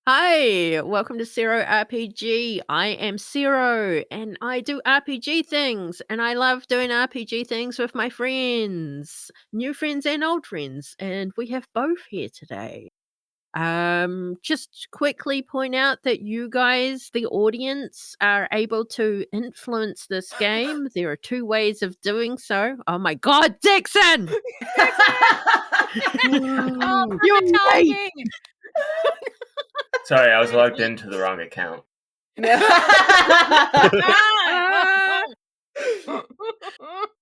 Hi, welcome to seroRPG. I am Sero, and I do RPG things, and I love doing RPG things with my friends, new friends and old friends, and we have both here today. Just quickly point out that you guys, the audience, are able to influence this game. There are two ways of doing so. Oh my God, Dixon! Oh, You're perfect late! timing! Sorry, I was logged into the wrong account.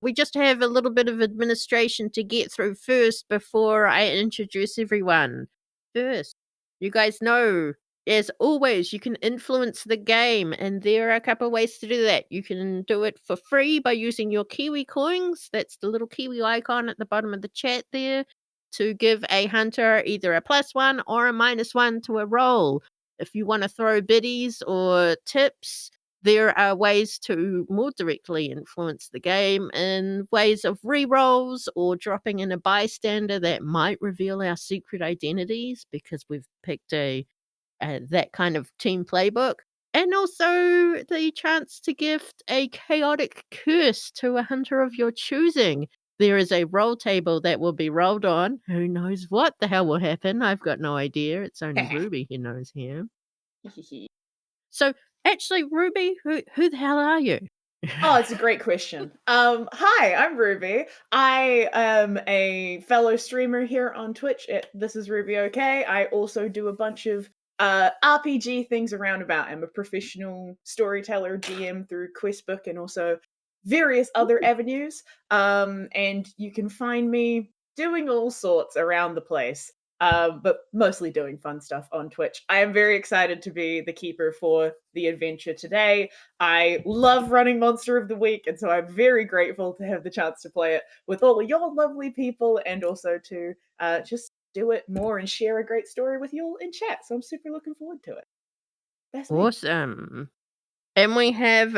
We just have a little bit of administration to get through first before I introduce everyone. First, you guys know, as always, you can influence the game, and there are a couple of ways to do that. You can do it for free by using your Kiwi coins. That's the little Kiwi icon at the bottom of the chat there, to give a hunter either a +1 or a -1 to a roll. If you want to throw biddies or tips, there are ways to more directly influence the game in ways of rerolls or dropping in a bystander that might reveal our secret identities because we've picked that kind of team playbook. And also the chance to gift a chaotic curse to a hunter of your choosing. There is a roll table that will be rolled on. Who knows what the hell will happen? I've got no idea. It's only Ruby who knows here. So, actually, Ruby, who the hell are you? Oh, it's a great question. Hi, I'm Ruby. I am a fellow streamer here on Twitch at ThisIsRubyOK. I also do a bunch of RPG things around about. I'm a professional storyteller, GM through Questbook, and also various other avenues. And you can find me doing all sorts around the place. But mostly doing fun stuff on Twitch. I am very excited to be the keeper for the adventure today. I love running Monster of the Week, and so I'm very grateful to have the chance to play it with all of your lovely people, and also to just do it more and share a great story with you all in chat. So I'm super looking forward to it. That's me. Awesome. And we have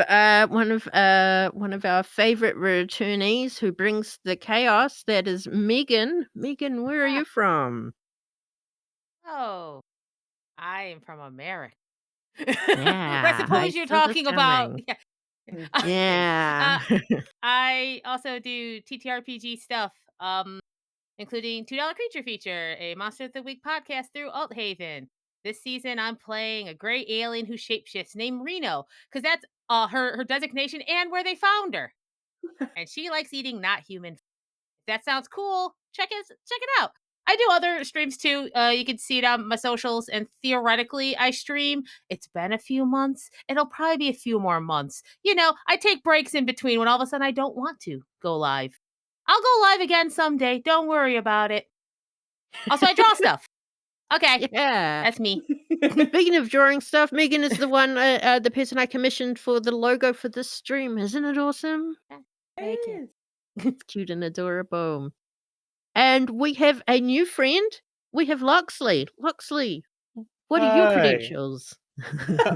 one of our favorite returnees who brings the chaos. That is Meghan. Meghan, where are you from? Oh, I am from America. Yeah, I I suppose you're saw this talking about. coming. Yeah. Yeah. I also do TTRPG stuff, including $2 Creature Feature, a Monster of the Week podcast through Althaven. This season, I'm playing a gray alien who shapeshifts named Reno, because that's her designation and where they found her. And she likes eating not human. If that sounds cool, check it out. I do other streams too. You can see it on my socials, and theoretically, I stream. It's been a few months. It'll probably be a few more months. You know, I take breaks in between when all of a sudden I don't want to go live. I'll go live again someday. Don't worry about it. Also, I draw stuff. Okay, Yeah. that's me. Speaking of drawing stuff, Meghan is the one, the person I commissioned for the logo for this stream. Isn't it awesome? Thank you. It's cute and adorable. And we have a new friend. We have Loxley. Loxley, what are your Hi. credentials?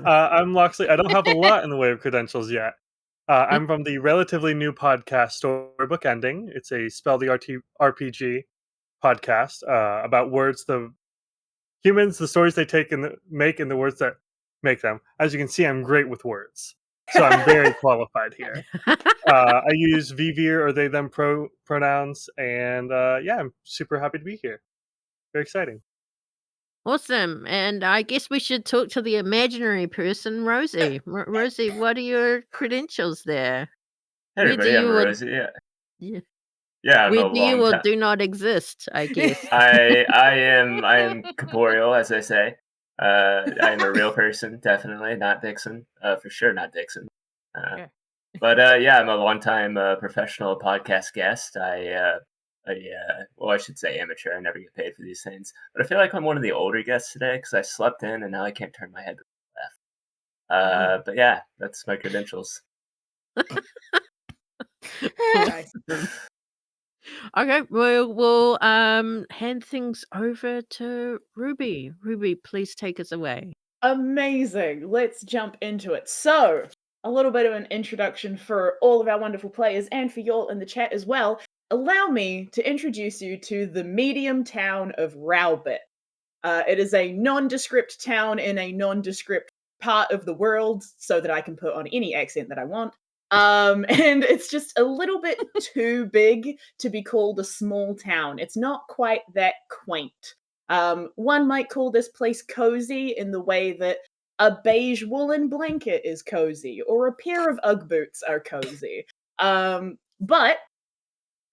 I'm Loxley. I don't have a lot in the way of credentials yet. I'm from the relatively new podcast Storybook Ending. It's a spell the RPG podcast about words, the humans, the stories they take and make, and the words that make them. As you can see, I'm great with words, so I'm very qualified here. I use VVir or they them pronouns, and yeah, I'm super happy to be here. Very exciting. Awesome. And I guess we should talk to the imaginary person, Rosi. Rosi, what are your credentials there? Hey everybody, I'm Rosi. Yeah, I'm Where a do you long or time. do not exist, I guess. I am corporeal, as I say. I am a real person, definitely, not Dixon. For sure, not Dixon. Sure. But yeah, I'm a longtime professional podcast guest. Well, I should say amateur. I never get paid for these things. But I feel like I'm one of the older guests today because I slept in and now I can't turn my head to the left. But yeah, that's my credentials. Nice. Okay, we'll hand things over to Ruby. Ruby, please take us away. Amazing. Let's jump into it. So, a little bit of an introduction for all of our wonderful players and for y'all in the chat as well. Allow me to introduce you to the medium town of Rowbit. It is a nondescript town in a nondescript part of the world, so that I can put on any accent that I want. And it's just a little bit too big to be called a small town. It's not quite that quaint. One might call this place cozy in the way that a beige woolen blanket is cozy, or a pair of Ugg boots are cozy. But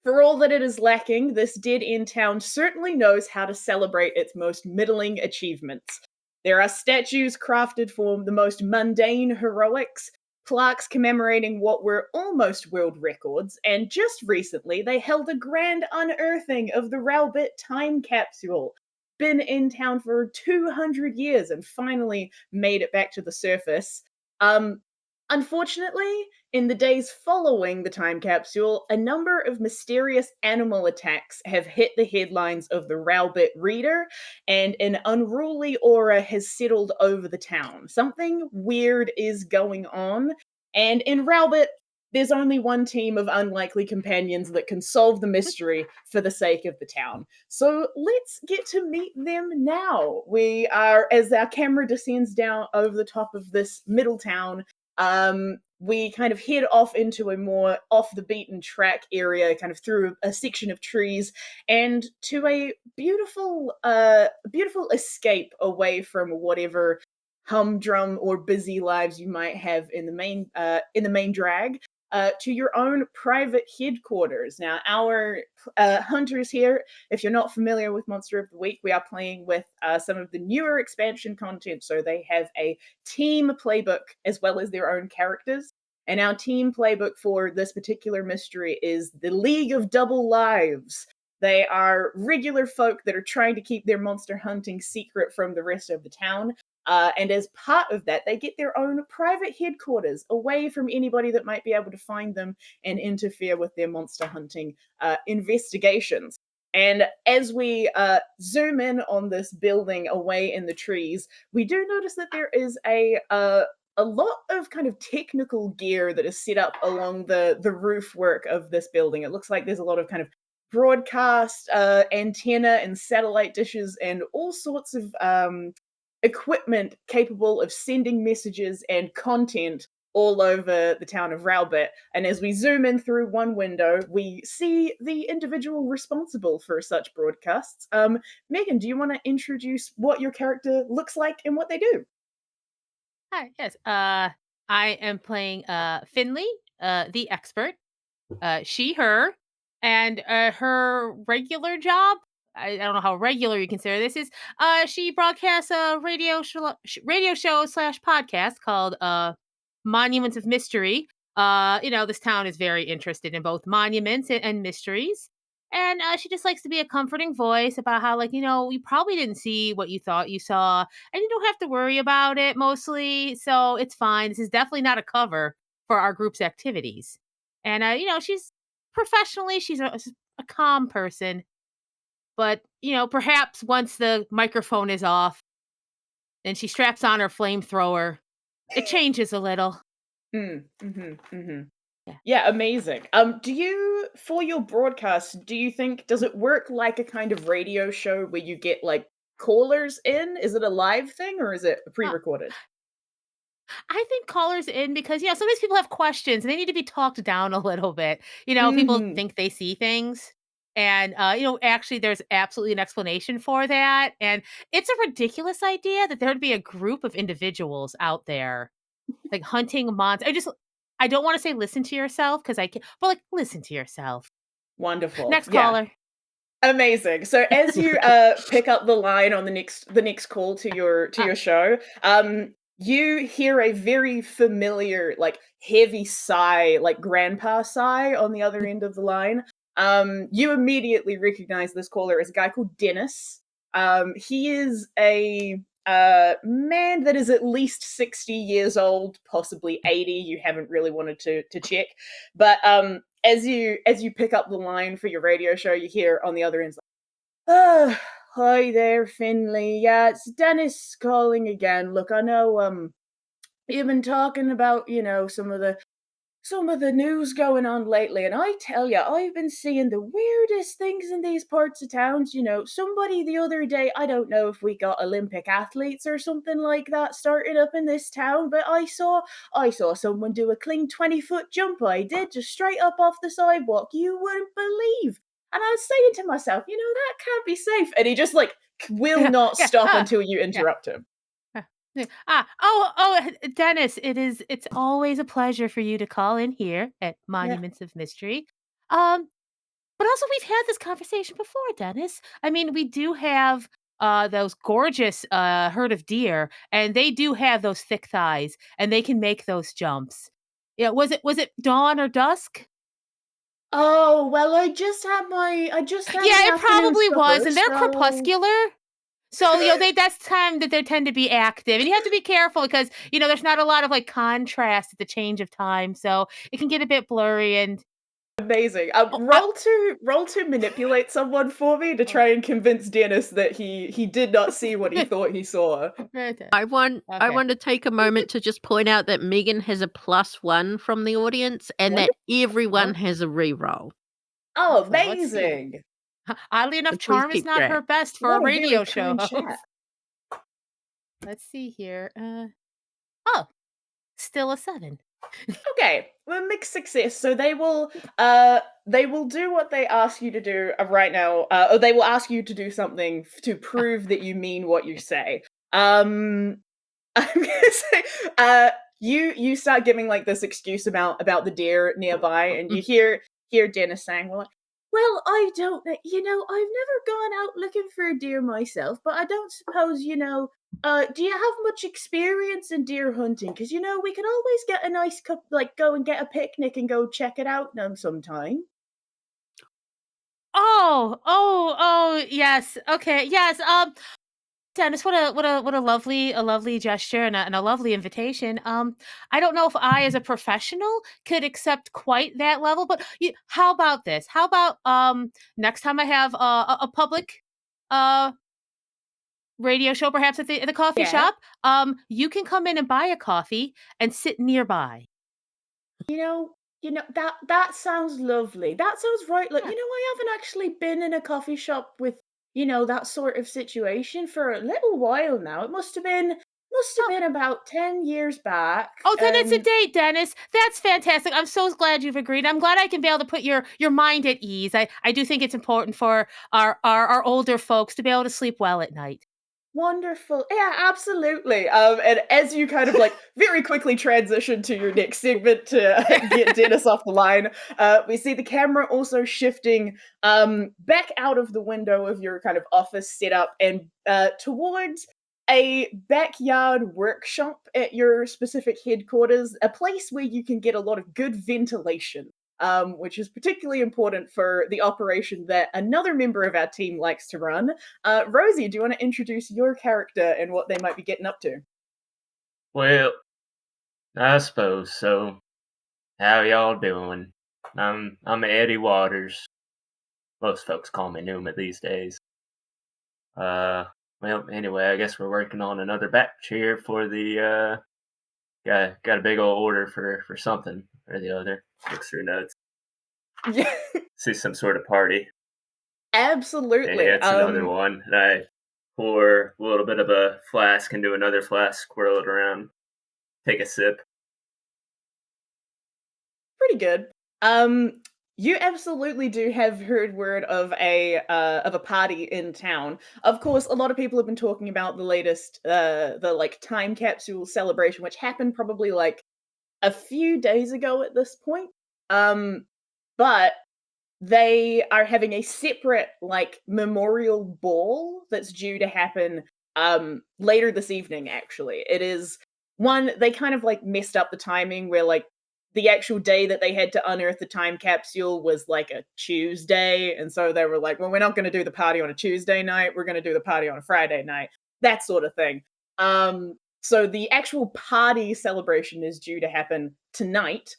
for all that it is lacking, this dead-end town certainly knows how to celebrate its most middling achievements. There are statues crafted for the most mundane heroics, plaques commemorating what were almost world records, and just recently they held a grand unearthing of the Rowbit time capsule. Been in town for 200 years and finally made it back to the surface. Um, Unfortunately, in the days following the time capsule, a number of mysterious animal attacks have hit the headlines of the Rowbit reader, and an unruly aura has settled over the town. Something weird is going on, and in Rowbit, there's only one team of unlikely companions that can solve the mystery for the sake of the town. So let's get to meet them now. We are, as our camera descends down over the top of this middle town, we kind of head off into a more off the beaten track area, kind of through a section of trees, and to a beautiful escape away from whatever humdrum or busy lives you might have in the main drag. To your own private headquarters. Now, our hunters here, if you're not familiar with Monster of the Week, we are playing with some of the newer expansion content. So they have a team playbook as well as their own characters. And our team playbook for this particular mystery is the League of Double Lives. They are regular folk that are trying to keep their monster hunting secret from the rest of the town. And as part of that, they get their own private headquarters away from anybody that might be able to find them and interfere with their monster hunting investigations. And as we zoom in on this building away in the trees, we do notice that there is a lot of kind of technical gear that is set up along the roof work of this building. It looks like there's a lot of kind of broadcast antenna and satellite dishes and all sorts of equipment capable of sending messages and content all over the town of Rowbit. And as we zoom in through one window, we see the individual responsible for such broadcasts. Meghan, do you want to introduce what your character looks like and what they do? Hi, yes. I am playing Finley, the expert. She, her, and her regular job. I don't know how regular you consider this is. She broadcasts a radio show slash podcast called Monuments of Mystery. This town is very interested in both monuments and mysteries. And she just likes to be a comforting voice about how, you probably didn't see what you thought you saw, and you don't have to worry about it mostly. So it's fine. This is definitely not a cover for our group's activities. And, she's professionally, she's a calm person. But, perhaps once the microphone is off and she straps on her flamethrower, it changes a little. Yeah. Yeah, amazing. Do you, for your broadcast, does it work like a kind of radio show where you get like callers in? Is it a live thing or is it pre-recorded? I think callers in because, sometimes people have questions and they need to be talked down a little bit. People Mhm. think they see things. And, actually, there's absolutely an explanation for that. And it's a ridiculous idea that there'd be a group of individuals out there, like hunting monsters. I don't want to say listen to yourself because I can't, but like listen to yourself. Wonderful. Next Yeah. caller. Amazing. So as you pick up the line on the next call to your show, you hear a very familiar, like heavy sigh, like grandpa sigh on the other end of the line. You immediately recognize this caller as a guy called Dennis. He is a man that is at least 60 years old, possibly 80. You haven't really wanted to check, but as you pick up the line for your radio show, you hear on the other end, "Oh, hi there, Finley. Yeah, it's Dennis calling again. Look, I know you've been talking about, some of the some of the news going on lately, and I tell you, I've been seeing the weirdest things in these parts of towns. Somebody the other day, I don't know if we got Olympic athletes or something like that starting up in this town, but I saw someone do a clean 20-foot jump. I did, just straight up off the sidewalk. You wouldn't believe. And I was saying to myself, that can't be safe. And he just will not Yeah. stop until you Yeah. interrupt him. It's always a pleasure for you to call in here at Monuments of Mystery. But also we've had this conversation before, Dennis. I mean, we do have those gorgeous herd of deer, and they do have those thick thighs, and they can make those jumps. Yeah, was it dawn or dusk? Oh, well, I just had Yeah, my it afternoon probably was, supper, and they're so crepuscular. So, that's time that they tend to be active. And you have to be careful because, there's not a lot of contrast at the change of time. So it can get a bit blurry and amazing. oh, Roll to manipulate someone for me to try and convince Dennis that he did not see what he thought he saw. I want to take a moment to just point out that Meghan has a +1 from the audience and that everyone has a reroll. Oh, So let's see. amazing. Oddly enough, So please charm is keep not track. her best for What a a radio very show kind host. chat. Let's see here. Still a 7. Okay, well, mixed success. So they will do what they ask you to do right now, or they will ask you to do something to prove that you mean what you say. I'm gonna say, you start giving this excuse about the deer nearby, and you hear Dennis saying, well, I don't know, I've never gone out looking for a deer myself, but I don't suppose, do you have much experience in deer hunting? Because, we could always get a nice cup, go and get a picnic and go check it out sometime. Oh, yes. Okay, yes. Dennis, what a lovely gesture and a lovely invitation. I don't know if I, as a professional, could accept quite that level, but how about this? How about next time I have a public uh radio show, perhaps at the coffee Yeah. shop, you can come in and buy a coffee and sit nearby. That sounds lovely. That sounds right. Yeah. I haven't actually been in a coffee shop with, that sort of situation for a little while now. It must have been about 10 years back. Oh, then it's a And date, Dennis. That's fantastic. I'm so glad you've agreed. I'm glad I can be able to put your mind at ease. I do think it's important for our older folks to be able to sleep well at night. wonderful. Yeah, absolutely. And as you kind of very quickly transition to your next segment to get Dennis off the line, we see the camera also shifting back out of the window of your kind of office setup and towards a backyard workshop at your specific headquarters, a place where you can get a lot of good ventilation. Which is particularly important for the operation that another member of our team likes to run. Rosie, do you want to introduce your character and what they might be getting up to? Well, I suppose so. How y'all doing? I'm Eddy Waters. Most folks call me Pnuema these days. Well, anyway, I guess we're working on another batch here for the got a big old order for something or the other. Looks through notes. Yeah, See some sort of party. absolutely. Yeah, it's another one. And I pour a little bit of a flask into another flask, swirl it around, take a sip. Pretty good. You absolutely do have heard word of a party in town. Of course, a lot of people have been talking about the latest the time capsule celebration, which happened probably a few days ago at this point. But they are having a separate memorial ball that's due to happen later this evening. Actually, it is one they kind of messed up the timing where the actual day that they had to unearth the time capsule was a Tuesday, and so they were like, well, we're not going to do the party on a Tuesday night, we're going to do the party on a Friday night, that sort of thing. So the actual party celebration is due to happen tonight.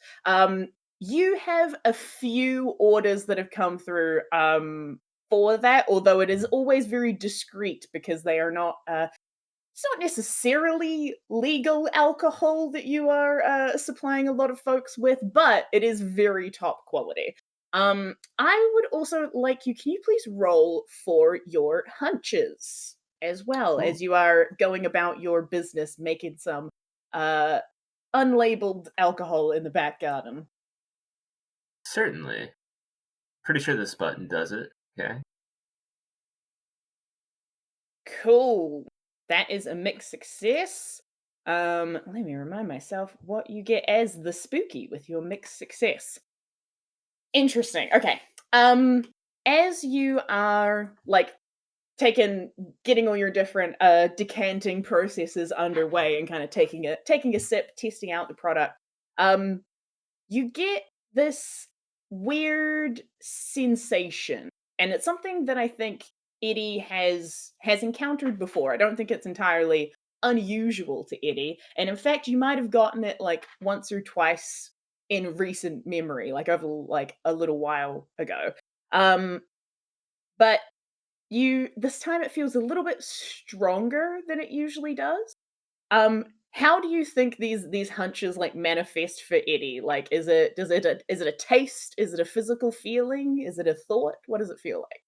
You have a few orders that have come through for that, although it is always very discreet because they are not it's not necessarily legal alcohol that you are supplying a lot of folks with, but it is very top quality. I would also like you. Can you please roll for your hunches as well as you are going about your business, making some unlabeled alcohol in the back garden? Certainly. Pretty sure this button does it. Okay. Cool. That is a mixed success. Let me remind myself what you get as the spooky with your mixed success. Interesting. Okay. As you are like getting all your different decanting processes underway and kind of taking a sip, testing out the product, you get this weird sensation, and it's something that I think Eddy has encountered before. I don't think it's entirely unusual to Eddy, and in fact, you might have gotten it like once or twice in recent memory, like over like a little while ago. But this time it feels a little bit stronger than it usually does. How do you think these hunches like manifest for Eddy? Like, is it a taste? Is it a physical feeling? Is it a thought? What does it feel like?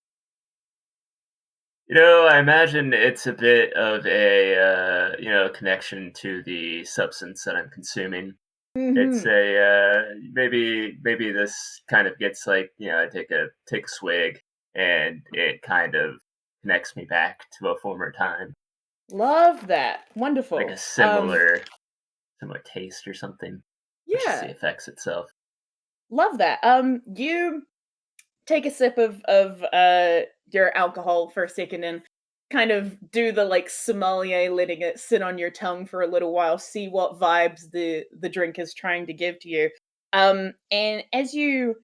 I imagine it's a bit of a connection to the substance that I'm consuming. It's Mm-hmm. maybe this kind of gets like I take a swig and it kind of connects me back to a former time, Love that. like a Wonderful. similar taste or something, which is the Yeah, effects itself. love that. You take a sip of your alcohol for a second and kind of do the like sommelier, letting it sit on your tongue for a little while, see what vibes the drink is trying to give to you. And as you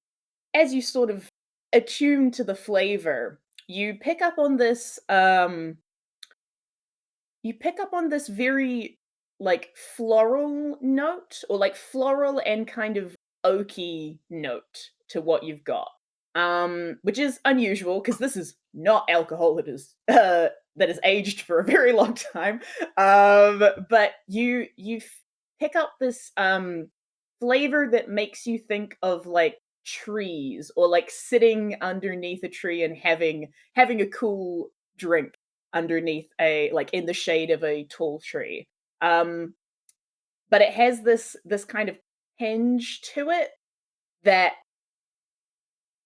sort of attune to the flavor, you pick up on this very like floral note, or like floral and kind of oaky note to what you've got. Which is unusual because this is not alcohol that is aged for a very long time. But you pick up this flavor that makes you think of like trees, or like sitting underneath a tree and having a cool drink underneath a like in the shade of a tall tree. Um, but it has this kind of hinge to it that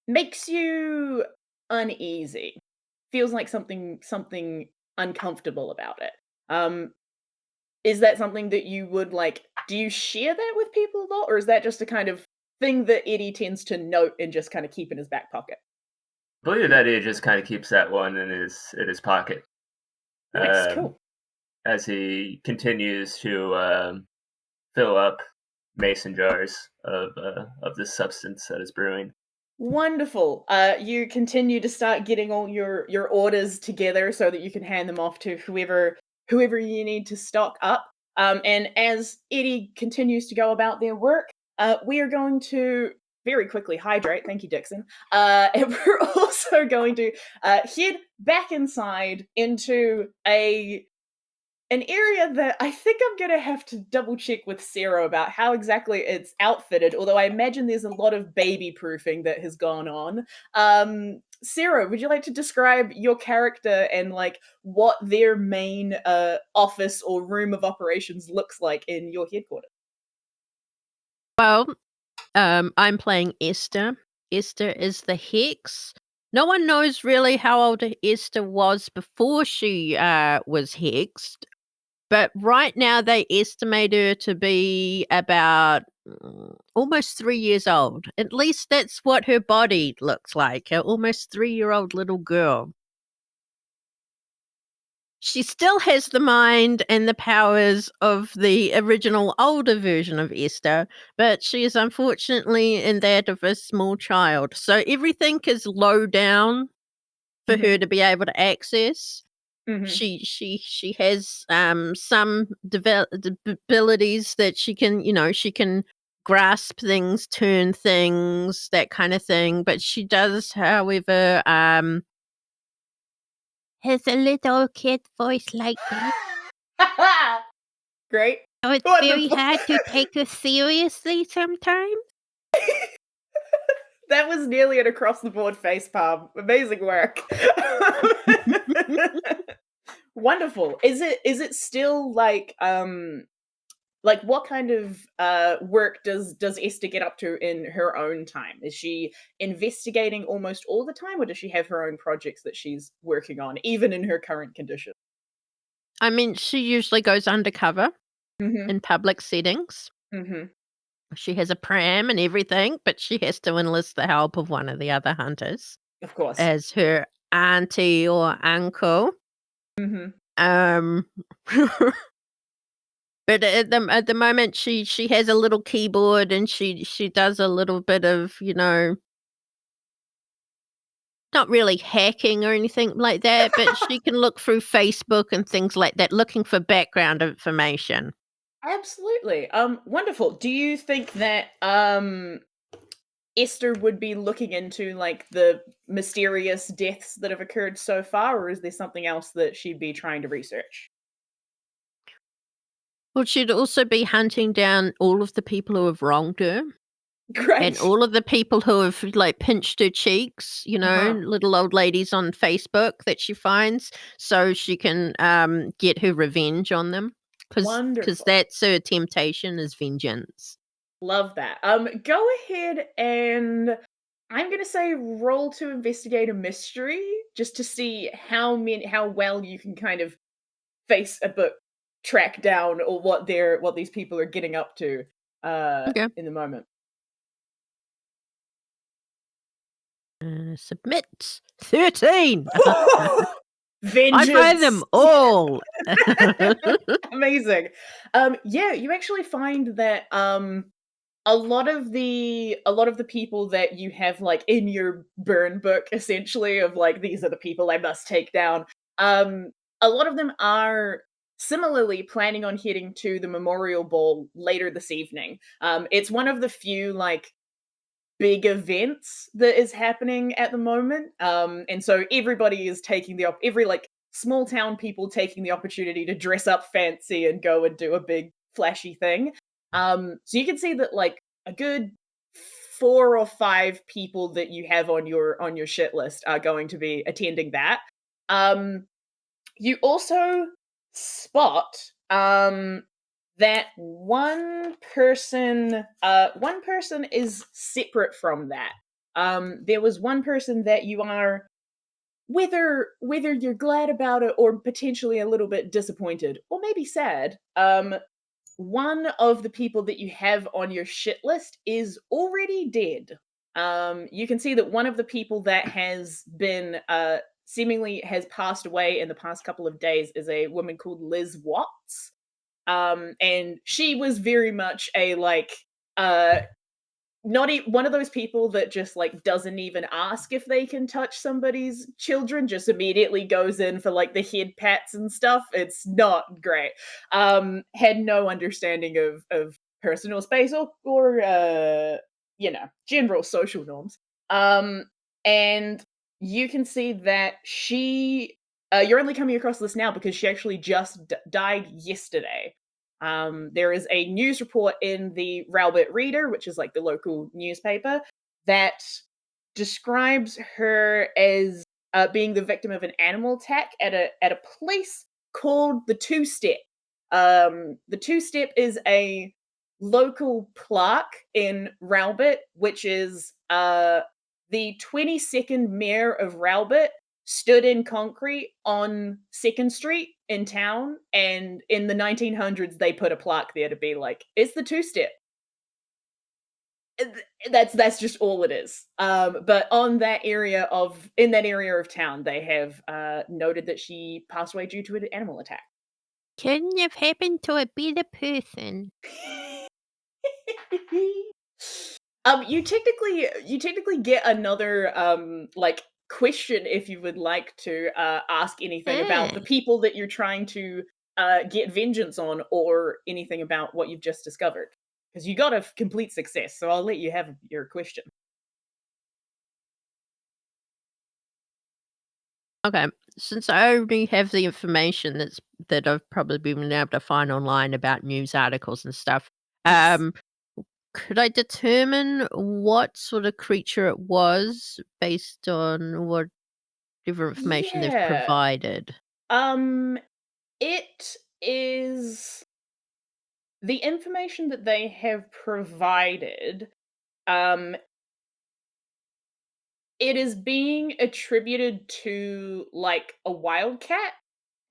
makes you uneasy. Feels like something uncomfortable about it. Is that something that you would like? Do you share that with people a lot, or is that just a kind of thing that Eddy tends to note and just kind of keep in his back pocket? I believe that he just kind of keeps that one in his pocket, Nice, cool. as he continues to fill up mason jars of this substance that is brewing. Wonderful. You continue to start getting all your orders together so that you can hand them off to whoever you need to stock up. And as Eddy continues to go about their work, we are going to very quickly hydrate. Thank you, Dixon. And we're also going to head back inside into an area that I think I'm gonna have to double check with Sero about how exactly it's outfitted, although I imagine there's a lot of baby proofing that has gone on. Sero, would you like to describe your character and like what their main office or room of operations looks like in your headquarters? Well, I'm playing Esther. Esther is the hex. No one knows really how old Esther was before she was hexed, but right now they estimate her to be about almost 3 years old. At least that's what her body looks like, an almost 3-year-old little girl. She still has the mind and the powers of the original older version of Esther, but she is unfortunately in that of a small child. So everything is low down for her to be able to access. Mm-hmm. She has some abilities that she can, she can grasp things, turn things, that kind of thing. But she does, however, has a little kid voice like this. Great. Oh, it's very Wonderful. hard to take us seriously sometimes. That was nearly an across the board facepalm. Amazing work. Wonderful. Is it still like what kind of work does Esther get up to in her own time? Is she investigating almost all the time, or does she have her own projects that she's working on, even in her current condition? I mean, she usually goes undercover Mhm. in public settings. Mhm. She has a pram and everything, but she has to enlist the help of one of the other hunters Of course. as her auntie or uncle. Mhm. Um, but at the moment, she has a little keyboard and she does a little bit of, not really hacking or anything like that, but she can look through Facebook and things like that, looking for background information. Absolutely. Wonderful. Do you think that Esther would be looking into like the mysterious deaths that have occurred so far, or is there something else that she'd be trying to research? Well, she'd also be hunting down all of the people who have wronged her. And Great. all of the people who have, like, pinched her cheeks, Uh-huh. little old ladies on Facebook that she finds, so she can, get her revenge on them. Because Wonderful. that's her temptation is vengeance. Love that. Go ahead and I'm gonna say roll to investigate a mystery just to see how well you can kind of face a book track down or what these people are getting up to Okay. in the moment. Submit. 13. I find them Vengeance. all. Amazing. Yeah, you actually find that a lot of the people that you have like in your burn book essentially of like these are the people I must take down. Um a lot of them are similarly planning on heading to the memorial ball later this evening. It's one of the few like big events that is happening at the moment. And so everybody is taking every like small town people taking the opportunity to dress up fancy and go and do a big flashy thing. So you can see that like a good 4 or 5 people that you have on your shit list are going to be attending that. Um, you also spot that one person is separate from that. There was one person that you are whether you're glad about it or potentially a little bit disappointed or maybe sad. One of the people that you have on your shit list is already dead. You can see that one of the people that has been seemingly has passed away in the past couple of days is a woman called Liz Watts. And she was very much a like uh one of those people that just like doesn't even ask if they can touch somebody's children, just immediately goes in for like the head pats and stuff. It's not great. Had no understanding of personal space or general social norms. um and you can see that you're only coming across this now because she actually just died yesterday. There is a news report in the Rowbit Reader, which is like the local newspaper, that describes her as being the victim of an animal attack at a place called the Two Step. The Two Step is a local plaque in Rowbit, which is the 22nd mayor of Rowbit stood in concrete on 2nd Street in town, and in the 1900s they put a plaque there to be like, "It's the two step." That's just all it is. But in that area of town, they have noted that she passed away due to an animal attack. Couldn't have happened to a better person. You technically get another like question if you would like to ask anything about Ah. the people that you're trying to get vengeance on or anything about what you've just discovered, because you got a complete success, so I'll let you have your question. Okay, since I only have the information that I've probably been able to find online about news articles and stuff, Yes. could I determine what sort of creature it was based on whatever information they've Yeah. provided? It is the information that they have provided. Um, it is being attributed to like a wildcat,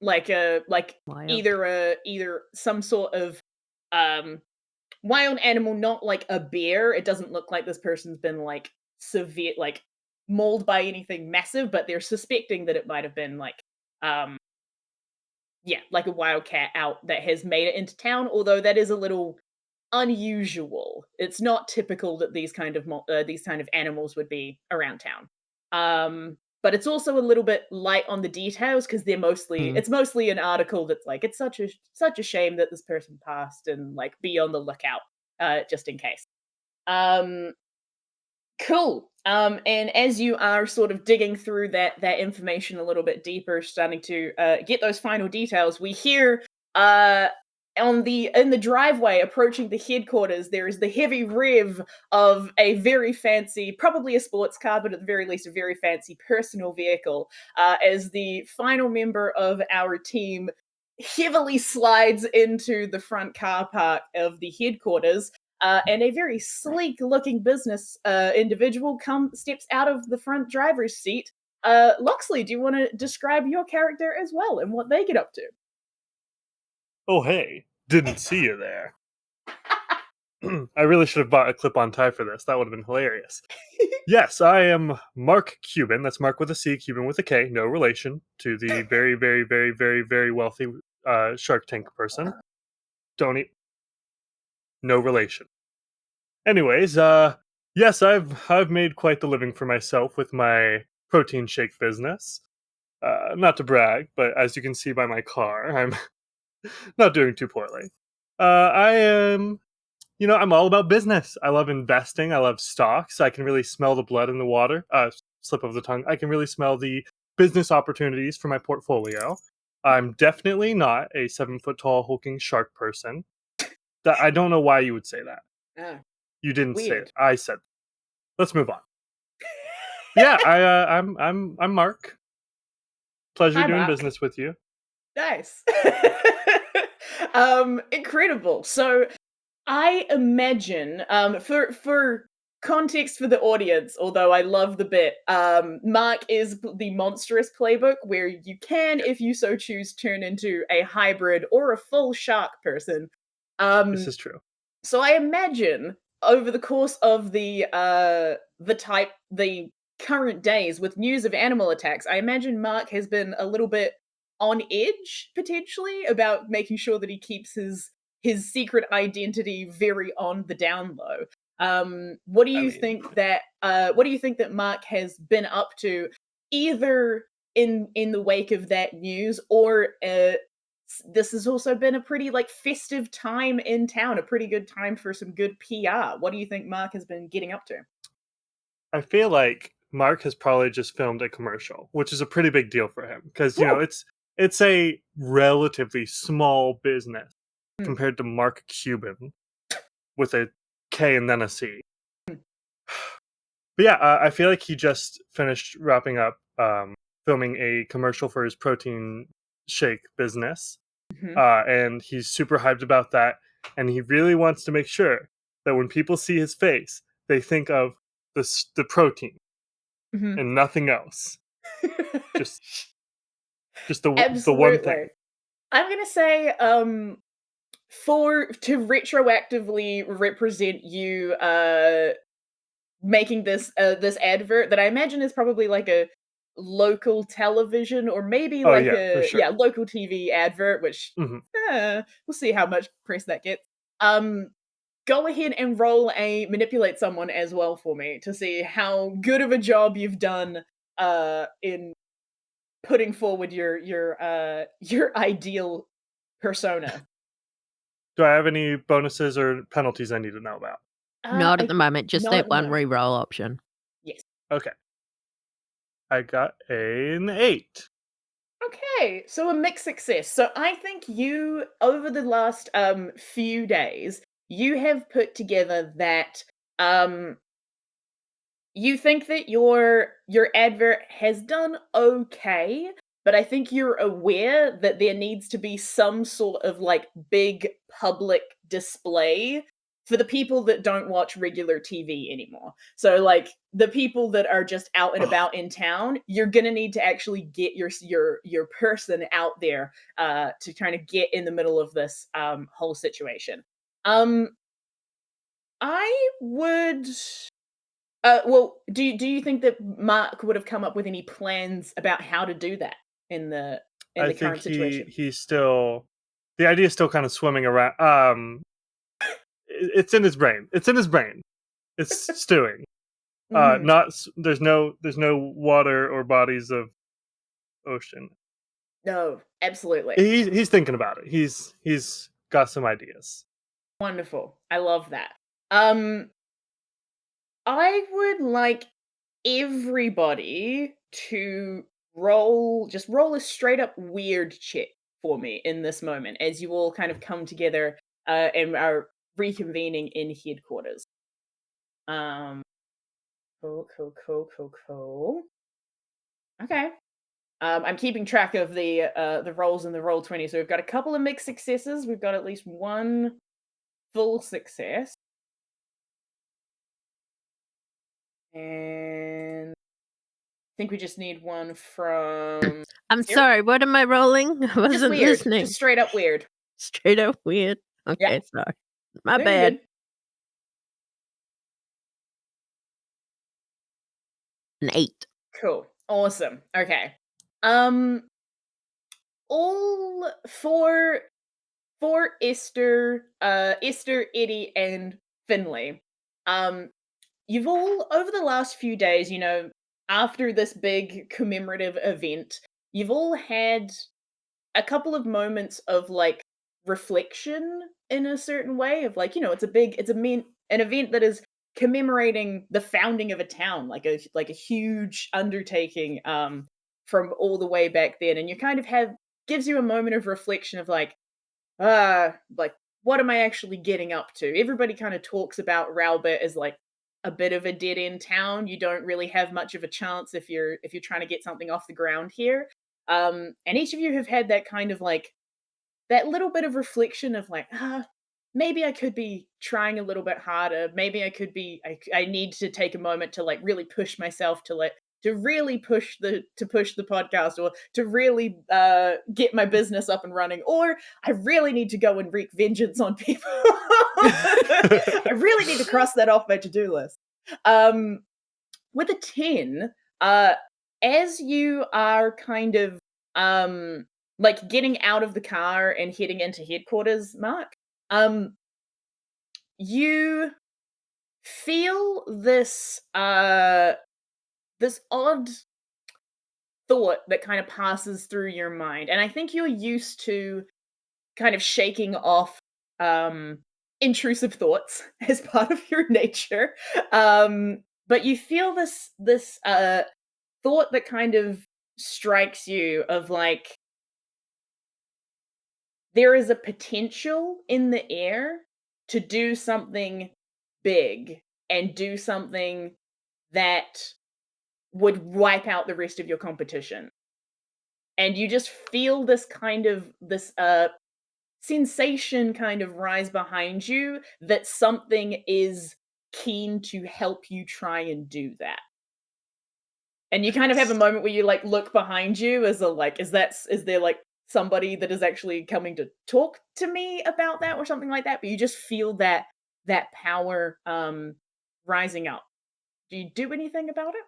Wild. either some sort of um wild animal, not like a bear. It doesn't look like this person's been like severe, like mauled by anything massive, but they're suspecting that it might have been um, yeah, like a wildcat out that has made it into town. Although that is a little unusual. It's not typical that these kind of animals would be around town. But it's also a little bit light on the details because Mm. it's mostly an article that's like it's such a shame that this person passed and like be on the lookout just in case. Um, Cool. And as you are sort of digging through that information a little bit deeper, starting to get those final details, we hear uh in the driveway approaching the headquarters, there is the heavy rev of a very fancy, probably a sports car, but at the very least a very fancy personal vehicle, as the final member of our team heavily slides into the front car park of the headquarters, and a very sleek looking business individual steps out of the front driver's seat. Loxley, do you want to describe your character as well and what they get up to? Oh, hey, didn't see you there. I really should have bought a clip-on tie for this. That would have been hilarious. Yes, I am Marc Cuban. That's Mark with a C, Cuban with a K. No relation to the very, very, very, very, very wealthy Shark Tank person. Don't eat. No relation. Anyways, yes, I've made quite the living for myself with my protein shake business. Not to brag, but as you can see by my car, I'm not doing too poorly. I am, I'm all about business. I love investing. I love stocks. I can really smell the blood in the water. Slip of the tongue. I can really smell the business opportunities for my portfolio. I'm definitely not a 7 foot tall hulking shark person. I don't know why you would say that. Ah, You didn't say weird. it. I said. Let's move on. Yeah, I'm Mark. Pleasure Hi, doing Mark. business with you. Nice. Incredible. So I imagine, for context for the audience, although I love the bit, Mark is the Monstrous playbook where you can, if you so choose, turn into a hybrid or a full shark person. This Um, is true. so I imagine over the course of the current days with news of animal attacks, I imagine Mark has been a little bit on edge potentially about making sure that he keeps his secret identity very on the down low. What do I you mean, think that Mark has been up to, either in the wake of that news, or this has also been a pretty like festive time in town, a pretty good time for some good PR. What do you think Mark has been getting up to? I feel like Mark has probably just filmed a commercial, which is a pretty big deal for him because Woo! it's a relatively small business Mm, compared to Mark Cuban with a K and then a C. mm, But yeah, I feel like he just finished wrapping up filming a commercial for his protein shake business, mhm, and he's super hyped about that. And he really wants to make sure that when people see his face, they think of the protein mhm. and nothing else. Just the one Absolutely. thing. I'm gonna say, for to retroactively represent you, making this advert that I imagine is probably like a local television or maybe Oh like yeah, for a, sure. yeah, local TV advert, which Hmm. we'll see how much press that gets. Um, Go ahead and roll a manipulate someone as well for me to see how good of a job you've done in putting forward your ideal persona. Do I have any bonuses or penalties I need to know about? Not at I the moment, just Not that at the one moment. reroll option. Yes. Okay. I got an 8. Okay, so a mixed success. So I think you, over the last few days, you have put together that um you think that your advert has done okay, but I think you're aware that there needs to be some sort of like big public display for the people that don't watch regular TV anymore. So like the people that are just out and Ugh. about in town, you're gonna need to actually get your person out there to kind of get in the middle of this whole situation. Um I would well, do you think that Marc would have come up with any plans about how to do that in the I think current situation? he's still the idea is still kind of swimming around. It's in his brain. It's in his brain. It's stewing. Mhm. There's no water or bodies of ocean. No, absolutely. He's thinking about it. He's got some ideas. Wonderful. I love that. Um, I would like everybody to roll a straight up weird check for me in this moment as you all kind of come together and are reconvening in headquarters. Um, cool. Okay. I'm keeping track of the rolls in the roll 20. So we've got a couple of mixed successes. We've got at least one full success. And I think we just need one from I'm Sero? sorry, what am I rolling? I Just wasn't weird. listening. Just straight up weird. Straight up weird. Okay, sorry. My No, you're bad. good. An 8. Cool. Awesome. Okay. Um all for Esther, Esther, Eddy, and Finley. You've all over the last few days, you know, after this big commemorative event, you've all had a couple of moments of like reflection in a certain way of like, you know, an event that is commemorating the founding of a town, like a huge undertaking from all the way back then. And you kind of have gives you a moment of reflection of like what am I actually getting up to? Everybody kind of talks about Rowbit as like a bit of a dead end town. You don't really have much of a chance if you're trying to get something off the ground here. And each of you have had that kind of like that little bit of reflection of like, maybe I could be trying a little bit harder. Maybe I need to take a moment to like really push myself to really push the podcast or to really get my business up and running, or I really need to go and wreak vengeance on people. I really need to cross that off my to-do list. With a 10, as you are kind of like getting out of the car and heading into headquarters, Marc, um you feel this odd thought that kind of passes through your mind. And I think you're used to kind of shaking off intrusive thoughts as part of your nature. But you feel this thought that kind of strikes you of like there is a potential in the air to do something big and do something that would wipe out the rest of your competition. And you just feel this sensation kind of rise behind you that something is keen to help you try and do that. And you kind of have a moment where you like look behind you as a like, is there like somebody that is actually coming to talk to me about that or something like that? But you just feel that power rising up. Do you do anything about it?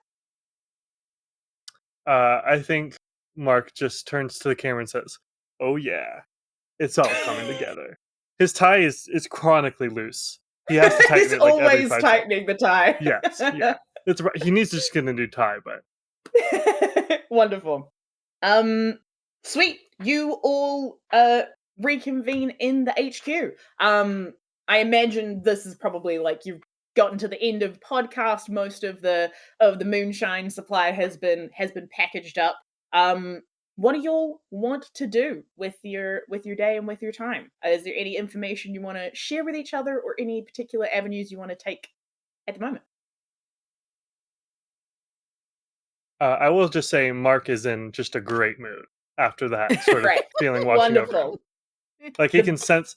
I think Marc just turns to the camera and says, "Oh yeah, it's all coming together." His tie is chronically loose. He has to tighten He's it like every always 5 seconds. tightening the tie. Yes, yeah. It's right. He needs to just get a new tie, but Wonderful. Sweet. You all reconvene in the HQ. I imagine this is probably like you've gotten to the end of podcast. Most of the moonshine supply has been packaged up. What do y'all want to do with your day and with your time? Is there any information you want to share with each other, or any particular avenues you want to take at the moment? I will just say Marc is in just a great mood after that sort of Right. feeling washing over. Wonderful. Like he can sense,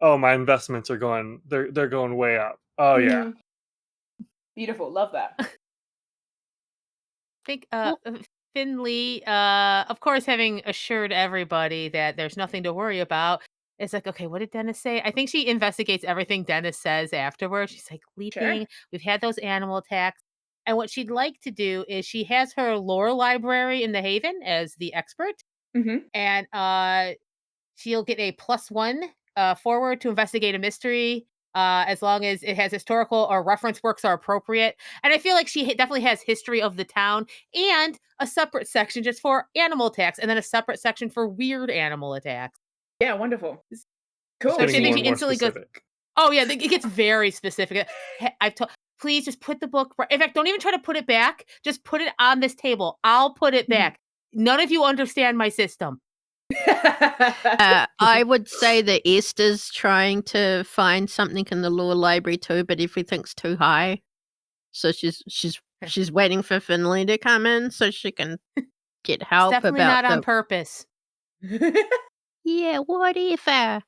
oh, my investments are going, they're going way up. Oh yeah. Mhm. Beautiful. Love that. I think Well- Finley, of course, having assured everybody that there's nothing to worry about, it's like, okay, what did Dennis say? I think she investigates everything Dennis says afterwards. She's like, leaping, we've had those animal attacks. And what she'd like to do is she has her lore library in the Haven as the expert. Mhm. And she'll get a +1 forward to investigate a mystery, as long as it has historical or reference works are appropriate. And I feel like she definitely has history of the town, and a separate section just for animal attacks, and then a sepeparate section for weird animal attacks. Yeah, wonderful. It's Cool. So getting she more thinks and she more instantly goes, specific. oh yeah, it gets very specific. I've told, please just put the book. In fact, don't even try to put it back. Just put it on this table. I'll put it back. None of you understand my system. I would say that Esther's trying to find something in the law library too, but everything's too high. So she's waiting for Finley to come in so she can get It's help definitely about not on the purpose. yeah, whatever.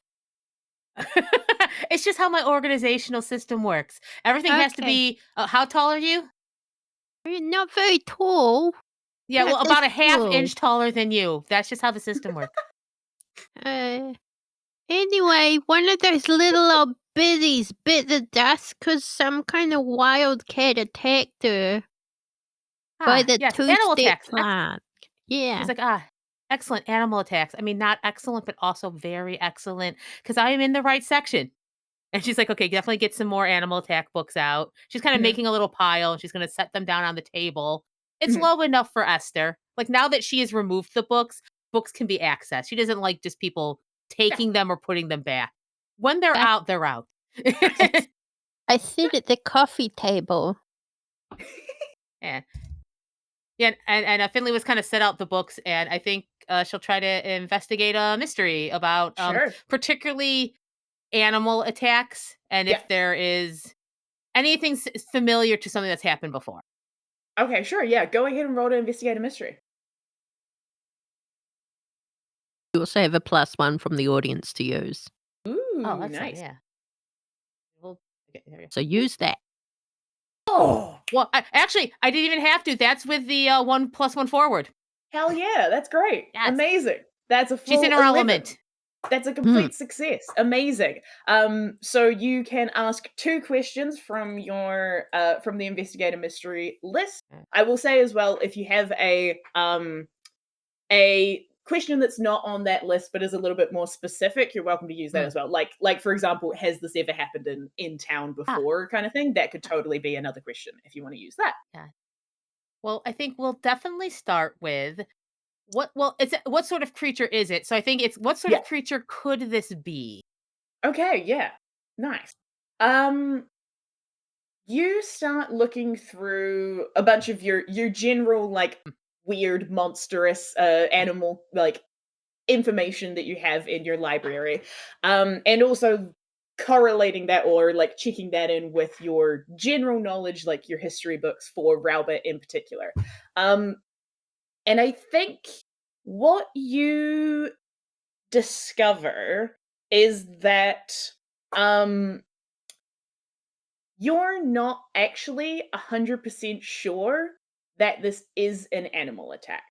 It's just how my organizational system works. Everything has to Okay. be. How tall are you? You're not very tall. Yeah, Not well, this about a half tall. inch taller than you. That's just how the system works. Anyway, one of those little old biddies bit the dust because some kind of wildcat attacked her by the yes, animal two-step attacks. plant. Yeah. She's like, excellent animal attacks. I mean, not excellent, but also very excellent, because I am in the right section. And she's like, okay, definitely get some more animal attack books out. She's kind of Mhm. making a little pile, and she's going to set them down on the table. It's Mhm. low enough for Esther. Like, now that she has removed the books, books can be accessed. She doesn't like just people taking them or putting them back. When they're Back- out, they're out. I sit at the coffee table. Yeah. Yeah, and Finley was kind of set out the books, and I think she'll try to investigate a mystery about Sure. particularly animal attacks, and Yeah. if there is anything familiar to something that's happened before. Okay, sure. Yeah, go ahead and roll to investigate a mystery. You also have a +1 from the audience to use. Ooh, Oh, excellent, nice. yeah. Well, okay, there we go. So use that. Oh, Well, I didn't even have to. That's with the 1 + 1 forward. hell yeah, that's great. Yes. Amazing. That's a full She's in her 11. element. That's a complete success. Amazing. So you can ask 2 questions from your from the investigator mystery list. I will say as well, if you have a question that's not on that list but is a little bit more specific, you're welcome to use that as well. Like for example, has this ever happened in town before, kind of thing? That could totally be another question if you want to use that. Well, I think we'll definitely start with what sort of creature is it? So I think it's what sort Yeah. of creature could this be? Okay, yeah. Nice. You start looking through a bunch of your general like weird monstrous animal like information that you have in your library. And also correlating that or like checking that in with your general knowledge, like your history books for Rowbit in particular. And I think what you discover is that um you're not actually 100% sure that this is an animal attack.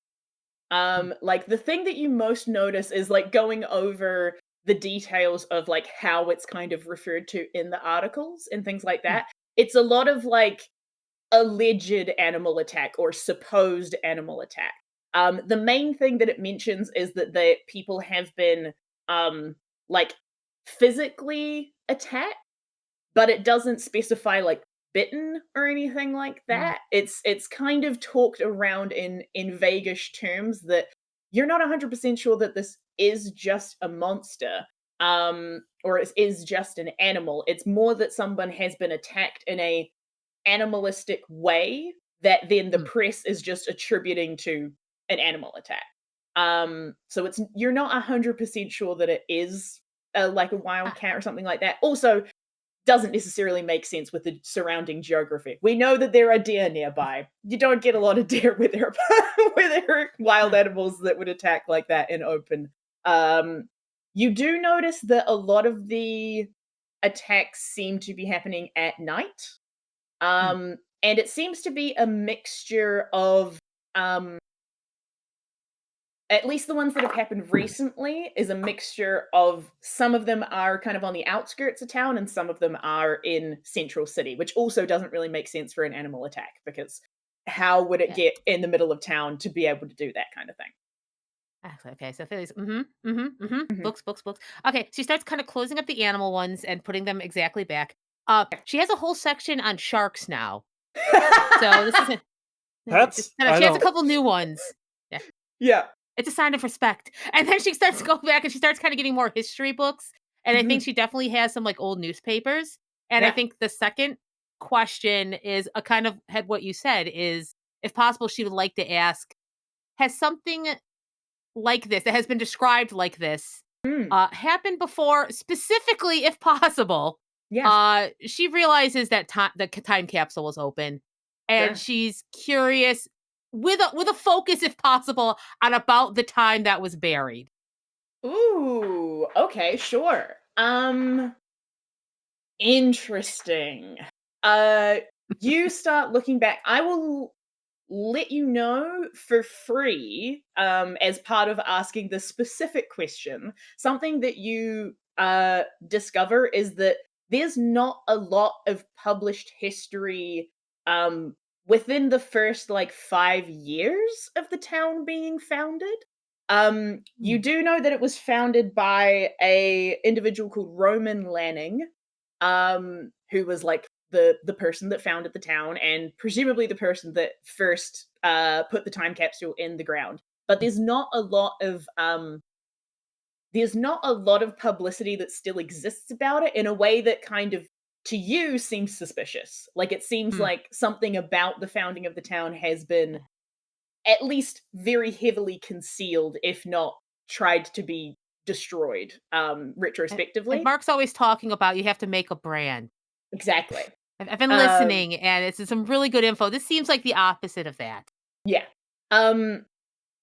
Like the thing that you most notice is like going over the details of like how it's kind of referred to in the articles and things like that. It's a lot of like alleged animal attack or supposed animal attack. The main thing that it mentions is that the people have been like physically attacked, but it doesn't specify like bitten or anything like that. It's kind of talked around in vaguish terms that you're not 100% sure that this is just a monster, or is just an animal. It's more that someone has been attacked in a animalistic way that then the Mm. press is just attributing to an animal attack. So it's you're not 100% sure that it is like a wild cat or something like that. Also, doesn't necessarily make sense with the surrounding geography. We know that there are deer nearby. You don't get a lot of deer where there are wild animals that would attack like that in open. You do notice that a lot of the attacks seem to be happening at night. And it seems to be a mixture of at least the ones that have happened recently is a mixture of some of them are kind of on the outskirts of town and some of them are in central city, which also doesn't really make sense for an animal attack because how would it Yeah. get in the middle of town to be able to do that kind of thing? Okay, so Philly's Mhm. books. Okay, she starts kind of closing up the animal ones and putting them exactly back. She has a whole section on sharks now. So this isn't That's I she has a don't. couple new ones. Yeah. Yeah. It's a sign of respect. And then she starts to go back and she starts kind of getting more history books. And I think Mhm. she definitely has some like old newspapers. And I Yeah. think the second question is a kind of had what you said is if possible, she would like to ask, has something like this that has been described like this Mm. happened before, specifically if possible? Yeah. She realizes that the time capsule was open and Sure. she's curious with a focus if possible on about the time that was buried. Ooh, okay, sure. Interesting. Uh, you start looking back. I will let you know for free, as part of asking the specific question. Something that you discover is that there's not a lot of published history within the first like 5 years of the town being founded. You Hmm. do know that it was founded by a individual called Roman Lanning, who was like the person that founded the town and presumably the person that first put the time capsule in the ground. But there's not a lot of publicity that still exists about it in a way that kind of to you seems suspicious. Like it seems Hmm. like something about the founding of the town has been at least very heavily concealed, if not tried to be destroyed And retrospectively. Mark's always talking about you have to make a brand. Exactly. I've been Um listening, and it's some really good info. This seems like the opposite of that. yeah. Um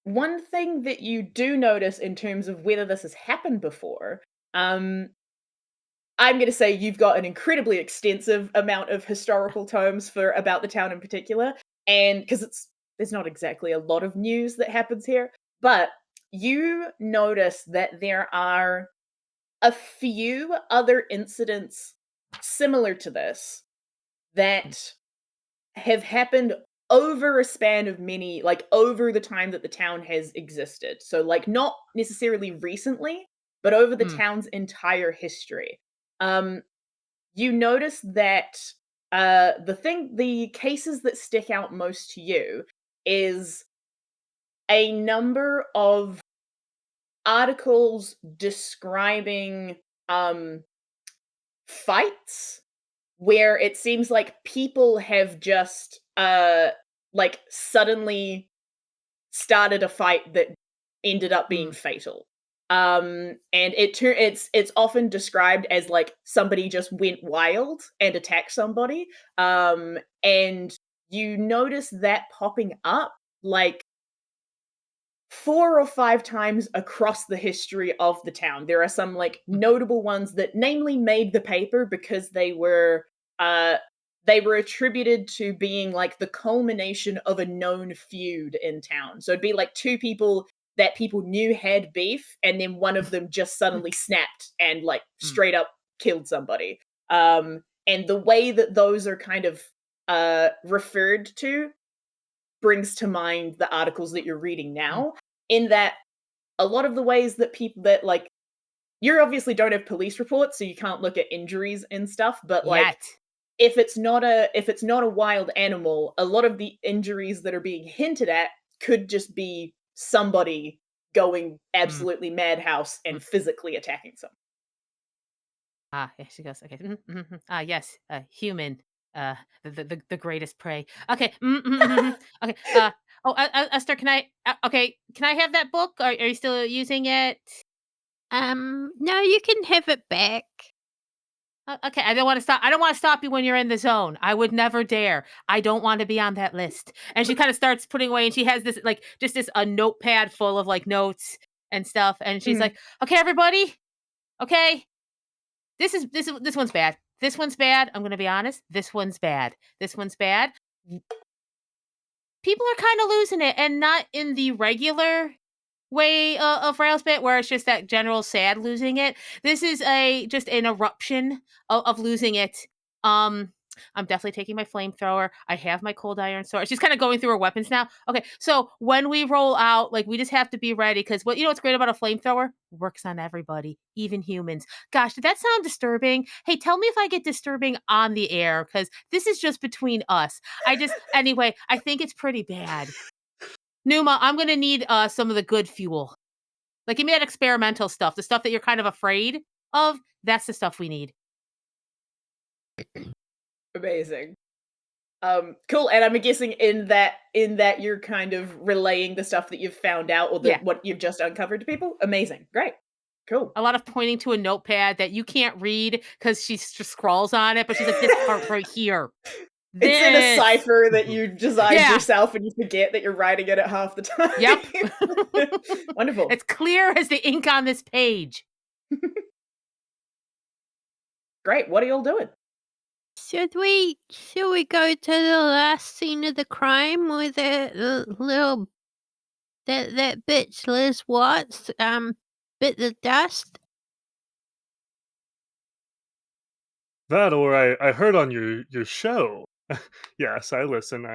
One thing that you do notice in terms of whether this has happened before, um, I'm going to say you've got an incredibly extensive amount of historical tomes for about the town in particular, and because there's not exactly a lot of news that happens here, but you notice that there are a few other incidents similar to this that have happened over a span of many like, over the time that the town has existed. So, like, not necessarily recently, but over the Hmm. town's entire history. Um, you notice that, the cases that stick out most to you is a number of articles describing, um, fights where it seems like people have just like suddenly started a fight that ended up being Hmm. fatal. And it's often described as like somebody just went wild and attacked somebody. And you notice that popping up like 4 or 5 times across the history of the town. There are some, like, notable ones that namely made the paper because uh, they were attributed to being, like, the culmination of a known feud in town. So it'd be, like, 2 people that people knew had beef, and then one of them just suddenly snapped and, like, Hmm. straight up killed somebody. And the way that those are kind of, referred to brings to mind the articles that you're reading Hmm. now, in that a lot of the ways that people that like you obviously don't have police reports, so you can't look at injuries and stuff, but like Yet. if it's not a wild animal, a lot of the injuries that are being hinted at could just be somebody going Hmm. absolutely madhouse Hmm. and physically attacking someone. Yeah, she goes, okay. Yes, human. The greatest prey. Okay. Okay. Esther, can I? Okay, can I have that book? Are you still using it? No, you can have it back. Okay, I don't want to stop. I don't want to stop you when you're in the zone. I would never dare. I don't want to be on that list. And she kind of starts putting away, and she has this like just this a notepad full of like notes and stuff. And she's Mhm. like, "Okay, everybody. Okay, this one's bad. This one's bad. I'm gonna be honest. This one's bad. This one's bad. People are kind of losing it, and not in the regular way of Railspit, where it's just that general sad losing it. This is just an eruption of losing it. Um, I'm definitely taking my flamethrower. I have my cold iron sword. She's kind of going through her weapons now. Okay, so when we roll out, like we just have to be ready because what's great about a flamethrower? Works on everybody, even humans. Gosh, did that sound disturbing? Hey, tell me if I get disturbing on the air because this is just between us. Anyway, I think it's pretty bad. Pnuema, I'm gonna need some of the good fuel. Like give me that experimental stuff, the stuff that you're kind of afraid of. That's the stuff we need. Amazing. Cool. And I'm guessing in that you're kind of relaying the stuff that you've found out or Yeah. what you've just uncovered to people. Amazing. Great. Cool. A lot of pointing to a notepad that you can't read because she just scrawls on it, but she's like, this part right here. It's in a This. cipher that you designed Yeah. yourself and you forget that you're writing it at half the time. Yep. Wonderful. It's clear as the ink on this page. Great. What are you all doing? Should we go to the last scene of the crime where that little that bitch Liz Watts bit the dust? That or I heard on your show. Yes, I listen.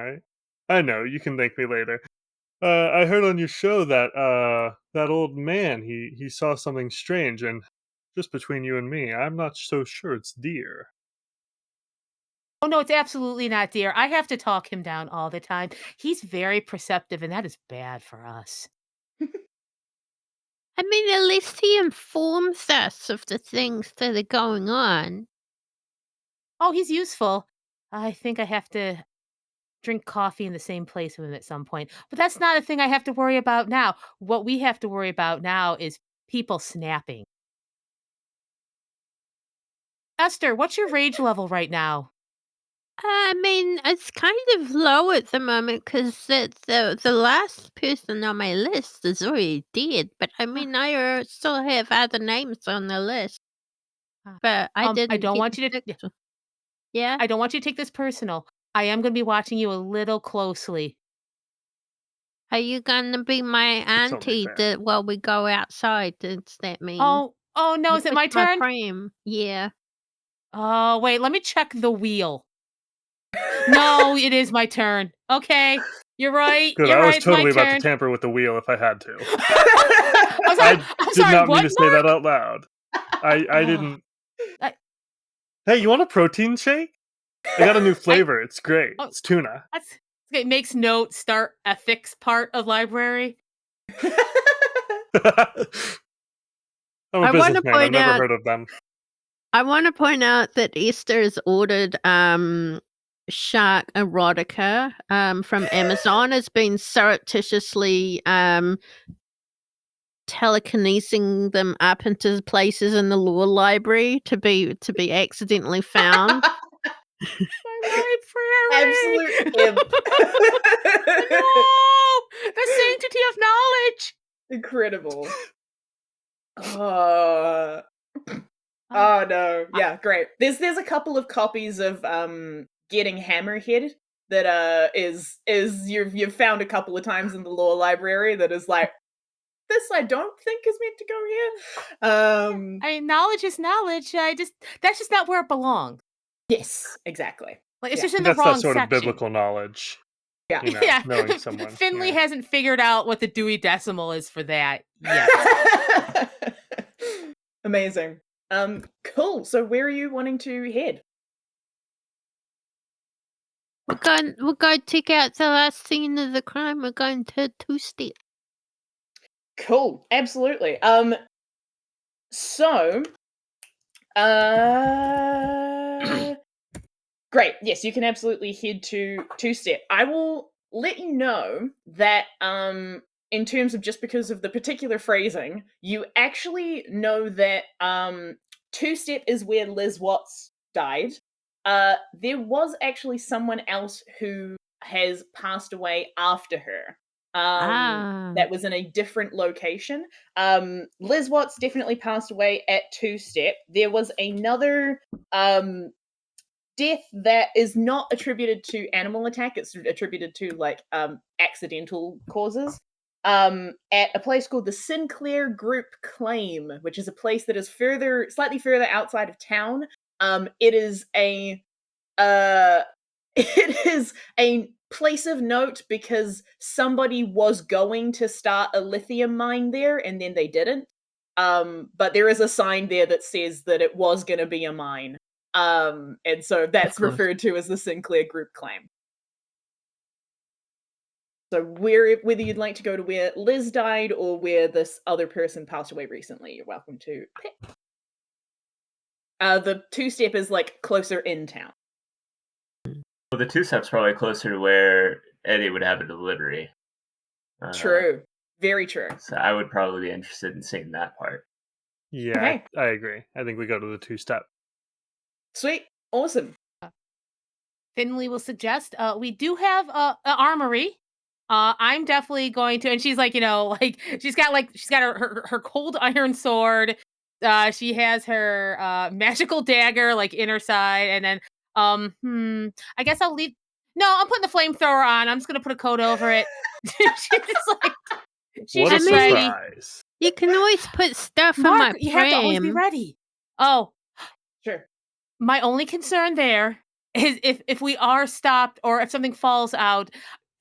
I know. You can thank me later. I heard on your show that that old man he saw something strange, and just between you and me, I'm not so sure it's deer. Oh no, it's absolutely not dear. I have to talk him down all the time. He's very perceptive, and that is bad for us. I mean, at least he informs us of the things that are going on. Oh, he's useful. I think I have to drink coffee in the same place with him at some point. But that's not a thing I have to worry about now. What we have to worry about now is people snapping. Esther, what's your rage level right now? I mean, it's kind of low at the moment because the last person on my list is already dead. But I mean, I still have other names on the list, but I I didn't don't get want you to picked. Yeah? I don't want you to take this personal. I am going to be watching you a little closely. Are you gonna be my It's only auntie fair. while we go outside? Does that mean? Oh no, You is it took my turn? pram. Yeah. Oh, wait, let me check the wheel. No, it is my turn. Okay. You're right. Good. You're I was right. It's my totally about to turn. tamper with the wheel if I had to. I'm Did sorry. not mean What, to say that Marc? out loud. I Oh, didn't. I, Hey, you want a protein shake? I got a new I, flavor. It's great. oh, It's tuna. that's okay. Makes note. Start ethics part of library. I'm a I want to businessman. I've point never out. heard of them. I want to point out that Esther has ordered shark erotica from Amazon. It's been surreptitiously telekinesing them up into places in the law library to be accidentally found. My Absolute library. imp. No, the sanctity of knowledge. Incredible. Oh Oh, no. Yeah, great. There's a couple of copies of Getting Hammerhead that is you've found a couple of times in the law library that is like, this I don't think is meant to go here. I mean, knowledge is knowledge. That's just not where it belongs. Yes, exactly. Like it's Yeah. just in the That's that wrong sort of section. biblical knowledge. Yeah. You know, Yeah, knowing someone. Finley Yeah. hasn't figured out what the Dewey Decimal is for that yet. Amazing. Cool. So where are you wanting to head? We're going to check out the last scene of the crime. We're going to two-step. Cool. Absolutely. So Great. Yes, you can absolutely head to Two-Step. I will let you know that in terms of just because of the particular phrasing, you actually know that Two-Step is where Liz Watts died. There was actually someone else who has passed away after her. That was in a different location. Liz Watts definitely passed away at Two-Step. There was another death that is not attributed to animal attack. It's attributed to like accidental causes. At a place called the Sinclair Group Claim, which is a place that is slightly further outside of town. It is a it is a place of note because somebody was going to start a lithium mine there and then they didn't. But there is a sign there that says that it was going to be a mine. And so that's referred to as the Sinclair Group Claim. So whether you'd like to go to where Liz died or where this other person passed away recently, you're welcome to pick. The Two-Step is like closer in town. Well, the Two-Step's probably closer to where Eddy would have a delivery. True. Very true. So I would probably be interested in seeing that part. Yeah, Okay. I agree. I think we go to the Two-Step. Sweet. Awesome. Finley will suggest we do have an armory. I'm definitely going to, and she's like, like she's got her cold iron sword. She has her magical dagger like in her side, and then I guess I'll leave. No, I'm putting the flamethrower on. I'm just gonna put a coat over it. She's What a just ready. surprise! You can always put stuff in Marc, my you have to always be frame. ready. Oh, Sure. my only concern there is if we are stopped or if something falls out,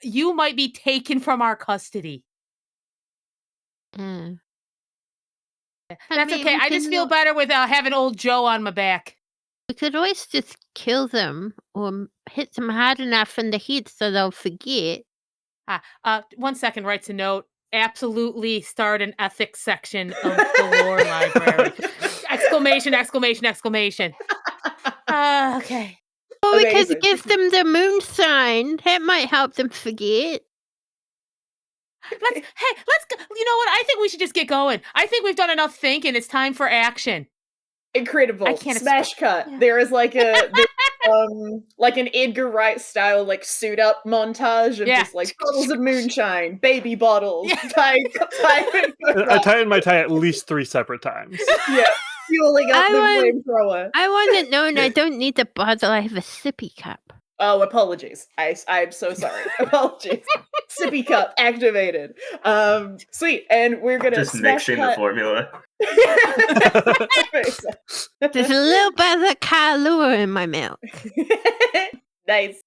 you might be taken from our custody. Mm. That's okay. I just feel better with having old Joe on my back. We could always just kill them or hit them hard enough in the head so they'll forget. 1 second, writes a note. Absolutely start an ethics section of the lore library. Exclamation, exclamation, exclamation. Okay. Or we could Amazing. give them the moonshine. That might help them forget. Let's go. You know what? I think we should just get going. I think we've done enough thinking. It's time for action. Incredible. I can't Smash cut. yeah. There is like like an Edgar Wright style like suit up montage of just like bottles of moonshine, baby bottles, I tie in my tie at least 3 separate times. Yeah. Fueling up the flamethrower. I want it known I don't need a bottle, I have a sippy cup. Oh, apologies. I'm so sorry. Apologies. Sippy cup activated. Sweet. And we're gonna just smash mixing cut. the formula. There's a little bit of Kahlua in my milk. Nice.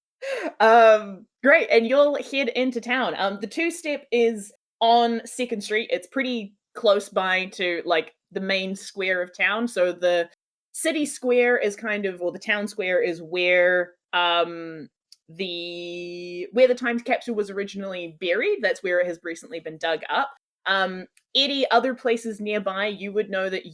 Great. And you'll head into town. The Two-Step is on 2nd Street. It's pretty close by to like the main square of town. So the city square is or the town square is where the time capsule was originally buried. That's where it has recently been dug up. Eddy, other places nearby, you would know that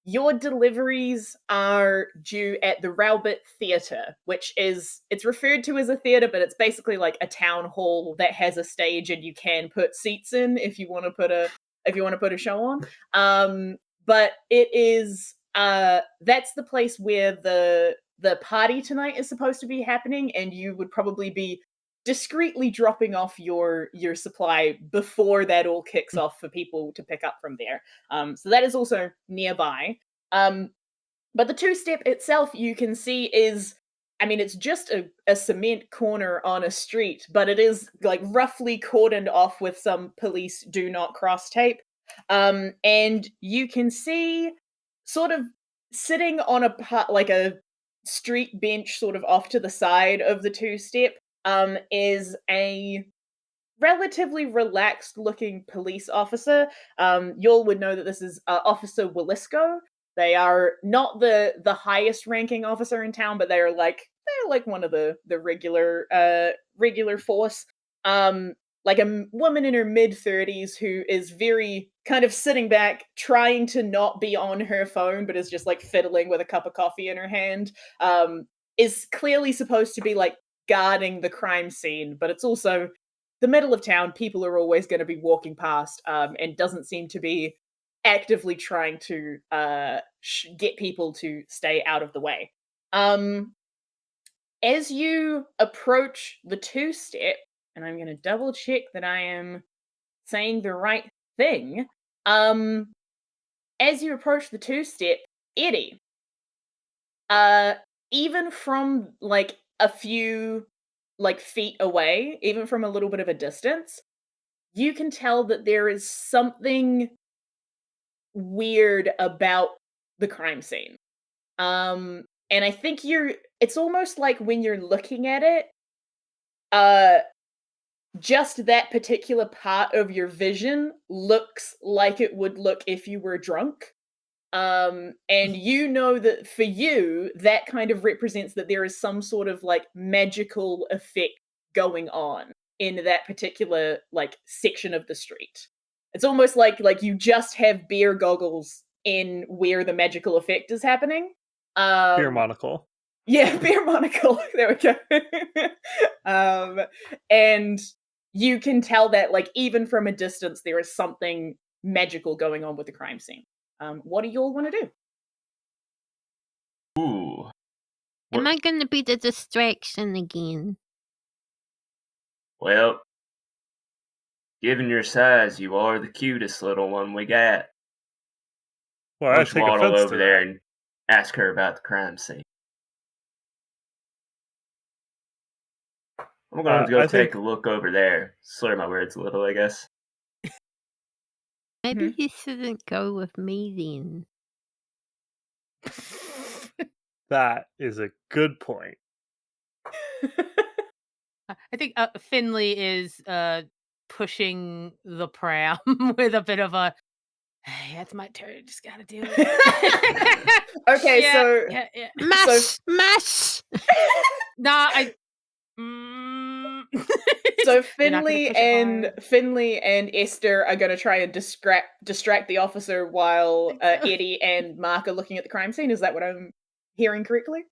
your deliveries are due at the Rowbit Theatre, which it's referred to as a theatre, but it's basically like a town hall that has a stage and you can put seats in if you want to put a show on. But it is that's the place where the party tonight is supposed to be happening, and you would probably be discreetly dropping off your supply before that all kicks off for people to pick up from there. So that is also nearby. But the Two-Step itself, you can see it's just a cement corner on a street, but it is like roughly cordoned off with some police do not cross tape. And you can see sort of sitting on a street bench sort of off to the side of the Two-Step is a relatively relaxed looking police officer. Y'all would know that this is Officer Willisco. They are not the highest ranking officer in town, but they're like one of the regular force. woman in her mid-30s who is very kind of sitting back, trying to not be on her phone, but is just like fiddling with a cup of coffee in her hand, is clearly supposed to be like guarding the crime scene, but it's also the middle of town. People are always going to be walking past, and doesn't seem to be actively trying to get people to stay out of the way. As you approach the two-step, and I'm going to double check that I am saying the right thing. As you approach the two-step, Eddy, even from like a few like feet away, even from a little bit of a distance, you can tell that there is something weird about the crime scene. And I think it's almost like when you're looking at it, just that particular part of your vision looks like it would look if you were drunk. And you know that for you, that kind of represents that there is some sort of like magical effect going on in that particular like section of the street. It's almost like you just have beer goggles in where the magical effect is happening. Beer monocle. Yeah, beer monocle. There we go. And you can tell that, like, even from a distance, there is something magical going on with the crime scene. What do you all want to do? Ooh. Am I going to be the distraction again? Well, given your size, you are the cutest little one we got. Well, Why I don't you take waddle offense over to there that. and ask her about the crime scene. I'm going to go I take think- a look over there. Slur my words a little, I guess. Maybe you shouldn't go with me then. That is a good point. I think Finley is pushing the pram with a bit of a, hey, that's my turn. Just gotta do it. Okay, Yeah, so yeah. Mash! Nah, so You're not gonna push it hard. Finley and Esther are going to try and distract the officer while Think so. Eddy and Marc are looking at the crime scene. Is that what I'm hearing correctly?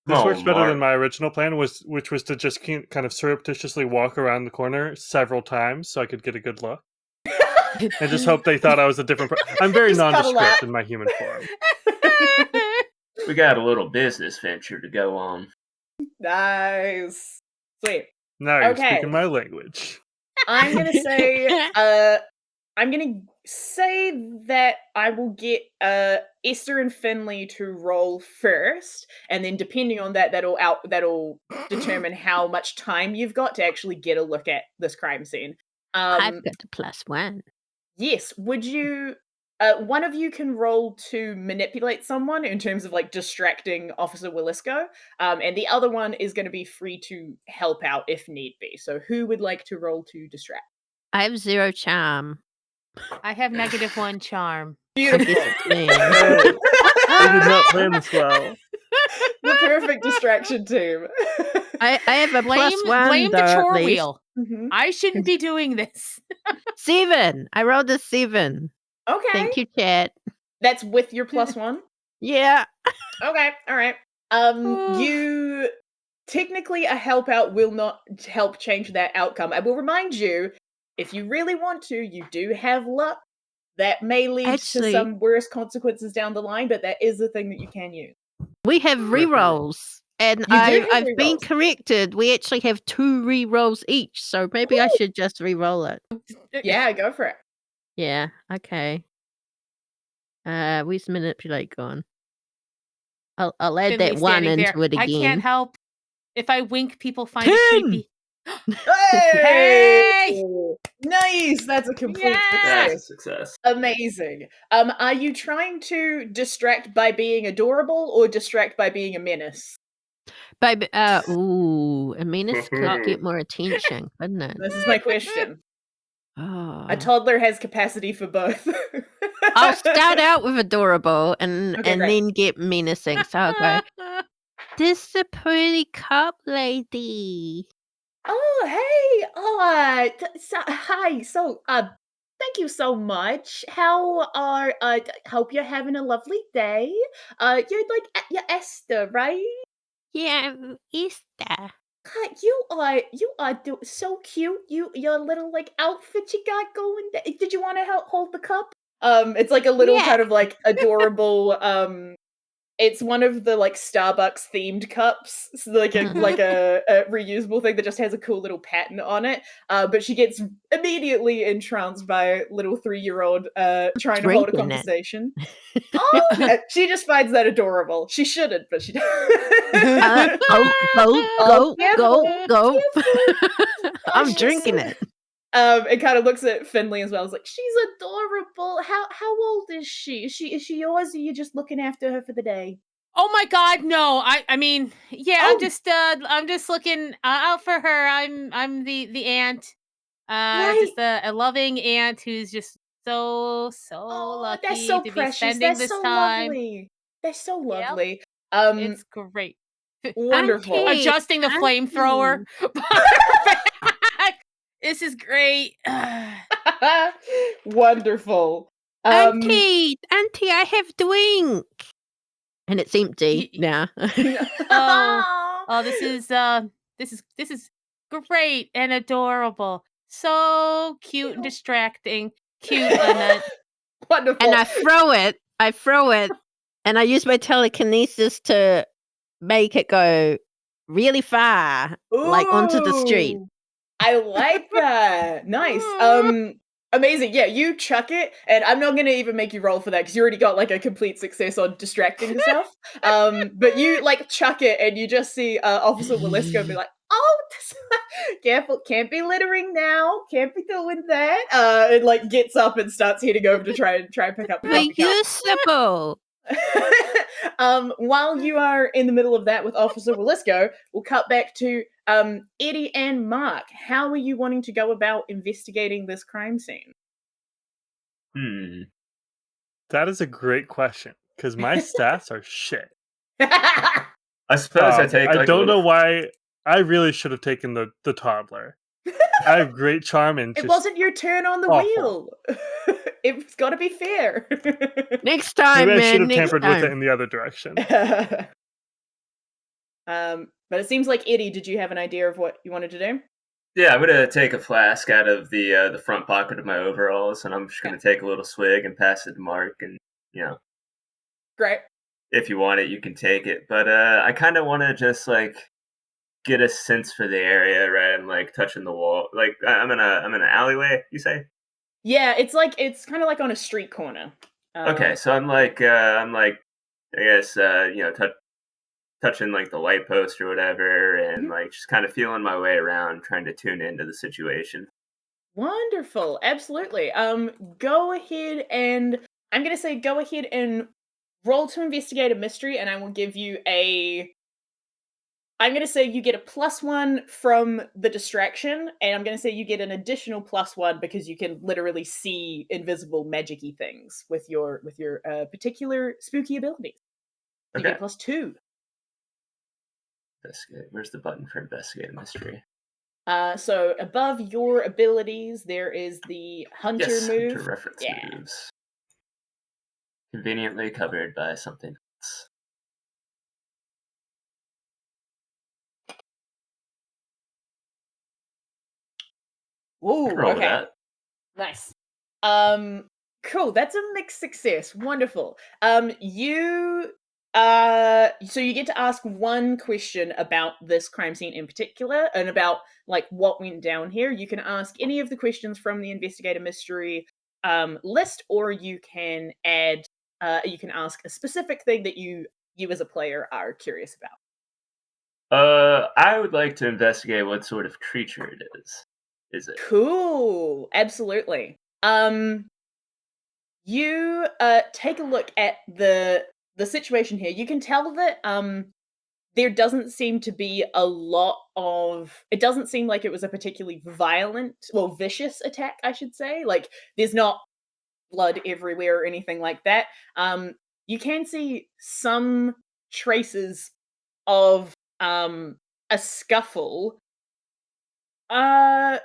This Oh, works better Marc. than my original plan, which was to just kind of surreptitiously walk around the corner several times so I could get a good look. And just hope they thought I was a different person. I'm very Just cuddle nondescript up. in my human form. We got a little business venture to go on. Nice. Sweet. Now you're Okay. speaking my language. I'm gonna say that I will get Esther and Finley to roll first, and then depending on that, that'll determine how much time you've got to actually get a look at this crime scene. I've got the +1. Yes, would you one of you can roll to manipulate someone in terms of like distracting Officer Willisco, and the other one is going to be free to help out if need be. So who would like to roll to distract? I have 0 charm. I have -1 charm. Beautiful. Hey, I did not plan this well. The perfect distraction team. I have a Blame +1 the though, chore at least. wheel. Mhm. I shouldn't be doing this. 7! I rolled a 7. Okay. Thank you, chat. That's with your +1? Yeah. Okay, alright. You technically a help out will not help change that outcome. I will remind you, if you really want to, you do have luck. That may lead to Actually- some worse consequences down the line, but that is a thing that you can use. We have rerolls. And You do have I've been rerolls. corrected. We actually have 2 rerolls each, so maybe I should just re-roll it. Yeah, go for it. Yeah, okay. Where's manipulate gone? I'll add that Finley's 1 standing into there. it I can't again. help. If I wink, people find it 10! creepy. Hey! Nice! That's a complete Yeah! That's success. a success. Amazing. Are you trying to distract by being adorable or distract by being a menace? Baby, ooh, a menace could get more attention, couldn't it? This is my question. Oh. A toddler has capacity for both. I'll start out with adorable and Okay, great. then get menacing. So I'll go, this is a pretty cup lady. Oh, hey! Oh, hi. Thank you so much. Hope you're having a lovely day. You're Esther, right? Yeah, Esther. You are so cute. Your little like outfit you got going. Did you want to help hold the cup? It's like a little Yeah. kind of like adorable it's one of the like Starbucks themed cups, so like a reusable thing that just has a cool little pattern on it. But she gets immediately entranced by little 3-year-old trying to hold a Drinking it. conversation. Oh, she just finds that adorable. She shouldn't, but she does. Go, Oh, go. I'm she's drinking so- it. It kind of looks at Finley as well. It's like, she's adorable. How old is she? Is she yours, or are you just looking after her for the day? Oh my God, no! I mean, yeah, Oh. I'm just looking out for her. I'm the aunt, Right. just a loving aunt who's just so Oh, lucky that's so to be precious. spending That's this so time. lovely. That's so Yep, lovely. it's great. Wonderful. Auntie, Adjusting the flamethrower. This is great. Wonderful. Auntie, I have drink. And it's empty Y- now. oh, this is great and adorable. So cute and Cute. distracting. Cute, Annette. Wonderful. And I throw it, and I use my telekinesis to make it go really far, like onto the street. Ooh, I like that. Nice. Amazing. Yeah, you chuck it, and I'm not gonna even make you roll for that because you already got like a complete success on distracting yourself. But you like chuck it, and you just see Officer Willisco be like, "Oh, careful! Can't be littering now. Can't be doing that." And like gets up and starts heading over to try and pick up the coffee cup. Reusable. While you are in the middle of that with Officer Willisco, we'll cut back to Eddy and Marc. How are you wanting to go about investigating this crime scene? That is a great question because my stats are shit. I suppose I take I like don't a know little... why. I really should have taken the toddler. I have great charm and It just wasn't your turn on the awful. wheel. It's got to be fair. Next time, Maybe I should man. have Next tampered with it time. in the other direction. But it seems like Eddy, did you have an idea of what you wanted to do? Yeah, I'm gonna take a flask out of the front pocket of my overalls, and I'm just gonna take a little swig and pass it to Marc. And Great. if you want it, you can take it. But I kind of want to just like get a sense for the area, right? I'm like touching the wall. Like I'm in an alleyway. You say? Yeah, it's kind of like on a street corner. Okay, so I'm like I guess touching like the light post or whatever, and like just kind of feeling my way around, trying to tune into the situation. Wonderful. Absolutely. Go ahead and I'm going to say go ahead and roll to investigate a mystery, and I will give you I'm going to say you get a +1 from the distraction, and I'm going to say you get an additional +1 because you can literally see invisible magic-y things with your particular spooky abilities. So Okay. you get +2. Investigate. Where's the button for investigate a mystery? So above your abilities, there is the hunter Yes, move. hunter reference Yeah. moves. Conveniently covered by something else. Ooh, Roll with okay. that. Nice. Cool. That's a mixed success. Wonderful. You so you get to ask one question about this crime scene in particular and about like what went down here. You can ask any of the questions from the investigator mystery list, or you can you can ask a specific thing that you as a player are curious about. I would like to investigate what sort of creature it is. Is it? Cool. Absolutely. You take a look at the situation here. You can tell that there doesn't seem to be a lot of it doesn't seem like it was a particularly violent, well, vicious attack, I should say. Like there's not blood everywhere or anything like that. You can see some traces of a scuffle With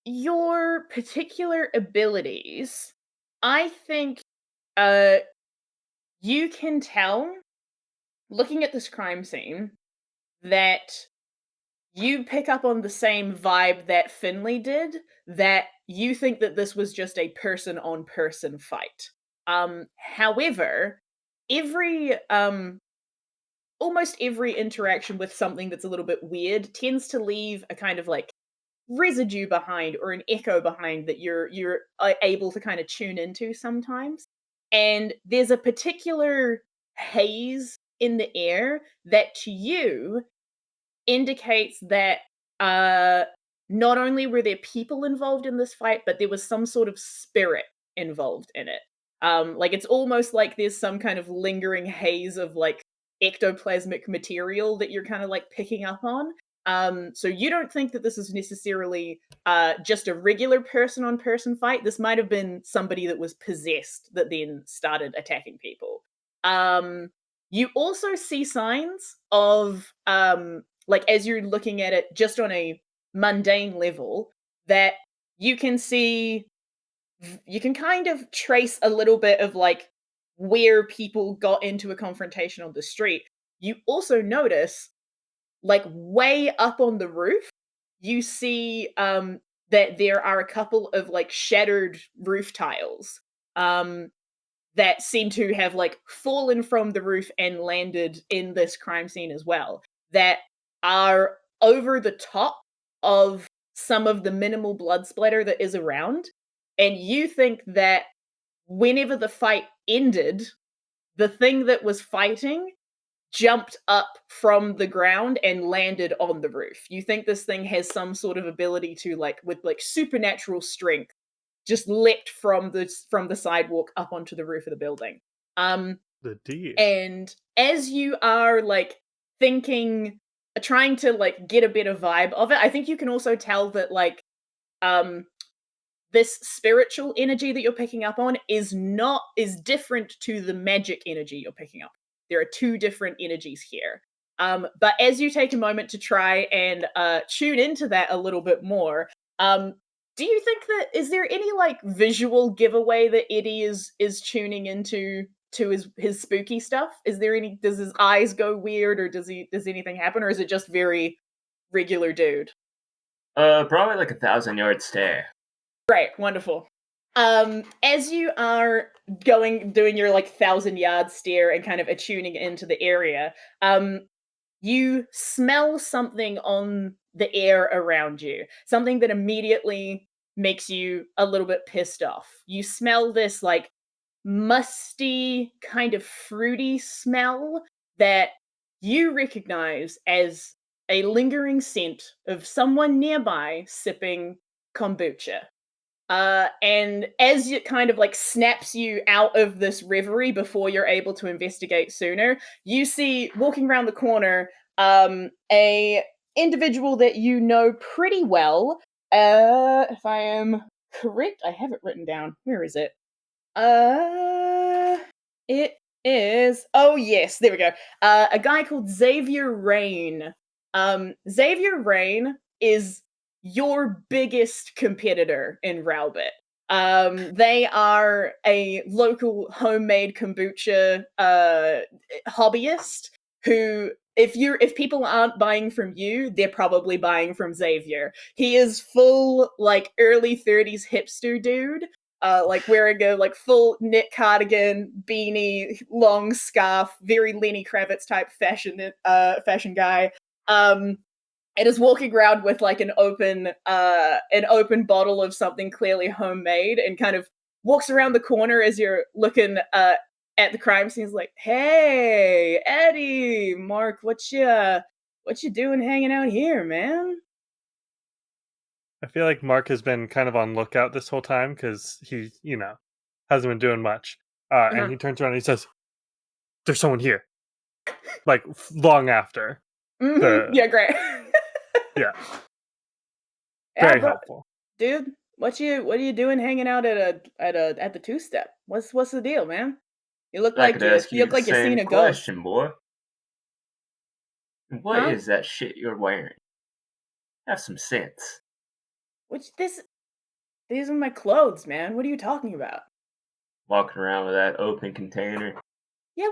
your particular abilities, I think you can tell, looking at this crime scene, that you pick up on the same vibe that Finley did, that you think that this was just a person-on-person fight. However, every almost every interaction with something that's a little bit weird tends to leave a kind of like residue behind or an echo behind that you're able to kind of tune into sometimes. And there's a particular haze in the air that to you indicates that uh not only were there people involved in this fight, but there was some sort of spirit involved in it. Like it's almost like there's some kind of lingering haze of like ectoplasmic material that you're kind of like picking up on. So you don't think that this is necessarily just a regular person on person fight. This might have been somebody that was possessed that then started attacking people. You also see signs of like as you're looking at it just on a mundane level, that you can see, you can kind of trace a little bit of like where people got into a confrontation on the street. You also notice, like way up on the roof, you see that there are a couple of like shattered roof tiles that seem to have like fallen from the roof and landed in this crime scene as well, that are over the top of some of the minimal blood splatter that is around. And you think that whenever the fight ended, the thing that was fighting jumped up from the ground and landed on the roof. You think this thing has some sort of ability to, like, with like supernatural strength, just leapt from the sidewalk up onto the roof of the building. The D. And as you are like thinking, trying to like get a better vibe of it, I think you can also tell that like this spiritual energy that you're picking up on is different to the magic energy you're picking up. There are two different energies here. But as you take a moment to try and tune into that a little bit more, do you think that, is there any like visual giveaway that Eddy is tuning into to his spooky stuff? Is there any, does his eyes go weird, or does anything happen, or is it just very regular dude? Probably like 1,000-yard stare. Right, wonderful. As you are doing your like 1,000-yard stare and kind of attuning into the area, you smell something on the air around you, something that immediately makes you a little bit pissed off. You smell this like musty, kind of fruity smell that you recognize as a lingering scent of someone nearby sipping kombucha. And as it kind of like snaps you out of this reverie before you're able to investigate sooner, you see walking around the corner a individual that you know pretty well. If I am correct, I have it written down. Where is it? It is. Oh yes, there we go. A guy called Xavier Rain. Xavier Rain is your biggest competitor in Rowbit. They are a local homemade kombucha hobbyist who, if people aren't buying from you, they're probably buying from Xavier. He is full like early 30s hipster dude. Like wearing a like full knit cardigan, beanie, long scarf, very Lenny Kravitz type fashion guy. And is walking around with like an open bottle of something clearly homemade, and kind of walks around the corner as you're looking at the crime scene. He's like, "Hey, Eddy, Marc, what you doing hanging out here, man?" I feel like Marc has been kind of on lookout this whole time because he, hasn't been doing much. And he turns around and he says, "There's someone here." Like long after. Yeah, great. Yeah. Yeah, Very bro. helpful. Dude, what are you doing hanging out at the two step? What's the deal, man? You look like you're seeing a ghost. Question, boy. What Huh? is that shit you're wearing? Have some sense. These are my clothes, man. What are you talking about? Walking around with that open container. Yeah,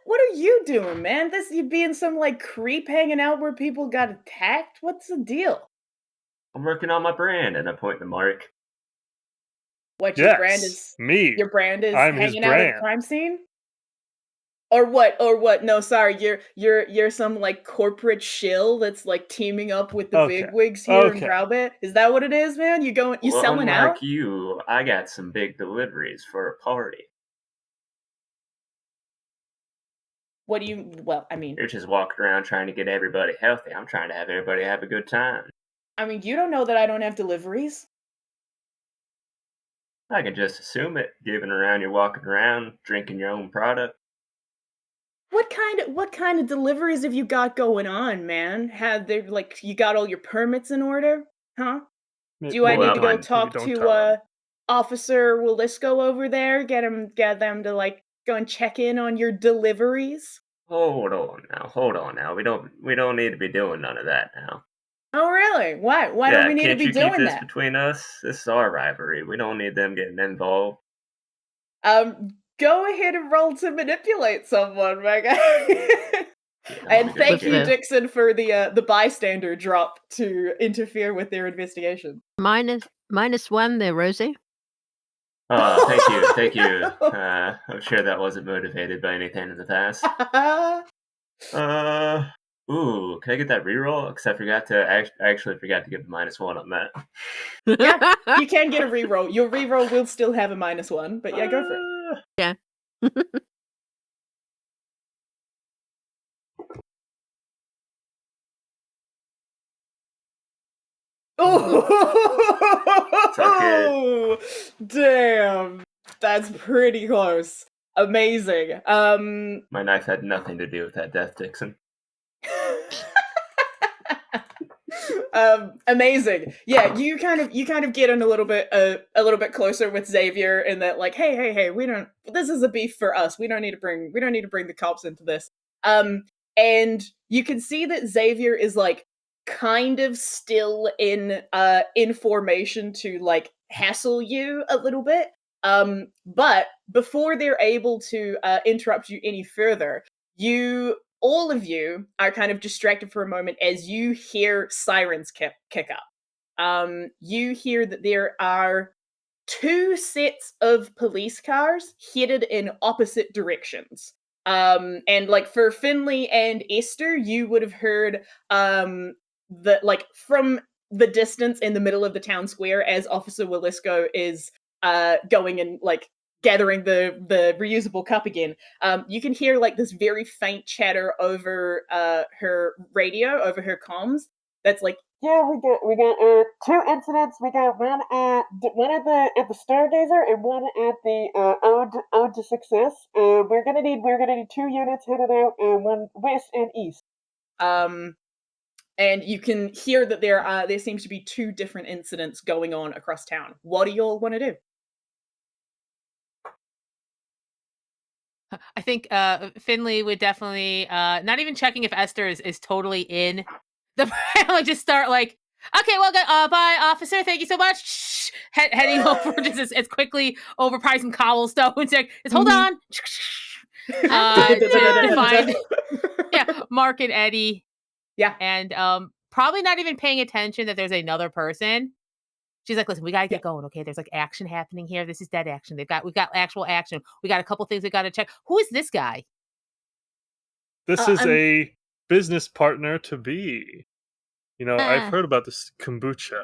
what are you doing, man? You'd be in some like creep hanging out where people got attacked? What's the deal? I'm working on my brand, and I point to Marc. What Yes, me. your brand is I'm his hanging out at the brand. crime scene? Or what? No, sorry, you're some like corporate shill that's like teaming up with the Okay. bigwigs here in Okay. Rowbit. Is that what it is, man? You Well, selling out? unlike you, I got some big deliveries for a party. What do you well, I mean, You're just walking around trying to get everybody healthy. I'm trying to have everybody have a good time. you don't know that I don't have deliveries. I can just assume it, given around you're walking around, drinking your own product. What kind of deliveries have you got going on, man? Have they like you got all your permits in order? Huh? Do I Maybe need to go don't. Maybe talk don't to tell him. Officer Willisco over there? Get them to like go and check in on your deliveries? Hold on now. We don't need to be doing none of that now. Oh really? Why? Why don't Yeah, we need to can't be you keep doing this that? between us? This is our rivalry. We don't need them getting involved. Go ahead and roll to manipulate someone, my guy. Yeah, let And me go thank get you, it. Dixon, for the bystander drop to interfere with their investigation. -1 there, Rosie. Thank you. I'm sure that wasn't motivated by anything in the past. Ooh, can I get that reroll? Because I actually forgot to give the -1 on that. Yeah, you can get a reroll. Your reroll will still have a -1, but yeah, go for it. Yeah. Oh, damn. That's pretty close. Amazing. My knife had nothing to do with that death, Dixon. Amazing. Yeah, you kind of get in a little bit closer with Xavier in that like, hey, this is a beef for us. We don't need to bring the cops into this. And you can see that Xavier is like kind of still in formation to like hassle you a little bit. But before they're able to interrupt you any further, all of you are kind of distracted for a moment as you hear sirens kick up. You hear that there are two sets of police cars headed in opposite directions. And like for Finley and Esther, you would have heard the like from the distance in the middle of the town square as Officer Willisco is going and like gathering the reusable cup again. You can hear like this very faint chatter over her radio, over her comms. That's like, yeah, we got two incidents. We got one at the Stargazer and one at the Ode to Success. We're gonna need 2 units headed out, one west and east. And you can hear that there seems to be two different incidents going on across town. What do you all want to do? I think Finley would definitely not even checking if Esther is totally in the like just start like, okay, well, bye, officer. Thank you so much. Shh, heading over just as quickly over probably some cobblestones. Just hold on. To find Marc and Eddy. Yeah, and probably not even paying attention that there's another person. She's like, listen, we gotta get going, okay? There's like action happening here. This is dead action. We've got actual action. We got a couple things we gotta check. Who is this guy? This is a business partner to be. You know, I've heard about this kombucha.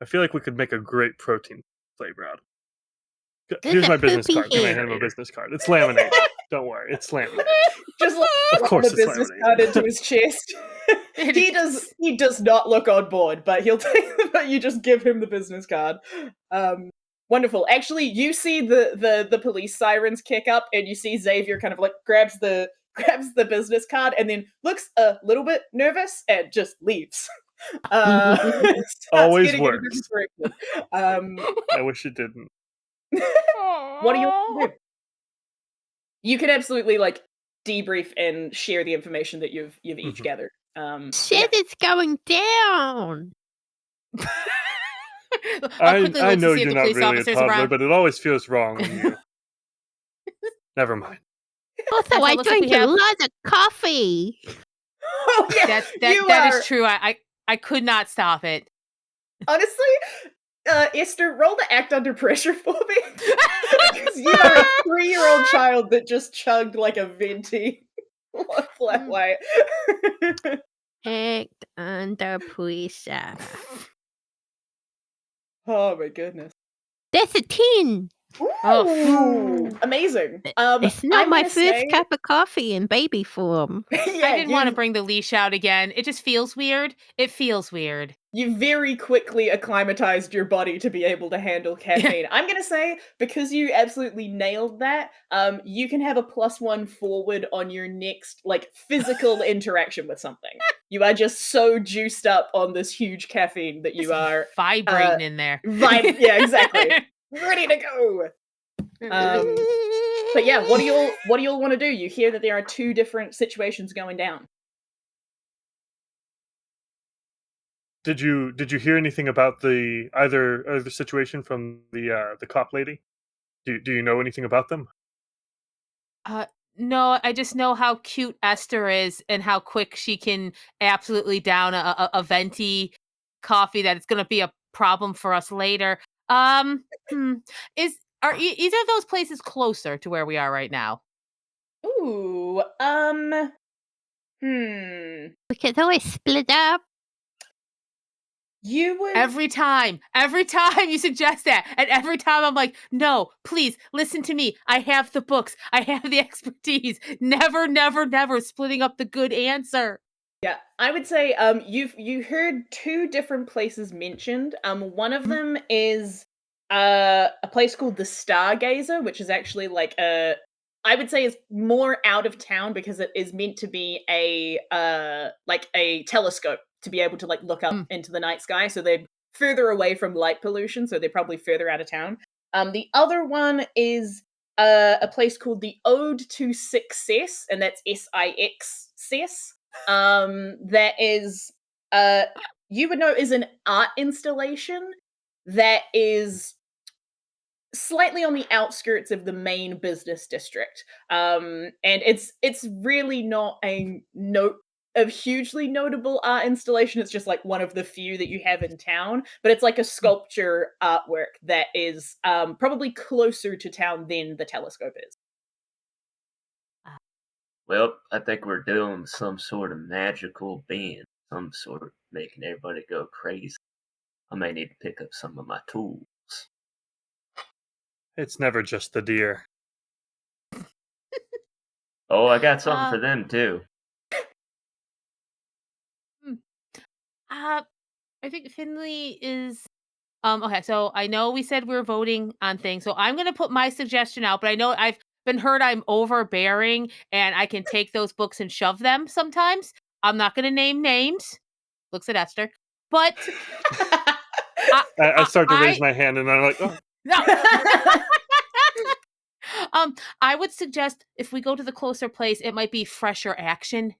I feel like we could make a great protein flavor out of it. Here's my business card. Can I hand him a business card? It's laminated. Don't worry, it's laminated. Just like Of course the it's business laminated. card into his chest. He does not look on board, but he'll take. But you just give him the business card. Wonderful. Actually, you see the police sirens kick up, and you see Xavier kind of like grabs the business card, and then looks a little bit nervous and just leaves. Always works. I wish it didn't. What do you want to do? You can absolutely like debrief and share the information that you've each gathered. Shit, it's going down. I'll quickly I look to know see if you're the not police really a officer's toddler, around. but it always feels wrong when you. Never mind. Also, As I it looks like drink we a have- lot of coffee. Oh yeah, That is true. I could not stop it. Honestly, Esther, roll to act under pressure for me. Because you are a 3-year-old child that just chugged like a venti flat white. Act under pressure. Oh my goodness. That's a 10. Ooh, amazing. It's not I'm my gonna first say, cup of coffee in baby form. yeah, I didn't want to you bring the leash out again. It just feels weird. It feels weird. you very quickly acclimatized your body to be able to handle caffeine. I'm gonna say, because you absolutely nailed that, you can have a +1 forward on your next like physical interaction with something. You are just so juiced up on this huge caffeine that you Just are vibrating in there. yeah, exactly. Ready to go. But yeah, what do y'all want to do? You hear that there are 2 different situations going down. Did you hear anything about the either situation from the cop lady? Do you know anything about them? No, I just know how cute Esther is and how quick she can absolutely down a venti coffee that it's going to be a problem for us later. Are either of those places closer to where we are right now? Ooh, We could always split up. you would Every time you suggest that, and every time I'm like, no, please listen to me. I have the books, I have the expertise. Never, never, never splitting up the good answer. Yeah, I would say you heard 2 different places mentioned. One of them is a place called the Stargazer, which is actually like I would say is more out of town because it is meant to be a like a telescope to be able to like look up into the night sky. So they're further away from light pollution, so they're probably further out of town. The other one is a place called the Ode to Success, and that's SIX. That is you would know is an art installation that is slightly on the outskirts of the main business district. And it's really not a hugely notable art installation. It's just like one of the few that you have in town, but it's like a sculpture artwork that is probably closer to town than the telescope is. Well, I think we're dealing with some sort of magical being, some sort of making everybody go crazy. I may need to pick up some of my tools. It's never just the deer. Oh, I got something for them too. I think Finley is okay, so I know we said we are voting on things, so I'm gonna put my suggestion out, but I know I've been heard I'm overbearing and I can take those books and shove them sometimes. I'm not gonna name names. Looks at Esther. But I start to raise I my hand, and I'm like, oh, no. I would suggest if we go to the closer place, it might be fresher action,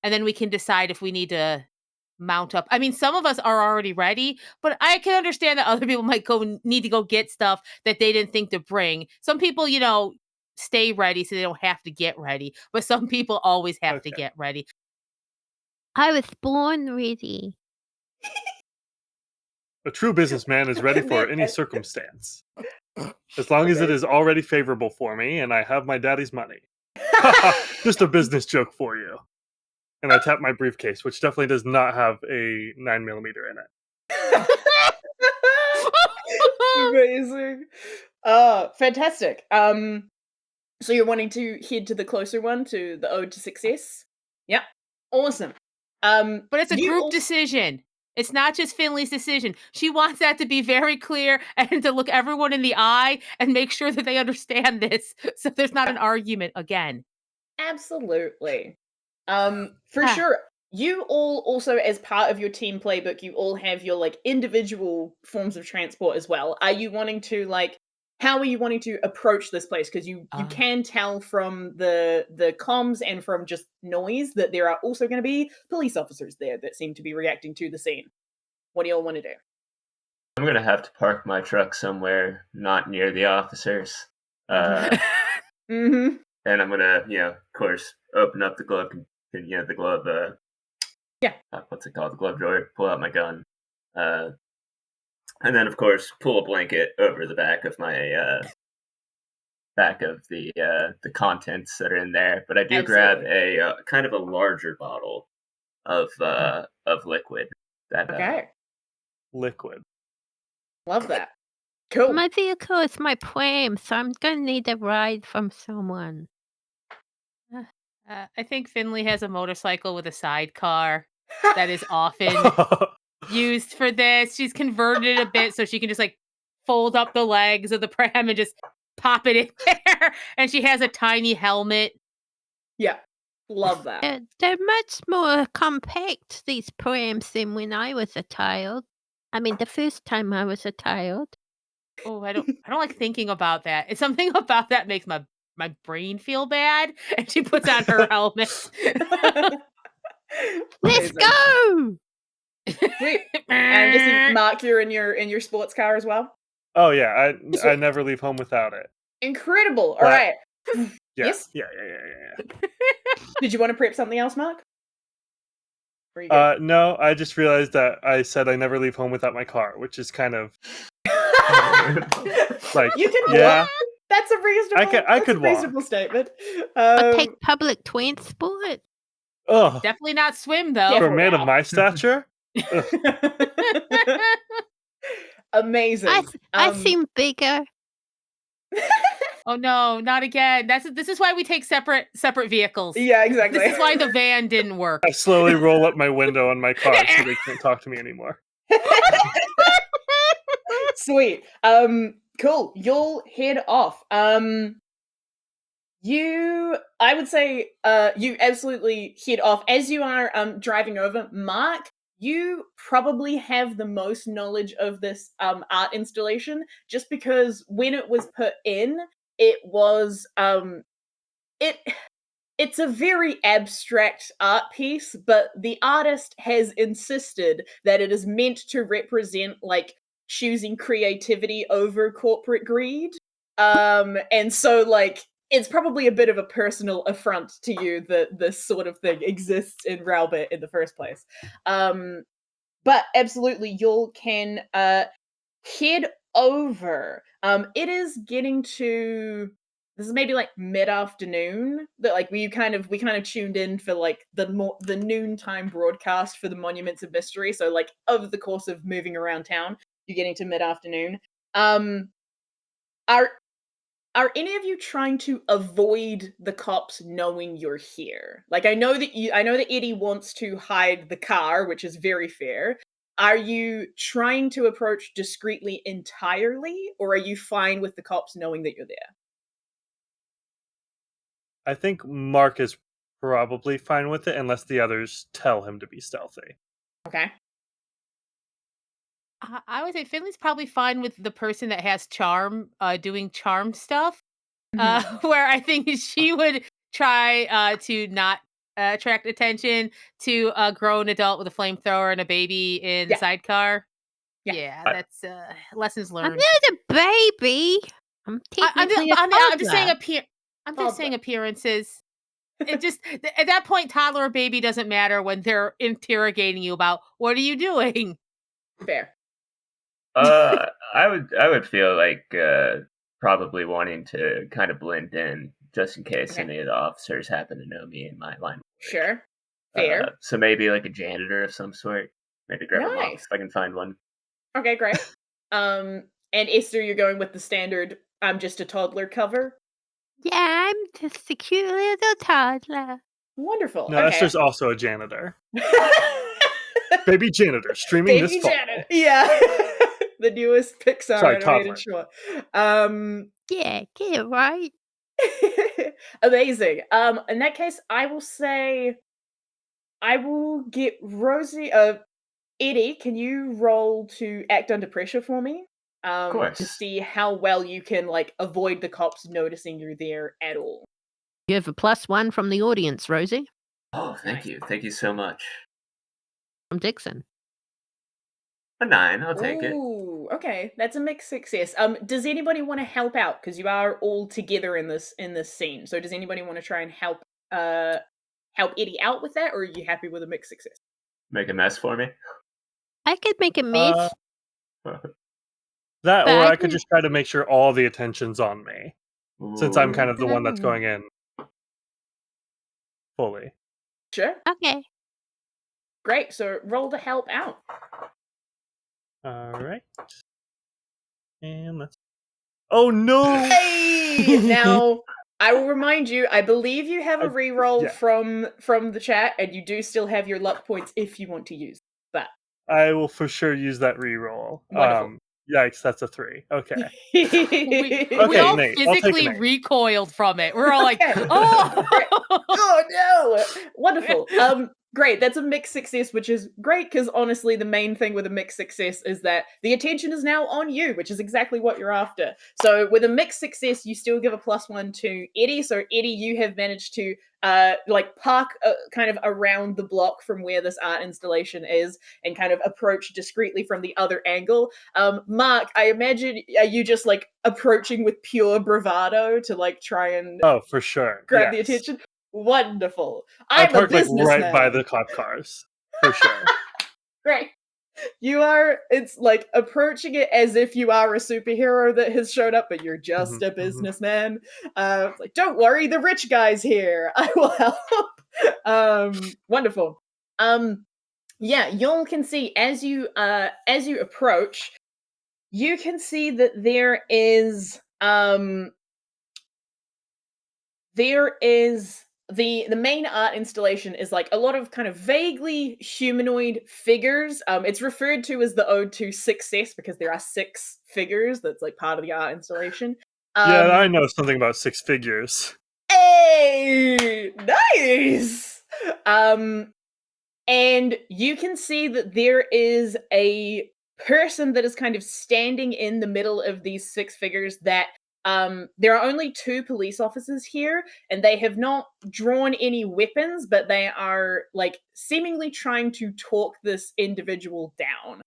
and then we can decide if we need to mount up. I mean, some of us are already ready, but I can understand that other people might need to go get stuff that they didn't think to bring. Some people, stay ready so they don't have to get ready, but some people always have to okay. get ready. I was born ready. A true businessman is ready for any circumstance, as long as it is already favorable for me and I have my daddy's money. Just a business joke for you. And I tap my briefcase, which definitely does not have a 9mm in it. Amazing. Fantastic. So you're wanting to head to the closer one, to the Ode to Success? Yep. Awesome. But it's a you group also- decision. It's not just Finley's decision. She wants that to be very clear and to look everyone in the eye and make sure that they understand this so there's not an argument again. Absolutely. For Ah. sure. You all also, as part of your team playbook, you all have your like individual forms of transport as well. Are you wanting to like? How are you wanting to approach this place? Because you can tell from the comms and from just noise that there are also going to be police officers there that seem to be reacting to the scene. What do y'all want to do? I'm gonna have to park my truck somewhere not near the officers. Mm-hmm. And I'm gonna, of course, open up the glove, the glove, what's it called? The glove drawer, pull out my gun. And then, of course, pull a blanket over the back of my, back of the contents that are in there. But I do grab a kind of a larger bottle of liquid. Okay. Liquid. Love that. Cool. My vehicle is my pram, so I'm gonna need a ride from someone. I think Finley has a motorcycle with a sidecar that is often used for this. She's converted it a bit so she can just like fold up the legs of the pram and just pop it in there. And she has a tiny helmet. Yeah. Love that. They're much more compact, these prams, than when I was a child. I mean, the first time I was a child. Oh, I don't like thinking about that. It's something about that makes my brain feel bad. And she puts on her helmet. Let's go! Sweet. And I'm guessing, Marc, you're in your sports car as well? Oh yeah, I never leave home without it. Incredible. All right. Yeah. Yes? Yeah. Did you want to prep something else, Marc? Or you good? No, I just realized that I said I never leave home without my car, which is kind of like, You can yeah. walk. That's a reasonable. I could a reasonable walk. statement. Or take public transport. Oh, Definitely not swim though. for a man of my stature. Amazing. I seem bigger. Oh no, not again. This is why we take separate vehicles. Yeah, exactly. This is why the van didn't work. I slowly roll up my window on my car so they can't talk to me anymore. Sweet. Cool. You'll head off. I would say you absolutely head off. As you are driving over, Marc, you probably have the most knowledge of this art installation, just because when it was put in, it was it's a very abstract art piece, but the artist has insisted that it is meant to represent like choosing creativity over corporate greed. And so like it's probably a bit of a personal affront to you that this sort of thing exists in Rowbit in the first place. But absolutely, you can head over. It is getting to this is maybe like mid-afternoon that like we kind of tuned in for like the noontime broadcast for the Monuments of Mystery. So like over the course of moving around town, you're getting to mid-afternoon. Are any of you trying to avoid the cops knowing you're here? Like I know that Eddy wants to hide the car, which is very fair. Are you trying to approach discreetly entirely, or are you fine with the cops knowing that you're there? I think Marc is probably fine with it unless the others tell him to be stealthy. Okay. I would say Finley's probably fine with the person that has charm doing charm stuff. Where I think she would try to not attract attention to a grown adult with a flamethrower and a baby in the sidecar. Yeah. That's lessons I'm learned. not a baby. I'm technically I'm just saying toddler. I'm just saying appearances. It just at that point, toddler or baby doesn't matter when they're interrogating you about what are you doing. Fair. I would feel like probably wanting to kind of blend in just in case any of the officers happen to know me in my line of work. Sure. Fair. So maybe like a janitor of some sort. Maybe grab a mop if I can find one. Okay, great. And Esther, you're going with the standard I'm just a toddler cover? Yeah, I'm just a cute little toddler. Wonderful. No, okay. Esther's also a janitor. Baby janitor, streaming this fall. Janitor. Yeah. The newest Pixar animated toddler. short. Yeah, get it right. Amazing. In that case, I will say I will get Rosi Eddy, can you roll to act under pressure for me? Of course. To see how well you can like avoid the cops noticing you're there at all. You have a +1 from the audience, Rosi. Oh, thank you. Thank you so much. From Dixon. A 9, I'll take it. Ooh, okay, that's a mixed success. Does anybody want to help out? Because you are all together in this scene. So does anybody want to try and help help Eddy out with that, or are you happy with a mixed success? Make a mess for me. I could make a Uh, mess, that, but or I I could can. just try to make sure all the attention's on me, since I'm kind Ooh. of the one that's Oh, going in fully. Sure. okay. Great. So roll to help out. All right, and let's. Oh no! Hey! Now, I will remind you, I believe you have a reroll yeah. from the chat, and you do still have your luck points if you want to use that. I will for sure use that reroll. Wonderful. Yikes, that's a 3. Okay. We Okay, all Nate, I'll take a physically Nate. recoiled from it. We're all like, Okay. oh! Oh no! Wonderful. Great. That's a mixed success, which is great because honestly, the main thing with a mixed success is that the attention is now on you, which is exactly what you're after. So with a mixed success, you still give a +1 to Eddy. So Eddy, you have managed to like park kind of around the block from where this art installation is and kind of approach discreetly from the other angle. Marc, I imagine are you just like approaching with pure bravado to like try and Oh, for sure. grab the Yes. attention? Wonderful. I I'm a parked like right by businessman. the cop cars. For sure. Great. You are, it's like approaching it as if you are a superhero that has showed up, but you're just a businessman. It's like, don't worry, the rich guy's here. I will help. Wonderful. Yeah, y'all can see as you approach, you can see that there is the main art installation is like a lot of kind of vaguely humanoid figures. It's referred to as the Ode to Success because there are 6 figures that's like part of the art installation. Yeah, I Um, know something about 6 figures. hey, nice. And you can see that there is a person that is kind of standing in the middle of these 6 figures that there are only 2 police officers here and they have not drawn any weapons, but they are like seemingly trying to talk this individual down.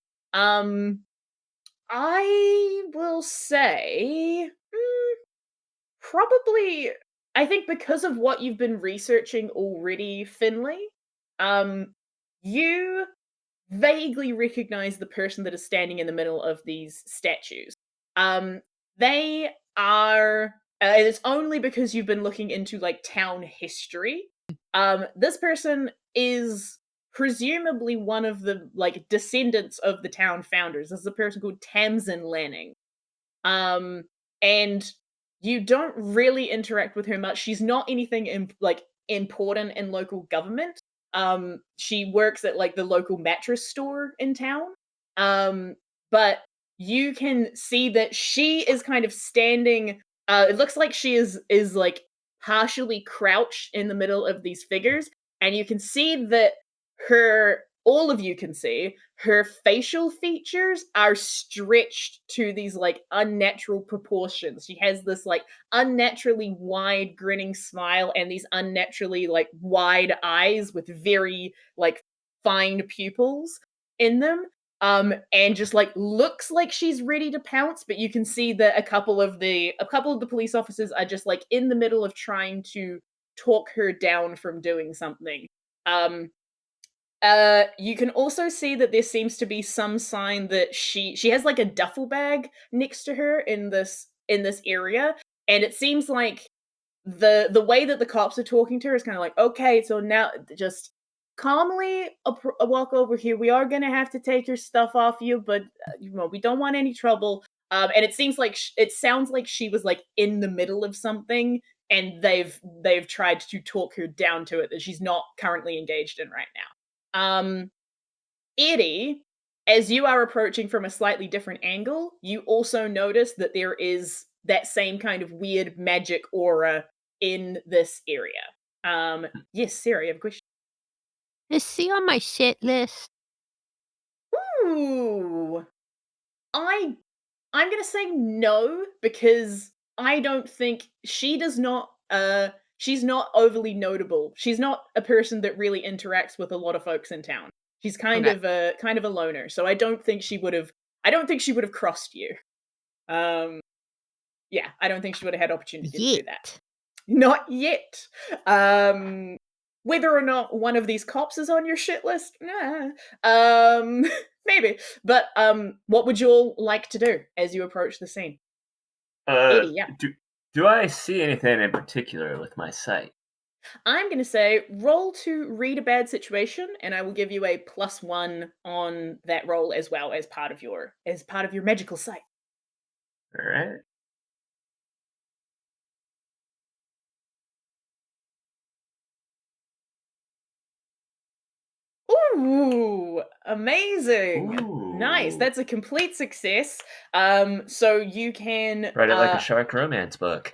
I will say probably I think because of what you've been researching already, Finley, um you vaguely recognize the person that is standing in the middle of these statues. They are. It's only because you've been looking into like town history. This person is presumably one of the like descendants of the town founders. This is a person called Tamsin Lanning. Um, and you don't really interact with her much. She's not anything like important in local government. She works at like the local mattress store in town. But you can see that she is kind of standing. It looks like she is like partially crouched in the middle of these figures, and you can see that all of you can see her facial features are stretched to these like unnatural proportions. She has this like unnaturally wide grinning smile and these unnaturally like wide eyes with very like fine pupils in them. And just like looks like she's ready to pounce, but you can see that a couple of the police officers are just like in the middle of trying to talk her down from doing something. Um, you can also see that there seems to be some sign that she has like a duffel bag next to her in this area, and it seems like the way that the cops are talking to her is kind of like, okay, so now just calmly walk over here. We are gonna have to take your stuff off you, but we don't want any trouble. And it seems like it sounds like she was like in the middle of something, and they've tried to talk her down to it that she's not currently engaged in right now. Eddy, as you are approaching from a slightly different angle, you also notice that there is that same kind of weird magic aura in this area. Yes, Sero, you have a question? Is she on my shit list? Ooh, I'm gonna say no because I don't think she does not. She's not overly notable. She's not a person that really interacts with a lot of folks in town. She's kind Okay. of a loner, so I don't think she would have crossed you. Yeah, I don't think she would have had opportunity to do that. Yet. Not yet. Whether or not one of these cops is on your shit list, nah. Maybe. But what would you all like to do as you approach the scene? Eddy, yeah. Do I see anything in particular with my sight? I'm gonna say roll to read a bad situation, and I will give you a +1 on that roll as well as part of your magical sight. All right. Ooh, amazing. Nice. Ooh. That's a complete success. So you can Write it like a shark romance book.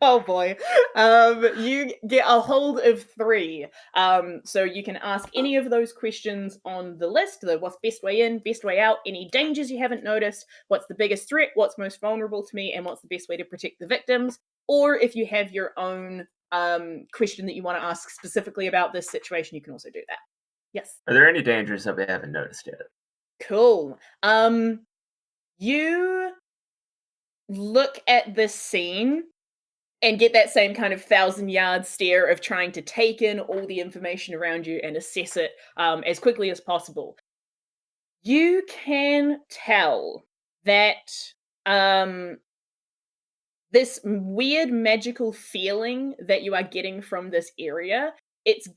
Oh boy. You get a hold of 3. So you can ask any of those questions on the list. What's best way in, best way out, any dangers you haven't noticed, what's the biggest threat, what's most vulnerable to me, and what's the best way to protect the victims. Or if you have your own question that you want to ask specifically about this situation, you can also do that. Yes. Are there any dangers that we haven't noticed yet? Cool. You look at this scene and get that same kind of 1,000-yard stare of trying to take in all the information around you and assess it as quickly as possible. You can tell that this weird magical feeling that you are getting from this area, it's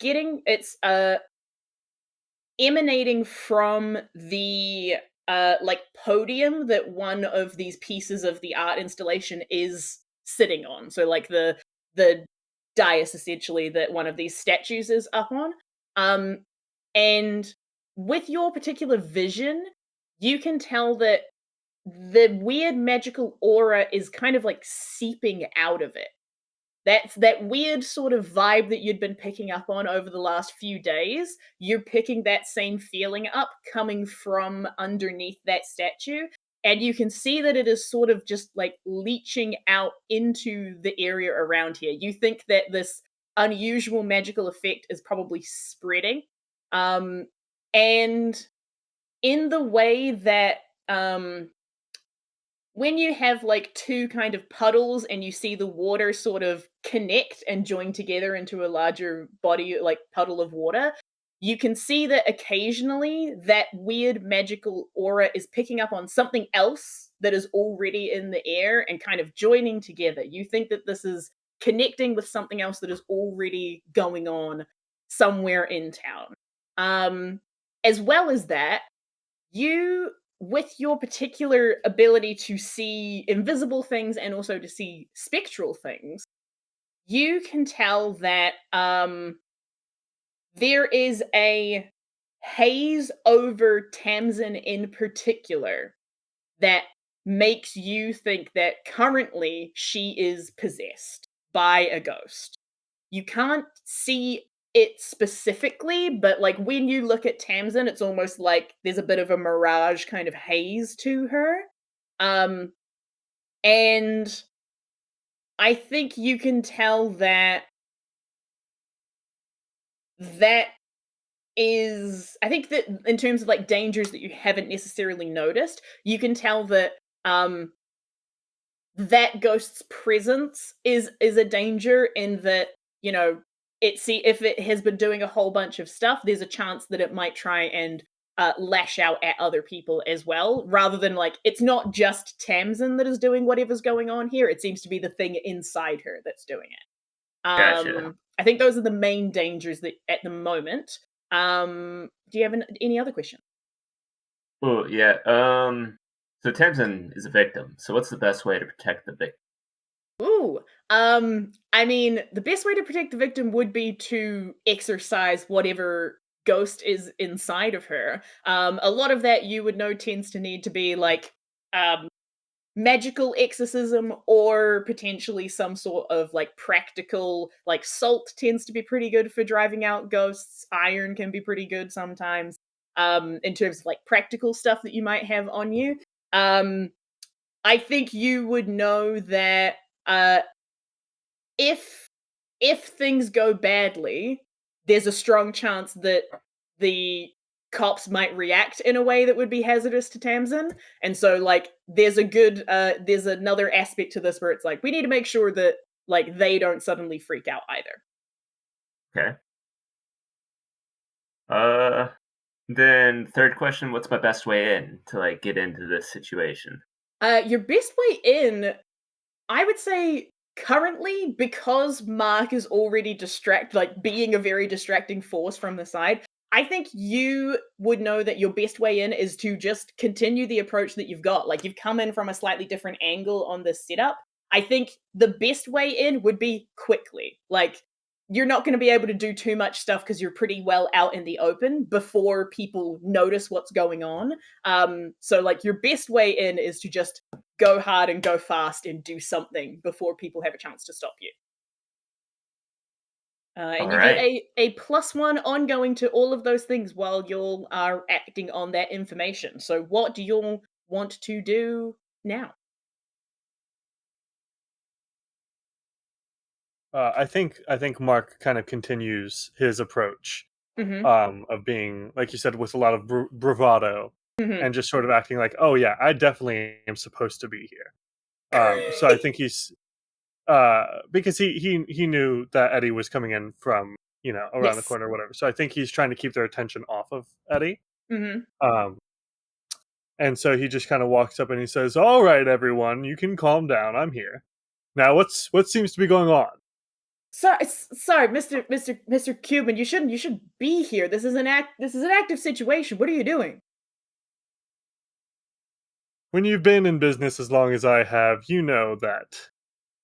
emanating from the like podium that one of these pieces of the art installation is sitting on. So like the dais essentially that one of these statues is up on. And with your particular vision, you can tell that the weird magical aura is kind of like seeping out of it. That's that weird sort of vibe that you'd been picking up on over the last few days. You're picking that same feeling up coming from underneath that statue. And you can see that it is sort of just like leaching out into the area around here. You think that this unusual magical effect is probably spreading. And in the way that when you have like 2 kind of puddles and you see the water sort of connect and join together into a larger body, like puddle of water, you can see that occasionally that weird magical aura is picking up on something else that is already in the air and kind of joining together. You think that this is connecting with something else that is already going on somewhere in town. As well as that, you, with your particular ability to see invisible things and also to see spectral things, you can tell that there is a haze over Tamsin in particular that makes you think that currently she is possessed by a ghost. You can't see it specifically, but like when you look at Tamsin, it's almost like there's a bit of a mirage kind of haze to her. And I think you can tell that that I think that in terms of like dangers that you haven't necessarily noticed, you can tell that that ghost's presence is a danger in that, you know, if it has been doing a whole bunch of stuff, there's a chance that it might try and lash out at other people as well, rather than like it's not just Tamsin that is doing whatever's going on here. It seems to be the thing inside her that's doing it. Gotcha. I think those are the main dangers that at the moment. Do you have any other questions? Oh, yeah. So Tamsin is a victim. So what's the best way to protect the victim? Ooh, I mean, the best way to protect the victim would be to exorcise whatever ghost is inside of her. A lot of that you would know tends to need to be like magical exorcism or potentially some sort of like practical, like salt tends to be pretty good for driving out ghosts. Iron can be pretty good sometimes. In terms of like practical stuff that you might have on you. I think you would know that uh if things go badly, there's a strong chance that the cops might react in a way that would be hazardous to Tamsin. And so, like, there's another aspect to this where it's like, we need to make sure that, like, they don't suddenly freak out either. Okay. Then third question, what's my best way in to, like, get into this situation? Your best way in, I would say, currently, because Marc is already being a very distracting force from the side, I think you would know that your best way in is to just continue the approach that you've got. Like, you've come in from a slightly different angle on this setup. I think the best way in would be quickly. Like, you're not going to be able to do too much stuff because you're pretty well out in the open before people notice what's going on. So, like, your best way in is to just go hard and go fast and do something before people have a chance to stop you. And you get a +1 ongoing to all of those things while you are acting on that information. So what do you want to do now? I think Marc kind of continues his approach Mm-hmm. of being, like you said, with a lot of bravado Mm-hmm. and just sort of acting like, oh yeah, I definitely am supposed to be here. So I think he's because he knew that Eddy was coming in from around the Yes. corner or whatever. So I think he's trying to keep their attention off of Eddy. Mm-hmm. And so he just kind of walks up and he says, "All right, everyone, you can calm down. I'm here. Now, what seems to be going on?" Sorry, Mr. Cuban, you should be here. This is an active situation. What are you doing? When you've been in business as long as I have, you know that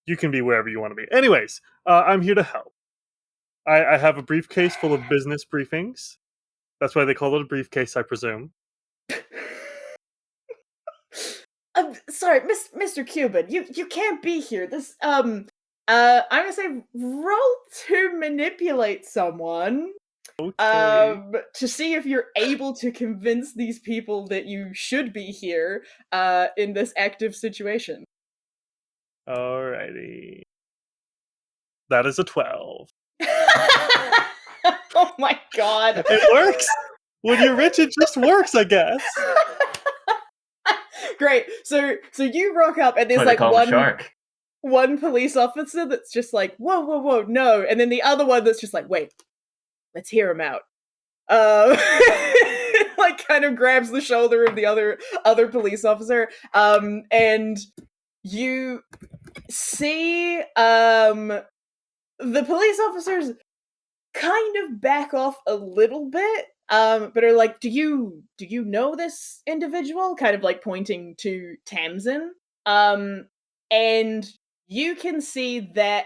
you can be wherever you want to be. Anyways, I'm here to help. I have a briefcase full of business briefings. That's why they call it a briefcase, I presume. Sorry, Mr. Cuban, you can't be here. I'm gonna say roll to manipulate someone. Okay. To see if you're able to convince these people that you should be here, in this active situation. Alrighty. That is a 12. Oh my god. It works! When you're rich, it just works, I guess. Great. So you rock up and there's What they like call a shark. one police officer that's just like, whoa, no. And then the other one that's just like, wait, let's hear him out. Like kind of grabs the shoulder of the other police officer. And you see the police officers kind of back off a little bit, but are like, do you know this individual? Kind of like pointing to Tamsin. And you can see that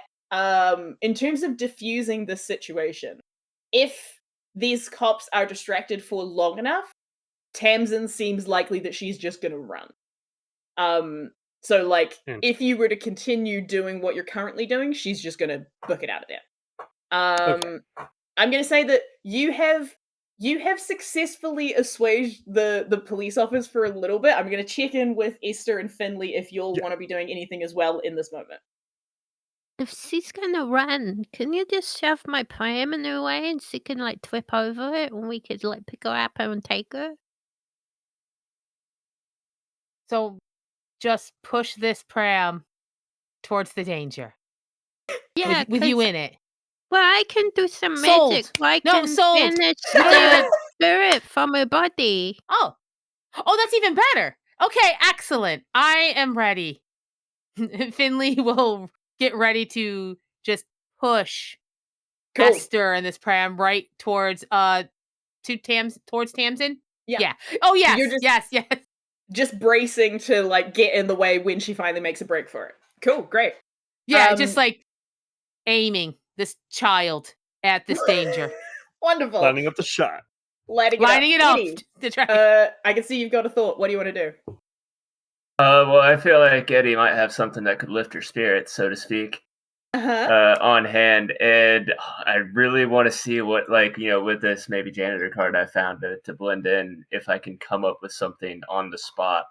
in terms of diffusing the situation, if these cops are distracted for long enough, Tamsin seems likely that she's just gonna run. So like if you were to continue doing what you're currently doing, she's just gonna book it out of there. Okay. I'm gonna say that you have successfully assuaged the police officer for a little bit. I'm gonna check in with Esther and Finley if you'll want to be doing anything as well in this moment. If she's gonna run, can you just shove my pram in her way and she can, like, trip over it and we could, like, pick her up and take her? So just push this pram towards the danger. Yeah, with you 'cause in it. well, I can do some Sold. magic. I No, can sold. banish You don't even- the spirit from her body. Oh, that's even better. Okay, excellent. I am ready. Finley will get ready to just push Cool. Esther and this pram right towards towards Tamsin. Yeah. Oh yes, You're just- yes. Just bracing to like get in the way when she finally makes a break for it. Cool, great. Yeah, just like aiming this child at this danger. Wonderful. Lining up the shot. Lining it up. Eddy, To try. I can see you've got a thought. What do you want to do? Well, I feel like Eddy might have something that could lift her spirits, so to speak, on hand, and I really want to see what, like, with this maybe janitor card I found to blend in, if I can come up with something on the spot,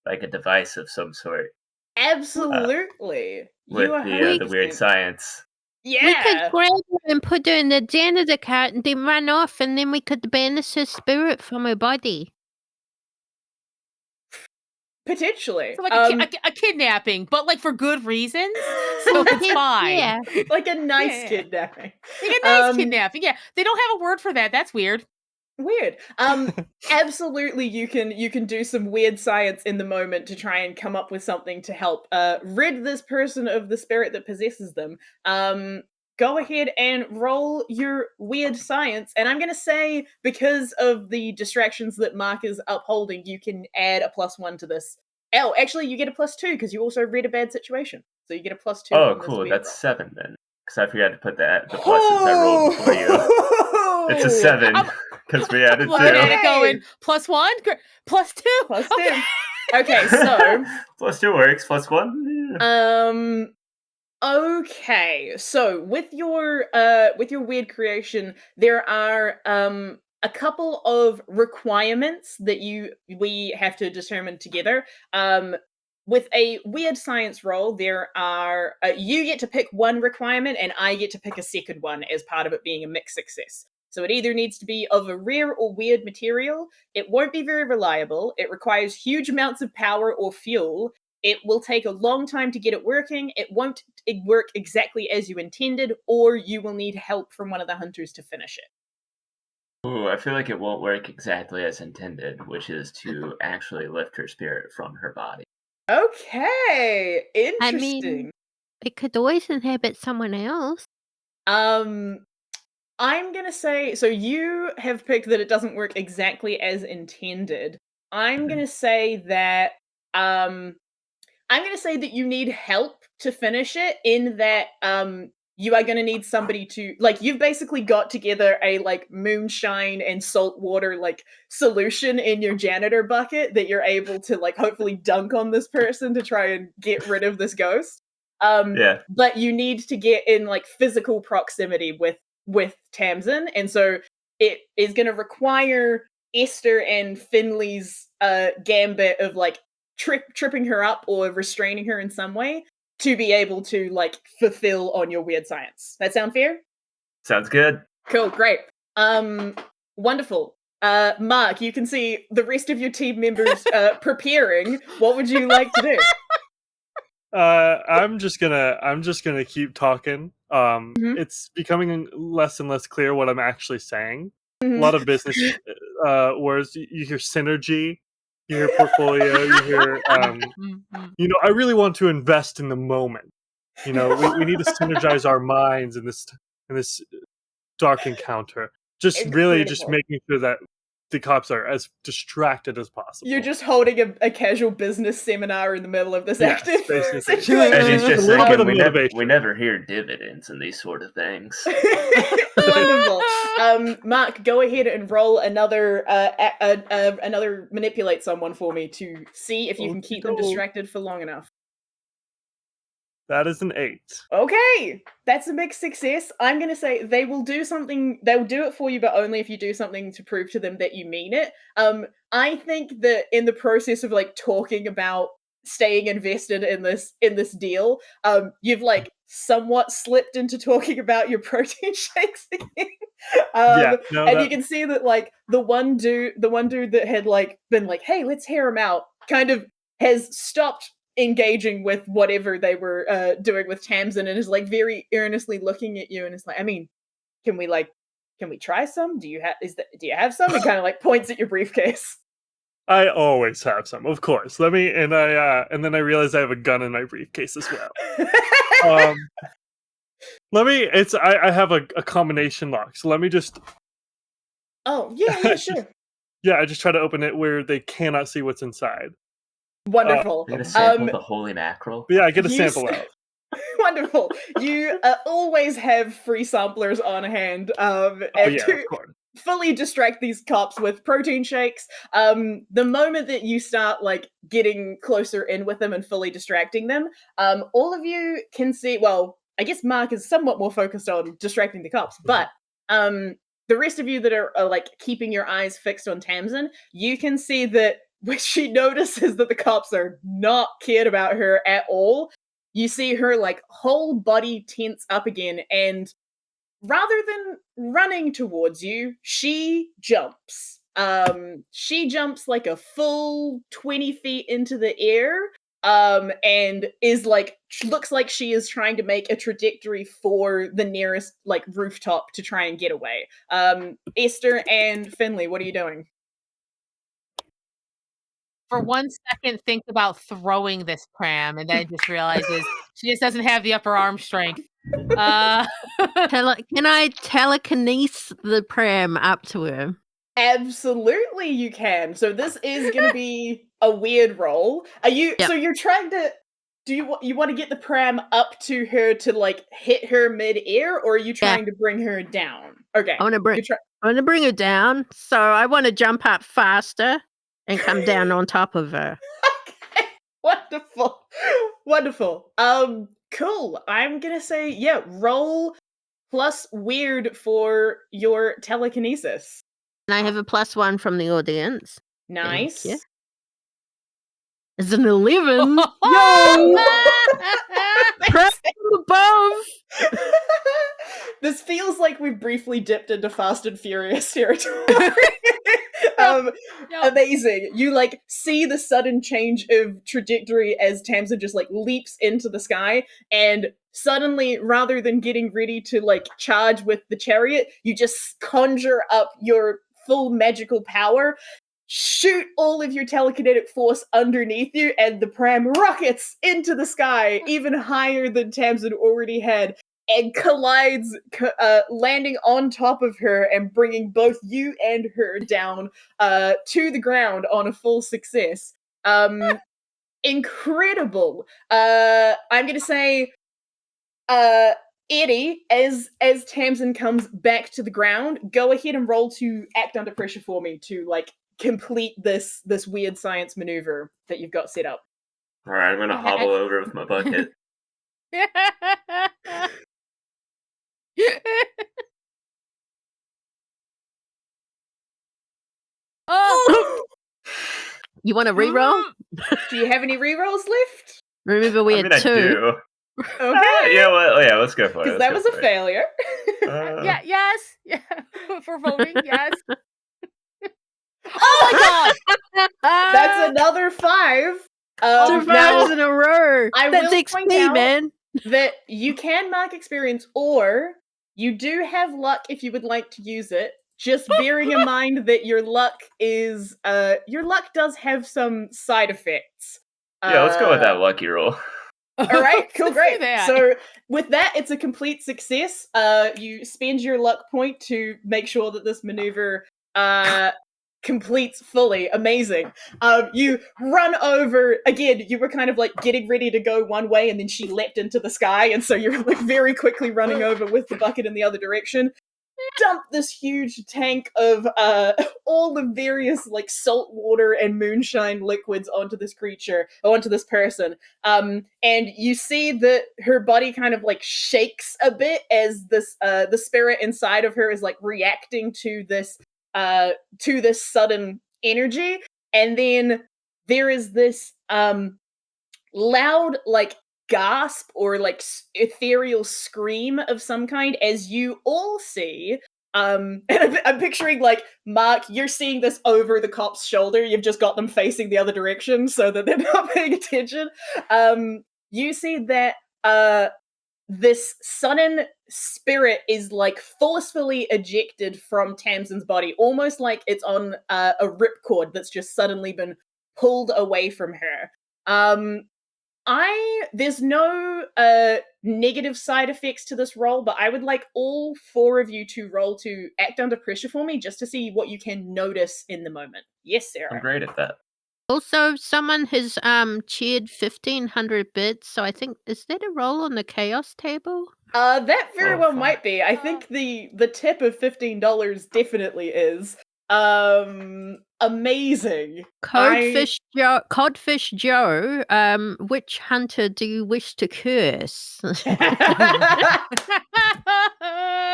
like a device of some sort. Absolutely. With You are the weird 100%. science. We could Yeah. grab her and put her in the janitor cart and then run off, and then we could banish her spirit from her body. Potentially. So like a kidnapping, but like for good reasons. So it's fine. Yeah. like a nice Yeah. kidnapping. Like a nice kidnapping. Yeah. They don't have a word for that. That's weird. Weird. Absolutely you can do some weird science in the moment to try and come up with something to help rid this person of the spirit that possesses them. Go ahead and roll your weird science, and I'm going to say because of the distractions that Marc is upholding, you can add a +1 to this. Oh, actually you get a +2 because you also read a bad situation. So you get a +2 Oh, on this cool. weird That's roll. 7 then. Because I forgot to put the pluses I rolled before you. It's a 7 because we added 2. Looking at it going +1, +2, +2. Okay, so +2 works. +1. Okay, so with your weird creation, there are a couple of requirements that we have to determine together. With a weird science roll, there are you get to pick one requirement, and I get to pick a second one as part of it being a mixed success. So it either needs to be of a rare or weird material. It won't be very reliable. It requires huge amounts of power or fuel. It will take a long time to get it working. It won't work exactly as you intended, or you will need help from one of the hunters to finish it. Ooh, I feel like it won't work exactly as intended, which is to actually lift her spirit from her body. Okay, interesting. I mean, it could always inhabit someone else. I'm gonna say, so you have picked that it doesn't work exactly as intended. I'm gonna say that you need help to finish it, in that you are going to need somebody to, like, you've basically got together a like moonshine and salt water like solution in your janitor bucket that you're able to like hopefully dunk on this person to try and get rid of this ghost. Yeah. But you need to get in like physical proximity with Tamsin, and so it is going to require Esther and Finley's gambit of like tripping her up or restraining her in some way to be able to like fulfill on your weird science. That sound fair? Sounds good. Cool, great. Wonderful. Marc, you can see the rest of your team members preparing. What would you like to do? I'm just gonna keep talking. It's becoming less and less clear what I'm actually saying. A lot of business words. You hear synergy, you hear portfolio, you hear I really want to invest in the moment. We need to synergize our minds in this dark encounter. Just really just making sure that the cops are as distracted as possible. You're just holding a casual business seminar in the middle of this active situation. And he's just thinking, motivation. we never hear dividends in these sort of things. Wonderful. Marc, go ahead and roll another another manipulate someone for me to see if you can keep them distracted for long enough. That is an 8. Okay, that's a mixed success. I'm going to say they will do something. They'll do it for you, but only if you do something to prove to them that you mean it. I think that in the process of like talking about staying invested in this deal, you've like somewhat slipped into talking about your protein shakes again. You can see that like the one dude that had like been like, "Hey, let's hear him out," kind of has stopped engaging with whatever they were doing with Tamsin, and is like very earnestly looking at you, and is like, I mean, can we try some? Do you have some? And kind of like points at your briefcase. I always have some, of course. And then I realize I have a gun in my briefcase as well. I have a combination lock, so let me just. Oh yeah, sure. Yeah, I just try to open it where they cannot see what's inside. Wonderful. Get a sample of the holy mackerel. Yeah, I get a sample out. Wonderful. You always have free samplers on hand. Of course. Fully distract these cops with protein shakes. The moment that you start like getting closer in with them and fully distracting them, all of you can see. Well, I guess Marc is somewhat more focused on distracting the cops, but the rest of you that are like keeping your eyes fixed on Tamsin, you can see that when she notices that the cops are not cared about her at all, you see her like whole body tense up again, and rather than running towards you, she jumps. She jumps like a full 20 feet into the air, and is like, looks like she is trying to make a trajectory for the nearest like rooftop to try and get away. Esther and Finley, what are you doing? For 1 second, think about throwing this pram, and then just realizes she just doesn't have the upper arm strength. Can I telekinesis the pram up to her? Absolutely, you can. So this is going to be a weird roll. Are you? Yep. So you're trying to? Do you want to get the pram up to her to like hit her mid-air, or are you trying to bring her down? Okay, I want to bring her down. So I want to jump up faster and come down on top of her. Okay, wonderful. Cool. I'm gonna say roll plus weird for your telekinesis. And I have a +1 from the audience. Nice. Thank you. It's an 11. Yo! Press above. This feels like we've briefly dipped into Fast and Furious territory. Amazing. You like see the sudden change of trajectory as Tamsin just like leaps into the sky, and suddenly, rather than getting ready to like charge with the chariot, you just conjure up your full magical power, shoot all of your telekinetic force underneath you, and the pram rockets into the sky, even higher than Tamsin already had, and collides, landing on top of her and bringing both you and her down to the ground on a full success. Incredible. I'm gonna say, Eddy, as Tamsin comes back to the ground, go ahead and roll to act under pressure for me to like complete this weird science maneuver that you've got set up. All right, I'm gonna hobble over with my bucket. Oh! You want to reroll? Do you have any rerolls left? Remember we had 2. I do. Okay. Yeah, let's go for it. Because that was a failure. Yes. For voting, yes. Oh my god! That's another 5. 2 5s in a row. That's XP, man. That you can mark experience, or you do have luck if you would like to use it. Just bearing in mind that your luck does have some side effects. Yeah, let's go with that lucky roll. All right, cool, great. That. So with that, it's a complete success. You spend your luck point to make sure that this maneuver completes fully. Amazing. You run over again. You were kind of like getting ready to go one way, and then she leapt into the sky, and so you're like very quickly running over with the bucket in the other direction. Dump this huge tank of all the various like salt water and moonshine liquids onto this creature, or onto this person. And you see that her body kind of like shakes a bit as this the spirit inside of her is like reacting to this sudden energy. And then there is this loud like gasp or like ethereal scream of some kind as you all see, and I'm picturing like, Marc, you're seeing this over the cop's shoulder. You've just got them facing the other direction so that they're not paying attention. You see that this sudden spirit is like forcefully ejected from Tamsin's body, almost like it's on a ripcord that's just suddenly been pulled away from her. There's no negative side effects to this roll, but I would like all 4 of you to roll to act under pressure for me, just to see what you can notice in the moment. Yes, Sero. I'm great at that. Also, someone has cheered 1,500 bits, so I think, is that a roll on the chaos table? That very well might be. I think the tip of $15 definitely is. Amazing. Codfish Joe, which hunter do you wish to curse?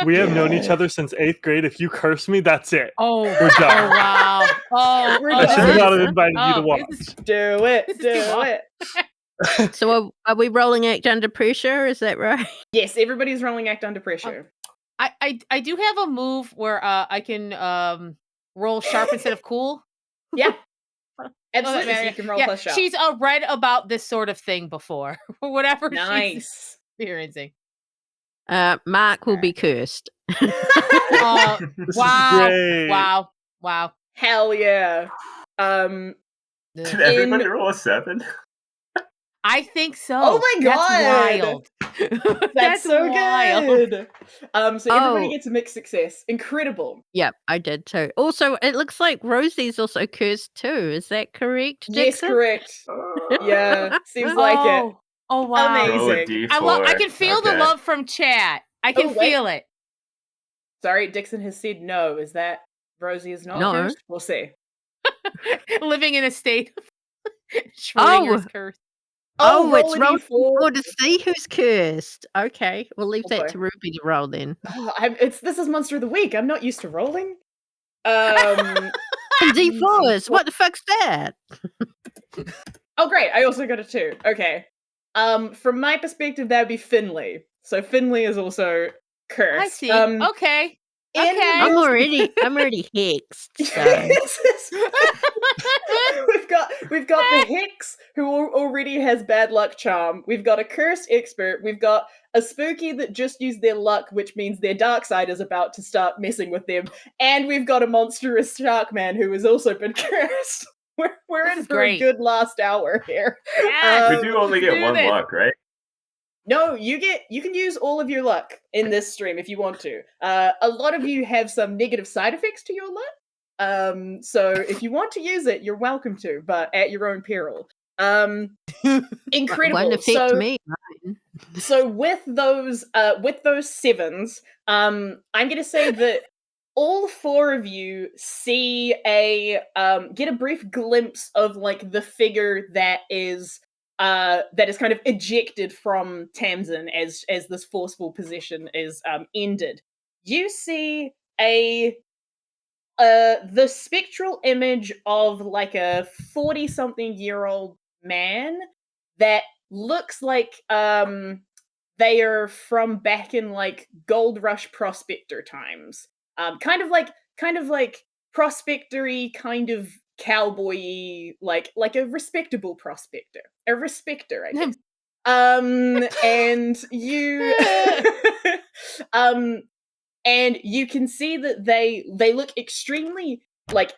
We have known each other since 8th grade. If you curse me, that's it. Oh, we're done. Oh, wow. Oh, We're I should done. not have invited you to watch. Do it. So are we rolling act under pressure? Is that right? Yes, everybody's rolling act under pressure. I do have a move where I can roll sharp instead of cool. Yeah. Oh, Absolutely. So Mary- you can roll yeah, plus sharp. she's read about this sort of thing before. Whatever she's Nice. experiencing. Marc will be cursed. Wow. This is Wow. great. Wow. Hell yeah. Did everybody roll a 7? I think so. Oh my god. That's wild. That's so wild. good. So everybody Oh. gets a mixed success. Incredible. Yep, I did too. Also, it looks like Rosie's also cursed too. Is that correct, Yes, Dixon? correct. Yeah, seems like it. Oh wow. Roll a Amazing. D4. I can feel the Okay. love from chat. I can Oh, wait. feel it. Sorry, Dixon has said no. Is that Rosie is not No. cursed? We'll see. Living in a state of Schrodinger's curse. Oh, it's roll a roll D4. to see who's cursed. Okay, we'll leave that Okay. to Ruby to roll then. Oh, this is Monster of the Week. I'm not used to rolling. And D4s, what the fuck's that? Oh, great. I also got a 2. Okay. From my perspective, that would be Finley. So Finley is also cursed. I see. Okay. Okay. I'm already hexed. So. we've got the Hex who already has bad luck charm. We've got a cursed expert. We've got a spooky that just used their luck, which means their dark side is about to start messing with them. And we've got a monstrous shark man who has also been cursed. We're in for a good last hour here. Yes. We do only get one luck, right? No, you can use all of your luck in this stream if you want to. A lot of you have some negative side effects to your luck. So if you want to use it, you're welcome to, but at your own peril. Incredible. Won't affect me. So with those 7s, I'm gonna say that all 4 of you see get a brief glimpse of like the figure that is kind of ejected from Tamsin as this forceful possession is ended. You see the spectral image of like a 40-something-year-old man that looks like they are from back in like Gold Rush prospector times. Kind of like prospectory, kind of cowboy-y, like a respectable prospector. A respecter, I guess. And you and you can see that they look extremely like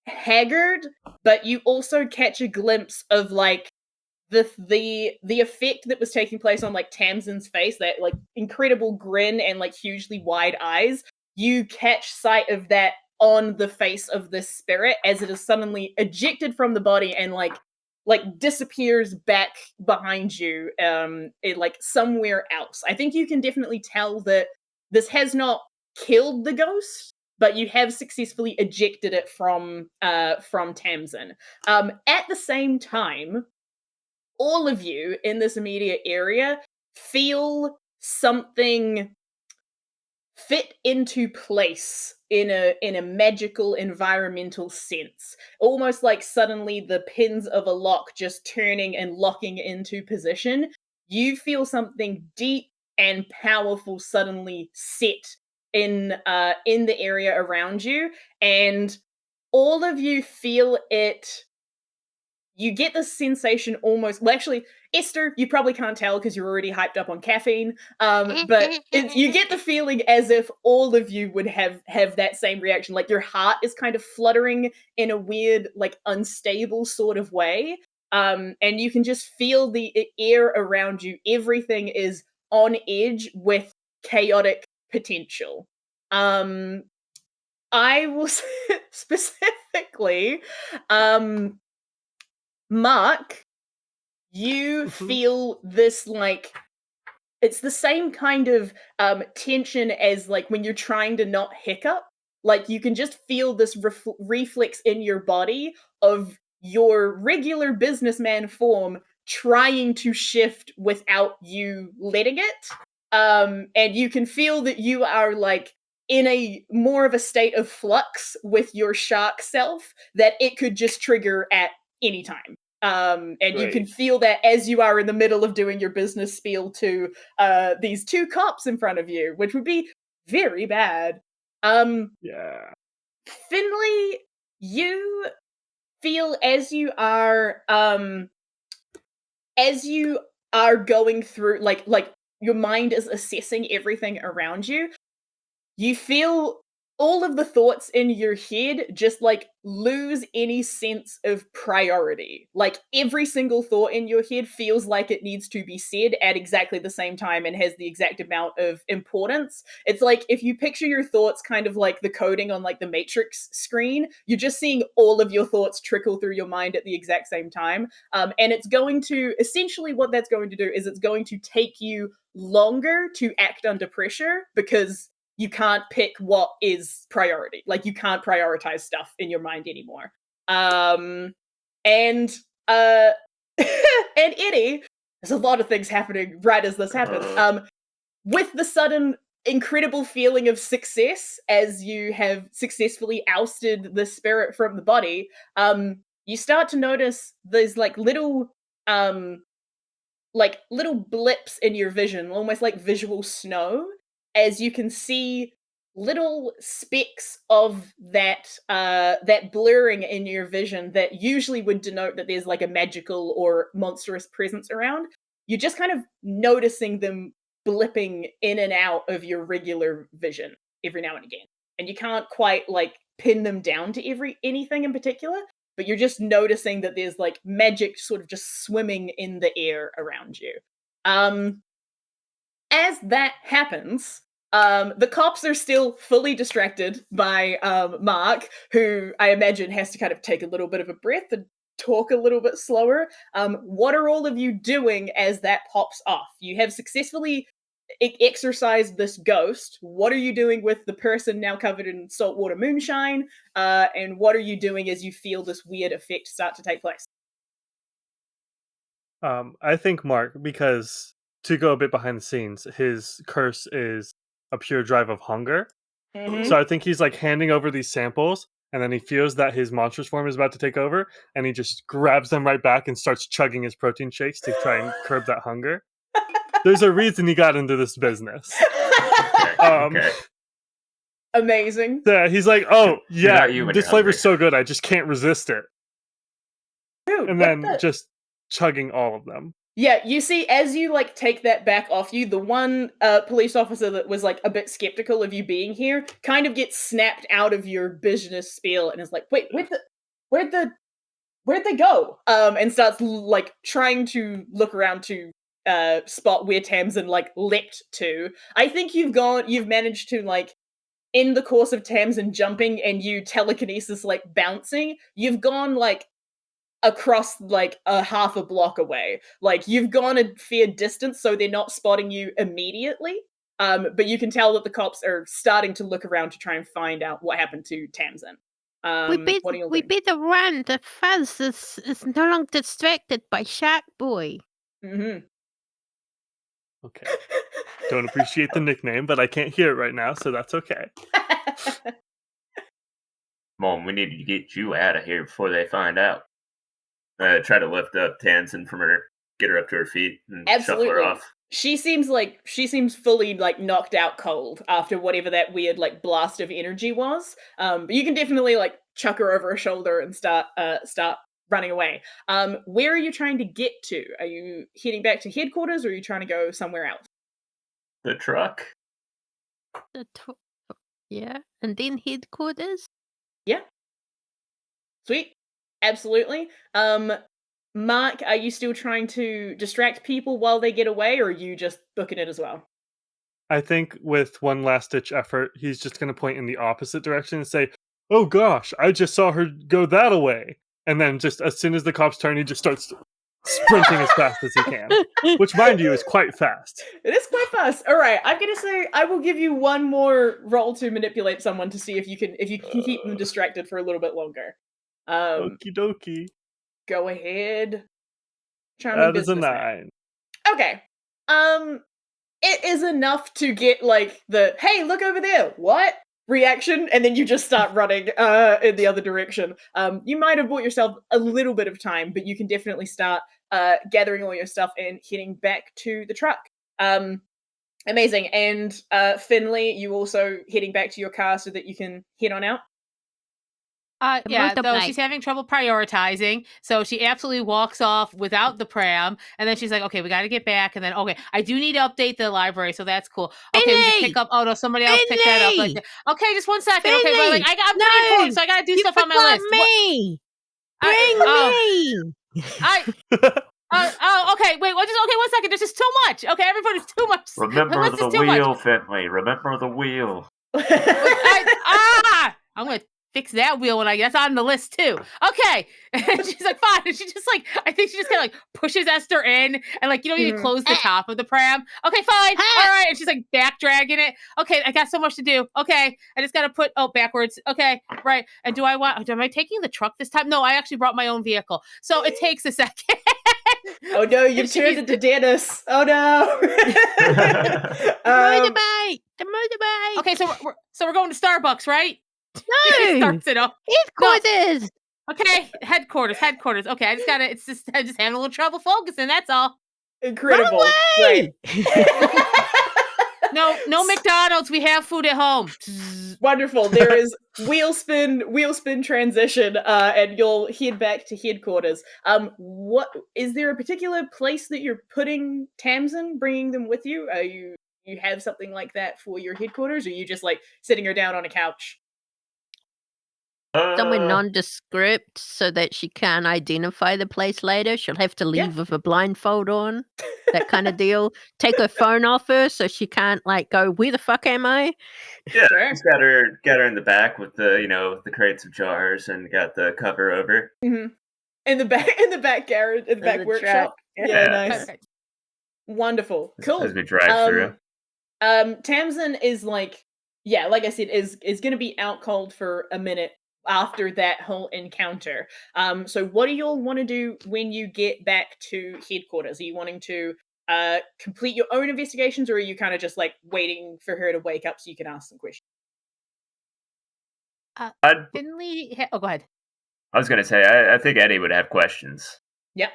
haggard, but you also catch a glimpse of like the effect that was taking place on like Tamsin's face, that like incredible grin and like hugely wide eyes. You catch sight of that on the face of this spirit as it is suddenly ejected from the body and like disappears back behind you like somewhere else. I think you can definitely tell that this has not killed the ghost, but you have successfully ejected it from Tamsin. At the same time, all of you in this immediate area feel something fit into place in a magical environmental sense, almost like suddenly the pins of a lock just turning and locking into position. You feel something deep and powerful suddenly set in the area around you, and all of you feel it. You get this sensation almost. Well, actually, Esther, you probably can't tell because you're already hyped up on caffeine. But you get the feeling as if all of you would have that same reaction. Like your heart is kind of fluttering in a weird, like unstable sort of way. And you can just feel the air around you. Everything is on edge with chaotic potential. I will specifically. Marc, you feel this like it's the same kind of tension as like when you're trying to not hiccup. Like you can just feel this reflex in your body of your regular businessman form trying to shift without you letting it. And you can feel that you are like in a more of a state of flux with your shark self that it could just trigger at any time. And you can Great. feel that as you are in the middle of doing your business spiel to these two cops in front of you, which would be very bad. Yeah. Finley, you feel as you are going through like your mind is assessing everything around you, you feel all of the thoughts in your head just like lose any sense of priority. Like every single thought in your head feels like it needs to be said at exactly the same time and has the exact amount of importance. It's like if you picture your thoughts kind of like the coding on like the Matrix screen, you're just seeing all of your thoughts trickle through your mind at the exact same time. And it's going to essentially what that's going to do is it's going to take you longer to act under pressure because you can't pick what is priority. Like you can't prioritize stuff in your mind anymore. And and Eddy, there's a lot of things happening right as this happens. With the sudden incredible feeling of success as you have successfully ousted the spirit from the body, you start to notice these little blips in your vision, almost like visual snow, as you can see little specks of that blurring in your vision that usually would denote that there's like a magical or monstrous presence around. You're just kind of noticing them blipping in and out of your regular vision every now and again. And you can't quite like pin them down to anything in particular, but you're just noticing that there's like magic sort of just swimming in the air around you. As that happens, the cops are still fully distracted by Marc, who I imagine has to kind of take a little bit of a breath and talk a little bit slower. What are all of you doing as that pops off? You have successfully exorcised this ghost. What are you doing with the person now covered in saltwater moonshine? And what are you doing as you feel this weird effect start to take place? I think Marc, because to go a bit behind the scenes, his curse is a pure drive of hunger. Mm-hmm. So I think he's like handing over these samples, and then he feels that his monstrous form is about to take over, and he just grabs them right back and starts chugging his protein shakes to try and curb that hunger. There's a reason he got into this business. Okay. Amazing. Yeah, he's like, oh You're not yeah, you when this you're flavor's hungry. so good, I just can't resist it. Dude, And what then the- just chugging all of them. Yeah, you see, as you like take that back off you, the one police officer that was like a bit skeptical of you being here kind of gets snapped out of your business spiel and is like, "Wait, where'd they go?" And starts like trying to look around to spot where Tamsin like leapt to. I think you've managed to like in the course of Tamsin jumping and you telekinesis like bouncing, you've gone like across like a half a block away. Like you've gone a fair distance, so they're not spotting you immediately. But you can tell that the cops are starting to look around to try and find out what happened to Tamsin. What do you We think? better run. The fuzz is no longer distracted by Shark Boy. Mm-hmm. Okay. Don't appreciate the nickname, but I can't hear it right now, so that's okay. Mom, we need to get you out of here before they find out. Try to lift up Tamsin from her, get her up to her feet, and shuffle her Absolutely. off. She seems fully like knocked out cold after whatever that weird like blast of energy was. But you can definitely like chuck her over her shoulder and start running away. Where are you trying to get to? Are you heading back to headquarters or are you trying to go somewhere else? The truck? Yeah, and then headquarters. Yeah. Sweet. Absolutely. Marc, are you still trying to distract people while they get away, or are you just booking it as well? I think with one last ditch effort, he's just going to point in the opposite direction and say, oh gosh, I just saw her go that away. And then just as soon as the cops turn, he just starts sprinting as fast as he can. Which, mind you, is quite fast. It is quite fast. All right, I'm gonna say I will give you one more roll to manipulate someone to see if you can keep them distracted for a little bit longer. Okie dokie. Go ahead. Charming That is a businessman. 9. Okay. It is enough to get like the hey, look over there. What? reaction, and then you just start running in the other direction. You might have bought yourself a little bit of time, but you can definitely start gathering all your stuff and heading back to the truck. Amazing. And Finley, you also heading back to your car so that you can head on out? Yeah, though motorbike. she's having trouble prioritizing, so she absolutely walks off without the pram, and then she's like, okay, we got to get back, and then, okay, I do need to update the library, so that's cool. Okay, we should Finley! pick up, oh no, somebody else picked that up. Like, Finley! okay, just one second. Okay, but like, Finley! I'm pretty important, No! so I got to do You stuff on my forgot list. me! I- Bring me! Okay, wait, just okay, one second. This is too much. Okay, everybody's too much. Remember This the is too much. wheel, Finley. Remember the wheel. I'm gonna fix that wheel when that's on the list too. Okay, and she's like, fine. And she just like, I think she just kind of like pushes Esther in, and like, you know, you close the top of the pram. Okay, fine, all right. And she's like back dragging it. Okay, I got so much to do. Okay, I just gotta put backwards. Okay, right. And am I taking the truck this time? No, I actually brought my own vehicle, so it takes a second. Oh no, you've turned into Dennis. Oh no. The motorbike! Okay, so we're going to Starbucks, right? No! Starts it up. Headquarters! Okay, headquarters. Okay, I just having a little trouble focusing. That's all. Incredible. Run away! No McDonald's. We have food at home. Wonderful. There is wheel spin transition, and you'll head back to headquarters. What is there a particular place that you're putting Tamsin, bringing them with you? You have something like that for your headquarters, or are you just like sitting her down on a couch? Somewhere nondescript so that she can't identify the place later. She'll have to leave with a blindfold on. That kind of deal. Take her phone off her so she can't like go, where the fuck am I? Yeah, Sure. just got her in the back with the the crates of jars and got the cover over. Mm-hmm. In the back garage, in the back workshop. Yeah, nice. Okay. Wonderful. Cool. As we drive through. Tamsin is like I said, is gonna be out cold for a minute after that whole encounter. So what do you all want to do when you get back to headquarters? Are you wanting to complete your own investigations, or are you kind of just like waiting for her to wake up so you can ask some questions? Finley. Go ahead. I was gonna say, I think Eddy would have questions. Yep.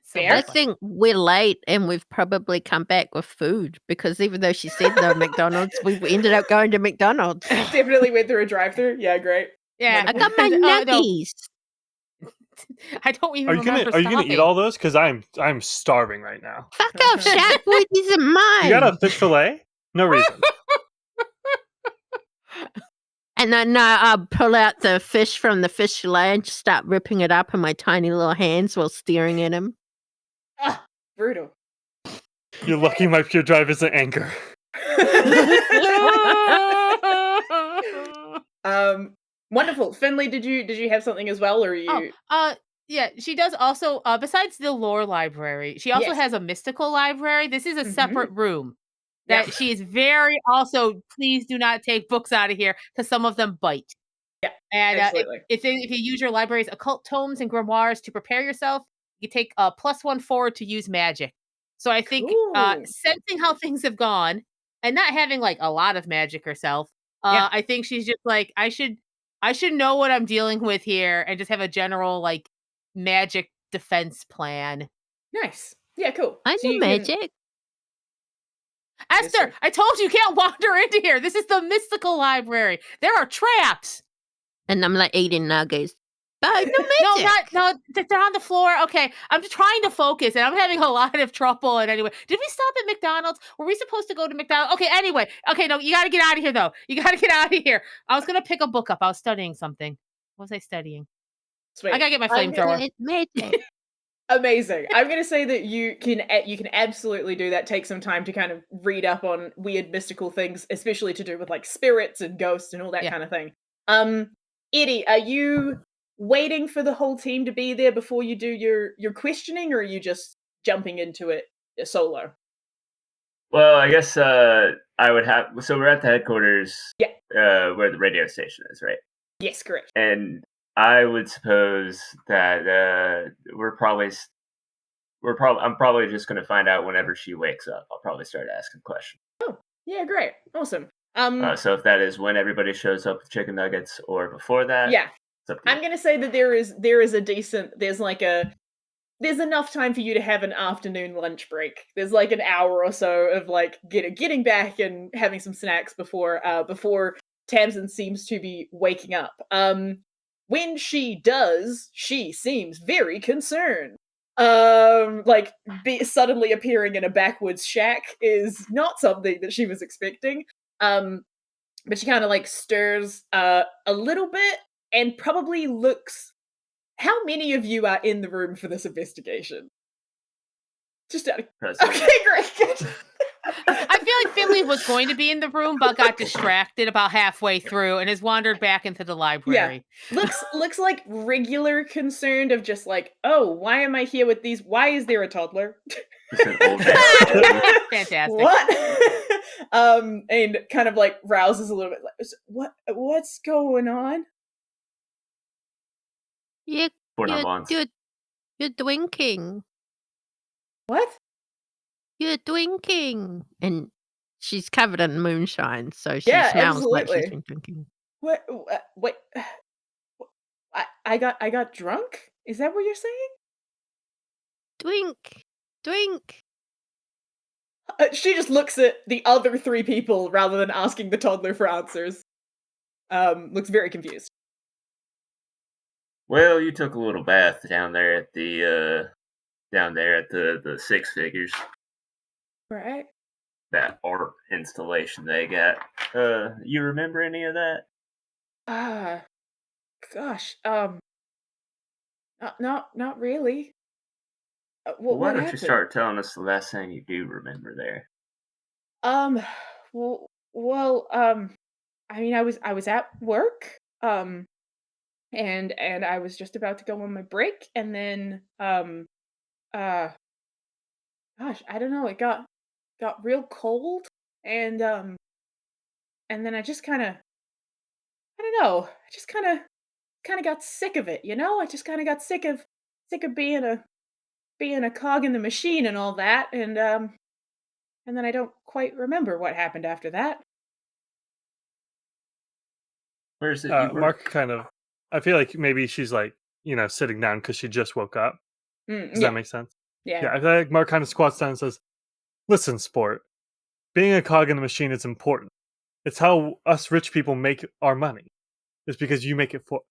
Fair. I think we're late and we've probably come back with food because even though she said no McDonald's, we ended up going to McDonald's. Definitely went through a drive-through. Yeah, great. Yeah, I got my nuggies. I don't even Are you gonna eat all those? Because I'm starving right now. Fuck off, Shark Boy, these are mine. You got a fish fillet? No reason. And then I'll pull out the fish from the fish fillet and just start ripping it up in my tiny little hands while staring at him. Brutal. You're lucky my pure drive isn't anger. Wonderful. Finley, did you have something as well, or are you? Yeah, she does also. Besides the lore library, she also has a mystical library. This is a separate room that she is very also. Please do not take books out of here because some of them bite. Yeah, and absolutely. if you use your library's occult tomes and grimoires to prepare yourself, you take a +1 forward to use magic. So I think sensing how things have gone and not having like a lot of magic herself, I think she's just like I should know what I'm dealing with here and just have a general like magic defense plan. Nice. Yeah, cool. I know magic. Esther, I told you can't wander into here. This is the mystical library. There are traps. And I'm like eating nuggets. But no magic. No, they're on the floor. Okay, I'm just trying to focus, and I'm having a lot of trouble. And anyway, did we stop at McDonald's? Were we supposed to go to McDonald's? Okay, anyway. Okay, no, you got to get out of here, though. You got to get out of here. I was going to pick a book up. I was studying something. What was I studying? Sweet. I got to get my flamethrower. It's magic. Amazing. I'm going to say that you can absolutely do that. Take some time to kind of read up on weird mystical things, especially to do with like spirits and ghosts and all that kind of thing. Eddy, are you waiting for the whole team to be there before you do your questioning, or are you just jumping into it solo? Well, I guess I would have. So we're at the headquarters. Yeah. Where the radio station is, right? Yes, correct. And I would suppose that I'm probably just going to find out whenever she wakes up. I'll probably start asking questions. Oh, yeah, great, awesome. So if that is when everybody shows up with chicken nuggets or before that, yeah. it's up to you. I'm gonna say that there is a decent, there's enough time for you to have an afternoon lunch break. There's like an hour or so of like getting back and having some snacks before Tamsin seems to be waking up. When she does, she seems very concerned. Like suddenly appearing in a backwoods shack is not something that she was expecting. But she kind of like stirs a little bit and probably looks. How many of you are in the room for this investigation? Just out of... Present. Okay, great. I feel like Finley was going to be in the room, but got distracted about halfway through and has wandered back into the library. Looks like regular concerned of just like, oh, why am I here with these? Why is there a toddler? Just an old man. Fantastic. What? And kind of like rouses a little bit. Like, what's going on? You're Bonbons. drinking. What? You're drinking. And she's covered in moonshine, so she Yeah, smells like she's absolutely. been drinking. What? Wait. I got drunk? Is that what you're saying? Drink. She just looks at the other three people rather than asking the toddler for answers. Looks very confused. Well, you took a little bath down there at the Six Figures. Right. That art installation they got. You remember any of that? Gosh. Not really. Why What don't you happened? start telling us the last thing you do remember there? Well, I mean, I was at work, and I was just about to go on my break, and then, uh, gosh, I don't know, it got real cold, and then I just kind of, I don't know, I just kind of got sick of it, you know? I just kind of got sick of being a cog in the machine and all that, and then I don't quite remember what happened after that. Where is it you work? Mark kind of. I feel like maybe she's like sitting down because she just woke up. Does Yeah, that make sense? yeah. Yeah, I feel like Mark kind of squats down and says, "Listen, sport. Being a cog in the machine is important. It's how us rich people make our money. It's because you make it for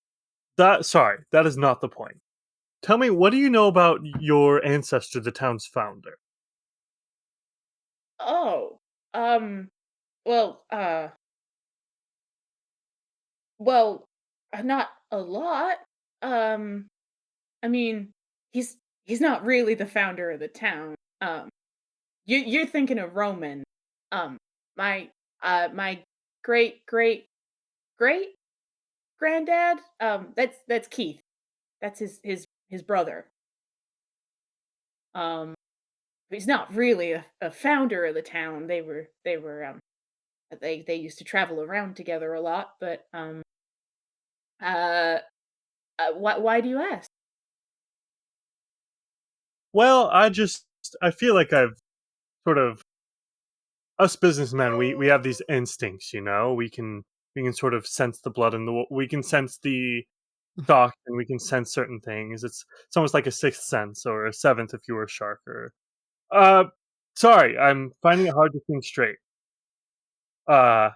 that. Sorry, that is not the point. Tell me, what do you know about your ancestor, the town's founder?" Oh, well, well, not a lot. Um, I mean, he's not really the founder of the town. You're thinking of Roman. Um, my great great great granddad. That's Keith. That's his brother. Um, he's not really a founder of the town. They used to travel around together a lot, but uh, why do you ask? Well, I feel like I've sort of us businessmen. We have these instincts, we can sort of sense the blood in the we can sense the shock, and we can sense certain things. It's almost like a sixth sense or a seventh if you were a shark. Or uh, sorry, I'm finding it hard to think straight. Uh,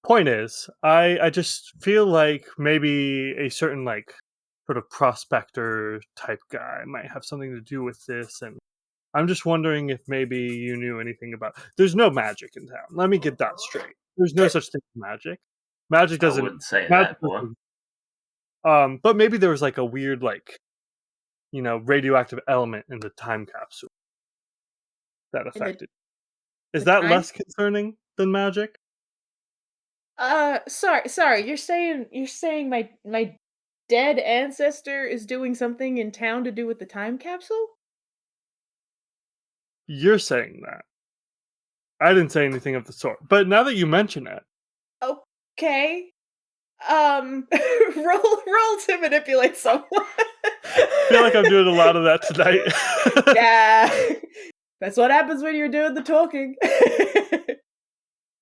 Point is, I just feel like maybe a certain like sort of prospector type guy might have something to do with this, and I'm just wondering if maybe you knew anything about. There's no magic in town. Let me get that straight. There's no such thing as magic. Magic I doesn't. wouldn't say Magic that, boy. doesn't. But maybe there was like a weird like radioactive element in the time capsule that In the affected. Is the that time? less concerning than magic? Sorry. You're saying my dead ancestor is doing something in town to do with the time capsule? You're saying that. I didn't say anything of the sort. But now that you mention it, Okay. Roll to manipulate someone. I feel like I'm doing a lot of that tonight. Yeah. That's what happens when you're doing the talking.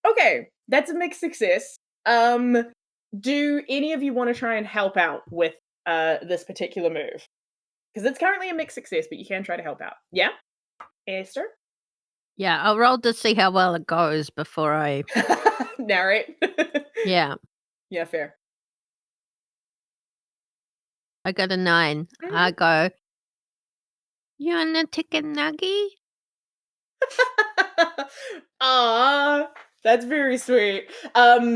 Okay. that's a mixed success. Do any of you want to try and help out with this particular move? Because it's currently a mixed success, but you can try to help out. Yeah? Esther? Yeah, I'll roll to see how well it goes before I. Narrate. Yeah, Yeah, fair. I got a 9. I go, you want a chicken nugget? Aw, that's very sweet. That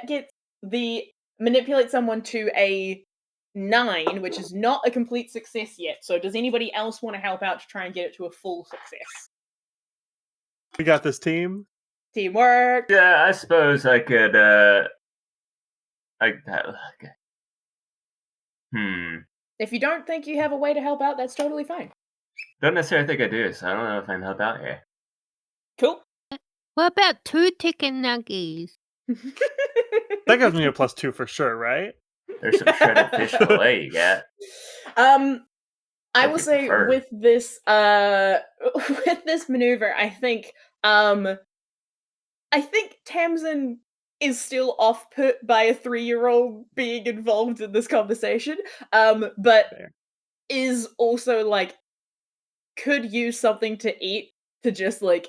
gets the manipulate someone to a 9, which is not a complete success yet. So does anybody else want to help out to try and get it to a full success? We got this team. Teamwork. Yeah, I suppose I could. Okay. If you don't think you have a way to help out, that's totally fine. Don't necessarily think I do, so I don't know if I can help out here. Cool. What about 2 chicken nuggets? That gives me a +2 for sure, right? There's some shredded fish fillet you got. I will say prefer. with this with this maneuver, I think Tamsin is still off put by a 3-year-old being involved in this conversation. But Fair. is also like could use something to eat to just like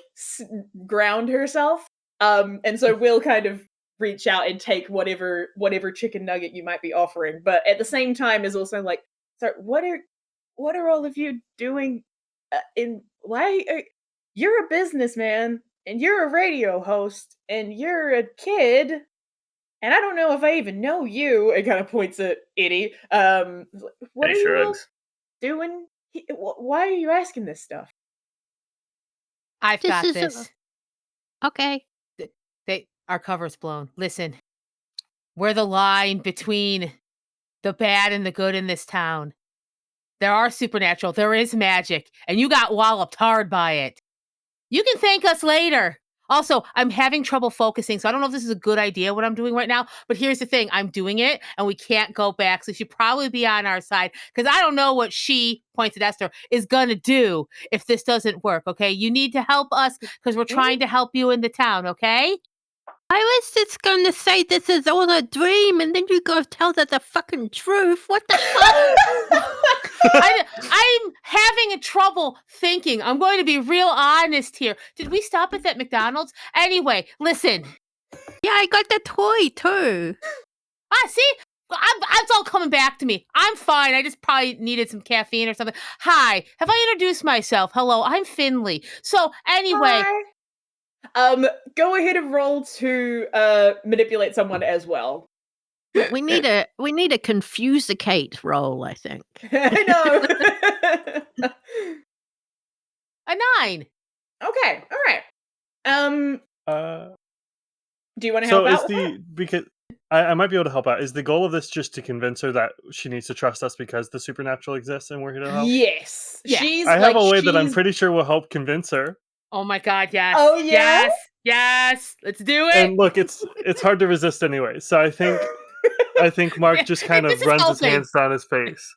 ground herself. And so we'll kind of reach out and take whatever chicken nugget you might be offering, but at the same time is also like, so what are all of you doing you're a businessman and you're a radio host and you're a kid and I don't know if I even know you. It kind of points at Eddy. What are you all doing? Why are you asking this stuff? I've This got is this. Okay. Our cover's blown. Listen, we're the line between the bad and the good in this town. There are supernatural, there is magic, and you got walloped hard by it. You can thank us later. Also, I'm having trouble focusing, so I don't know if this is a good idea what I'm doing right now, but here's the thing. I'm doing it, and we can't go back, so you should probably be on our side, because I don't know what she, points at Esther, is going to do if this doesn't work, okay? You need to help us, because we're trying to help you in the town, okay? I was just going to say this is all a dream, and then you go tell her the fucking truth. What the fuck? I'm having trouble thinking. I'm going to be real honest here. Did we stop at that McDonald's? Anyway, listen. Yeah, I got the toy too. See? It's all coming back to me. I'm fine. I just probably needed some caffeine or something. Hi. Have I introduced myself? Hello, I'm Finley. So, anyway. Hi. Go ahead and roll to manipulate someone as well. We need a confusicate roll, I think. I know. A 9. Okay, all right. Do you want to So help is out? the because I might be able to help out. Is the goal of this just to convince her that she needs to trust us because the supernatural exists and we're here to help? Yes. Yeah. I have a way that I'm pretty sure will help convince her. Oh my god, yes. Oh yeah? Yes. Let's do it. And look, it's hard to resist anyway. So I think Marc just kind of runs his hands down his face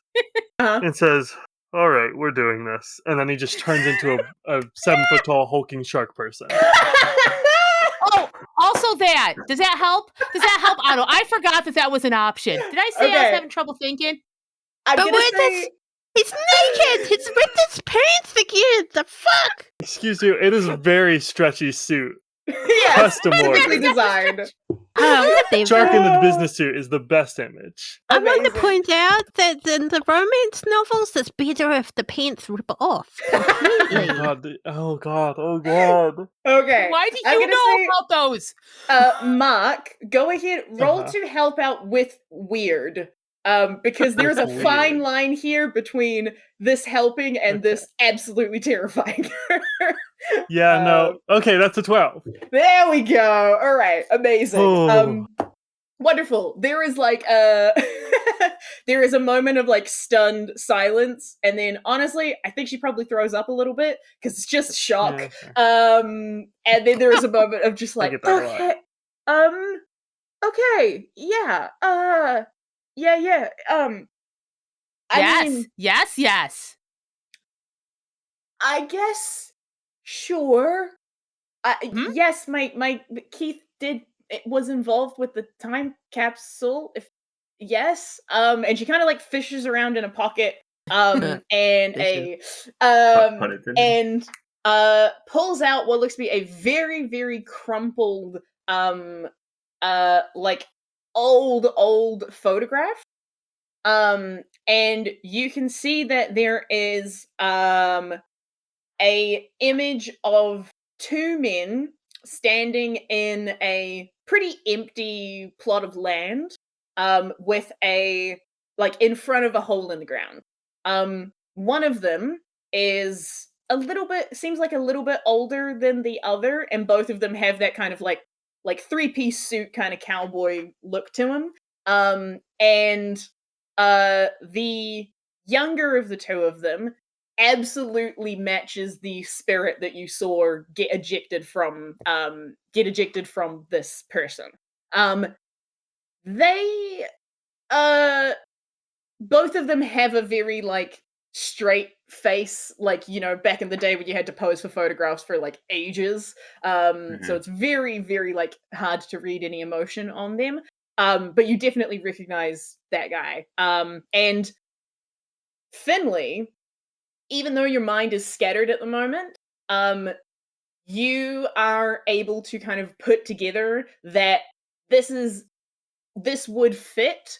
and says, "All right, we're doing this." And then he just turns into a 7-foot-tall hulking shark person. Oh, also that. Does that help? I don't know. I forgot that was an option. Did I say I was having trouble thinking? I'm gonna say... He's naked! He's ripped his pants again! The fuck? Excuse you, it is a very stretchy suit. Yes, Custom perfectly order. designed. Shark in the business suit is the best image. I want to point out that in the romance novels, it's better if the pants rip off completely. Oh god. Okay. Why do you know about those? Marc, go ahead, roll to help out with weird. Because there's a fine line here between this helping and this absolutely terrifying. Yeah, no. Okay, that's a 12. There we go. All right, amazing. Oh. Wonderful. There is like there is a moment of like stunned silence, and then honestly, I think she probably throws up a little bit because it's just shock. Yeah, sure. And then there is a moment of just like, okay, okay, yeah, yeah. I mean, yes. I guess, sure. Yes, my Keith was involved with the time capsule. Yes, and she kind of like fishes around in a pocket, and Pun intended. and pulls out what looks to be a very, very crumpled, like old photograph. And you can see that there is a image of two men standing in a pretty empty plot of land, with a like in front of a hole in the ground. One of them is seems like a little bit older than the other, and both of them have that kind of like three-piece suit kind of cowboy look to them. And the younger of the two of them absolutely matches the spirit that you saw get ejected from this person. They both of them have a very like straight face, like, you know, back in the day when you had to pose for photographs for like ages. So it's very, very like hard to read any emotion on them. But you definitely recognize that guy. And Finley, even though your mind is scattered at the moment, you are able to kind of put together that this would fit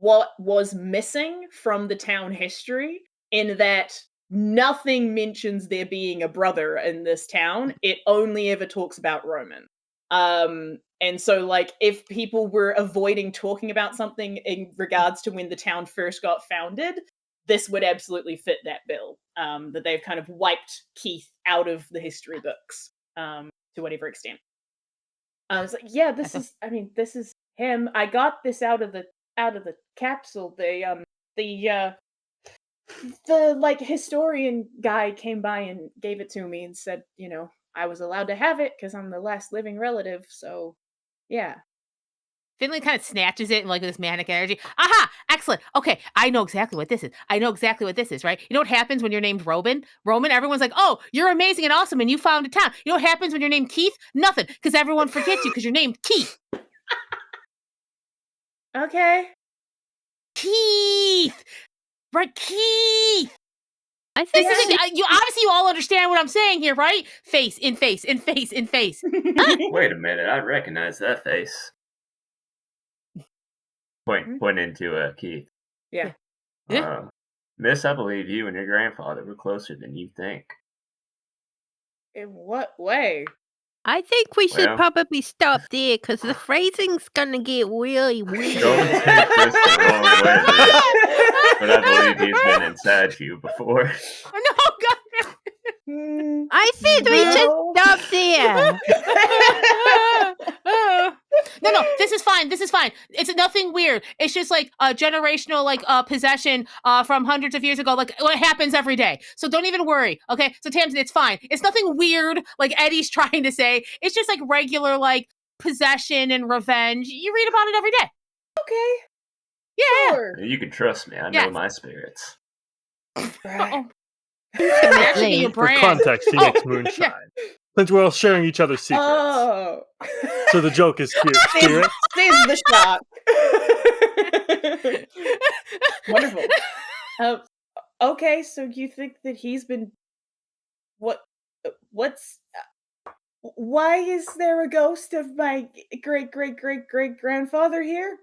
what was missing from the town history, in that nothing mentions there being a brother in this town. It only ever talks about Roman. And so like if people were avoiding talking about something in regards to when the town first got founded, this would absolutely fit that bill. That they've kind of wiped Keith out of the history books, to whatever extent. It's like, yeah, this is him. I got this out of the capsule. The like historian guy came by and gave it to me and said, you know, I was allowed to have it because I'm the last living relative. So, yeah. Finley kind of snatches it and like with this manic energy. Aha! Excellent. Okay, I know exactly what this is. Right? You know what happens when you're named Roman? Everyone's like, oh, you're amazing and awesome and you found a town. You know what happens when you're named Keith? Nothing, because everyone forgets you because you're named Keith. Okay. Keith! Right, Keith! I think This isn't, you obviously you all understand what I'm saying here, right? Face in face in face in face. Wait a minute, I recognize that face. Point into Keith. Yeah. Miss, I believe you and your grandfather were closer than you think. In what way? I think we should Well- probably stop there because the phrasing's gonna get really weird. Don't take this the wrong way, Miss, but I believe he's been inside you before. No, God. I said we should stop there. No, this is fine. It's nothing weird. It's just like a generational like possession from hundreds of years ago. Like what happens every day. So don't even worry. Okay. So Tamsin, it's fine. It's nothing weird like Eddy's trying to say. It's just like regular like possession and revenge. You read about it every day. Okay. Yeah. Sure. You can trust me. I know my spirits. Right. Actually, your For brand. context, he makes moonshine. Since we're all sharing each other's secrets. Oh. So the joke is cute. Spirit. Says the shock. Wonderful. Okay, so you think that he's been what's why is there a ghost of my great grandfather here?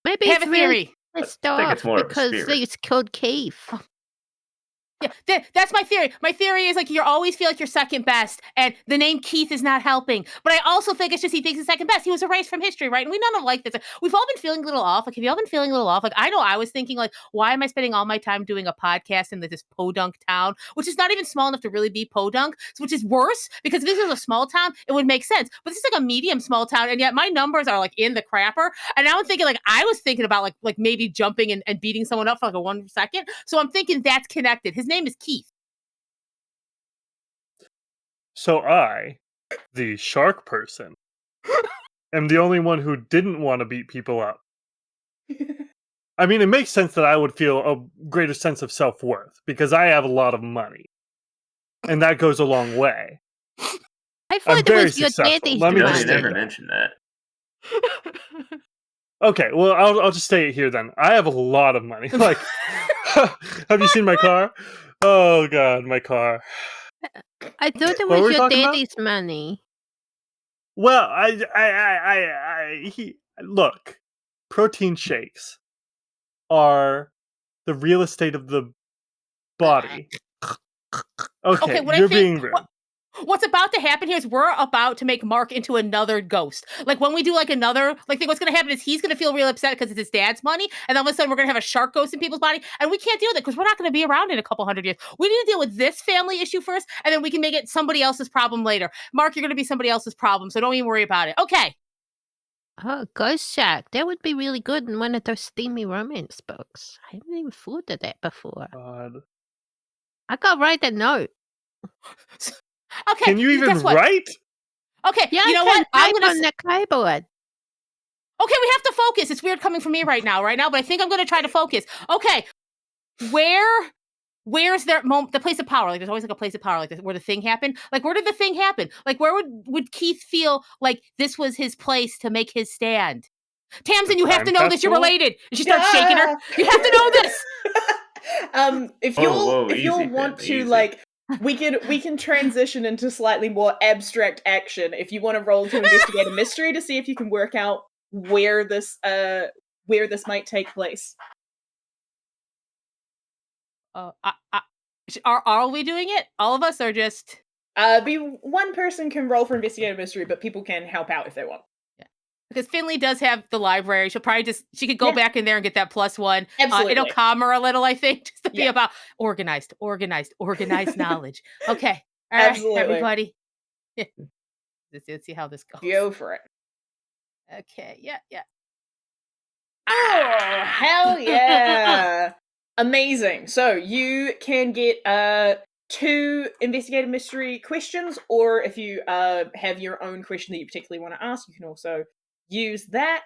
Maybe Have it's a really theory. pissed I think off it's more of a because spirit. they killed Keith. Yeah, that's my theory. My theory is like you always feel like you're second best, and the name Keith is not helping. But I also think it's just he thinks he's second best. He was erased from history, right? And we none of like this. We've all been feeling a little off. Like, have you all been feeling a little off? Like, I know I was thinking, like, why am I spending all my time doing a podcast in this podunk town, which is not even small enough to really be podunk, which is worse because if this was a small town, it would make sense. But this is like a medium small town, and yet my numbers are like in the crapper. And now I'm thinking, like, I was thinking about like maybe jumping and beating someone up for like a 1 second. So I'm thinking that's connected. His name is Keith. So I, the shark person, am the only one who didn't want to beat people up. I mean, it makes sense that I would feel a greater sense of self-worth because I have a lot of money. And that goes a long way. I I I'm thought it very was your successful. daddy's Let me No, just you state never money. that. mentioned that. Okay, well, I'll just say it here then. I have a lot of money. Like, have you seen my car? Oh god, my car. I thought it What were was we your talking about? daddy's money. Well, look. Protein shakes are the real estate of the body. Okay, what I you're think being rude. what's about to happen here is we're about to make Marc into another ghost. Like when we do like another like thing, what's gonna happen is he's gonna feel real upset because it's his dad's money, and all of a sudden we're gonna have a shark ghost in people's body, and we can't deal with it because we're not gonna be around in a couple hundred years. We need to deal with this family issue first, and then we can make it somebody else's problem later. Marc, you're gonna be somebody else's problem, so don't even worry about it. Okay. Oh, Ghost Shark. That would be really good in one of those steamy romance books. I haven't even thought of that before. God. I gotta write a note. Okay. Can you even guess what? write? Okay, Yeah, you know I can what? I'm type gonna on the keyboard. Okay, we have to focus. It's weird coming from me right now, but I think I'm gonna try to focus. Okay. Where's their the place of power? Like there's always like a place of power, like where the thing happened. Like where did the thing happen? Like where would Keith feel like this was his place to make his stand? Tamsin, you have to Time know this. You're capsule? related. And she starts shaking her. You have to know this. If Whoa, you'll easy, want Finn, to easy. like we can transition into slightly more abstract action. If you want to roll to investigate a mystery to see if you can work out where this might take place. Are we doing it? All of us are just. One person can roll for investigate a mystery, but people can help out if they want. Because Finley does have the library. She could go Yeah. back in there and get that +1. Absolutely. It'll calm her a little, I think, just to be Yeah. about organized knowledge. Okay. All right, Absolutely. everybody. Let's see how this goes. Go for it. Okay, yeah. Oh, hell yeah. Amazing. So you can get 2 investigative mystery questions, or if you have your own question that you particularly want to ask, you can also use that.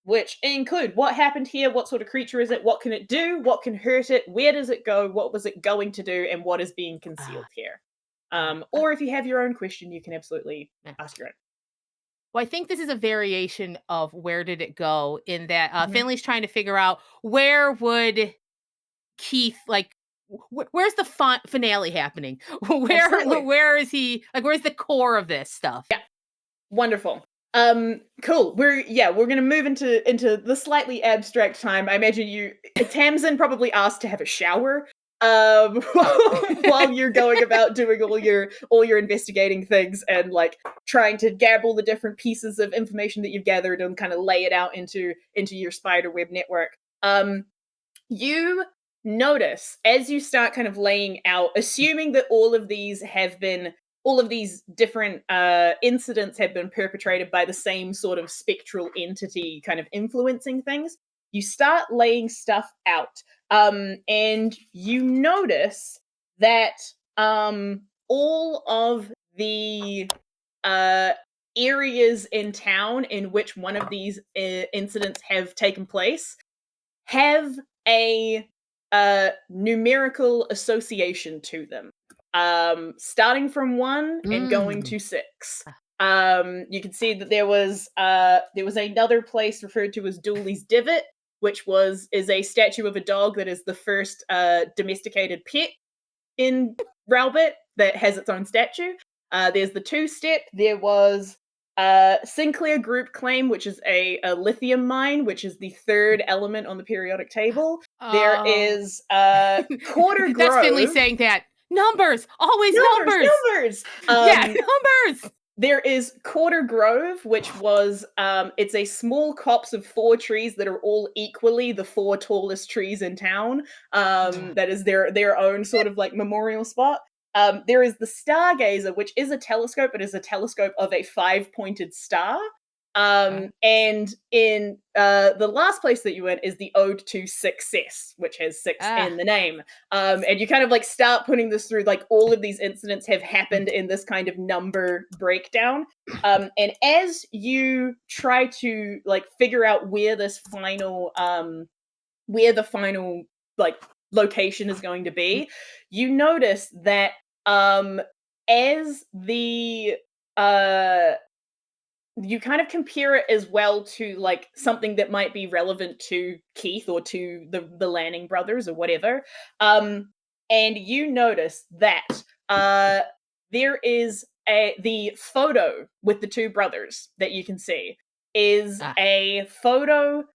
Which include what happened here, what sort of creature is it, what can it do, what can hurt it, where does it go, what was it going to do, and what is being concealed here. Or if you have your own question, you can absolutely ask your own. Well, I think this is a variation of where did it go, in that Mhm. Finley's trying to figure out where would Keith, like, where's the finale happening? Absolutely. Where is he? Like, where's the core of this stuff? Yeah. Wonderful. Cool. We're gonna move into the slightly abstract time. I imagine Tamsin probably asked to have a shower while you're going about doing all your investigating things and like trying to gabble the different pieces of information that you've gathered and kind of lay it out into your spiderweb network. You notice as you start kind of laying out, assuming that all of these different incidents have been perpetrated by the same sort of spectral entity kind of influencing things, you start laying stuff out. And you notice that all of the areas in town in which one of these incidents have taken place have a numerical association to them. Starting from 1 and going to 6. You can see that there was another place referred to as Dooley's Divot, which is a statue of a dog that is the first domesticated pet in Rowbit that has its own statue. There's the 2-step. There was Sinclair Group Claim, which is a lithium mine, which is the 3rd element on the periodic table. There is Quarter Grove. That's Finley saying that. Numbers! Always numbers! Yeah, numbers! There is Quarter Grove, which was it's a small copse of 4 trees that are all equally the 4 tallest trees in town. That is their own sort of like memorial spot. There is the Stargazer, which is a telescope, but is a telescope of a 5-pointed star. And in the last place that you went is the Ode to Success, which has 6 in the name. And you kind of like start putting this through, like all of these incidents have happened in this kind of number breakdown. And as you try to like figure out where the final like location is going to be, you notice that as the you kind of compare it as well to like something that might be relevant to Keith or to the Lanning brothers or whatever. And you notice that there is the photo with the two brothers that you can see is a photo.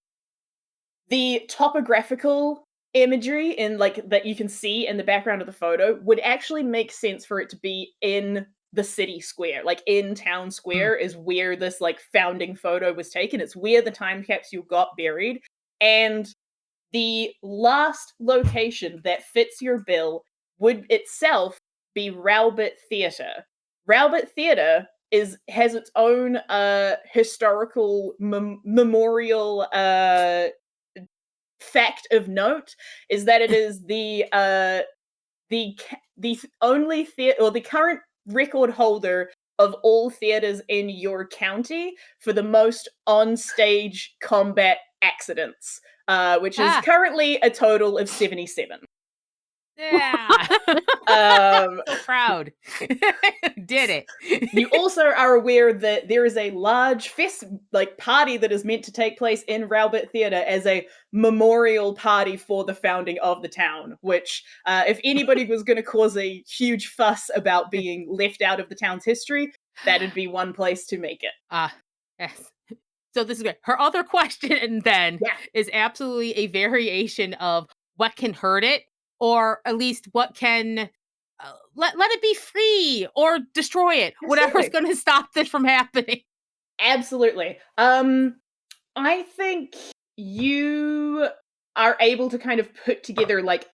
The topographical imagery in like that you can see in the background of the photo would actually make sense for it to be in the city square, like in town square is where this like founding photo was taken. It's where the time capsule got buried, and the last location that fits your bill would itself be Rowbit Theatre. Rowbit Theatre has its own historical memorial fact of note, is that it is the only theater, or the current record holder of all theaters in your county for the most on-stage combat accidents, which is currently a total of 77. Yeah. So proud. Did it. You also are aware that there is a large party that is meant to take place in Rowbit Theatre as a memorial party for the founding of the town, which if anybody was going to cause a huge fuss about being left out of the town's history, that'd be one place to make it. Yes. So this is great. Her other question then is absolutely a variation of what can hurt it, or at least what can let it be free or destroy it. Absolutely. Whatever's going to stop this from happening. Absolutely. I think you are able to kind of put together like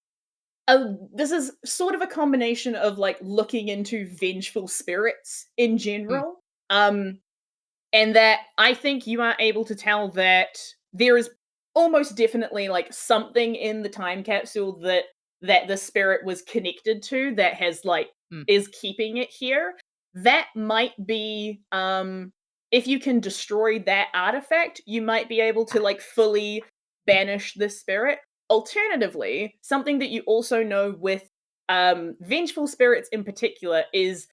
this is sort of a combination of like looking into vengeful spirits in general. And that I think you are able to tell that there is almost definitely like something in the time capsule that the spirit was connected to that has like is keeping it here. That might be if you can destroy that artifact, you might be able to like fully banish the spirit. Alternatively, something that you also know with vengeful spirits in particular is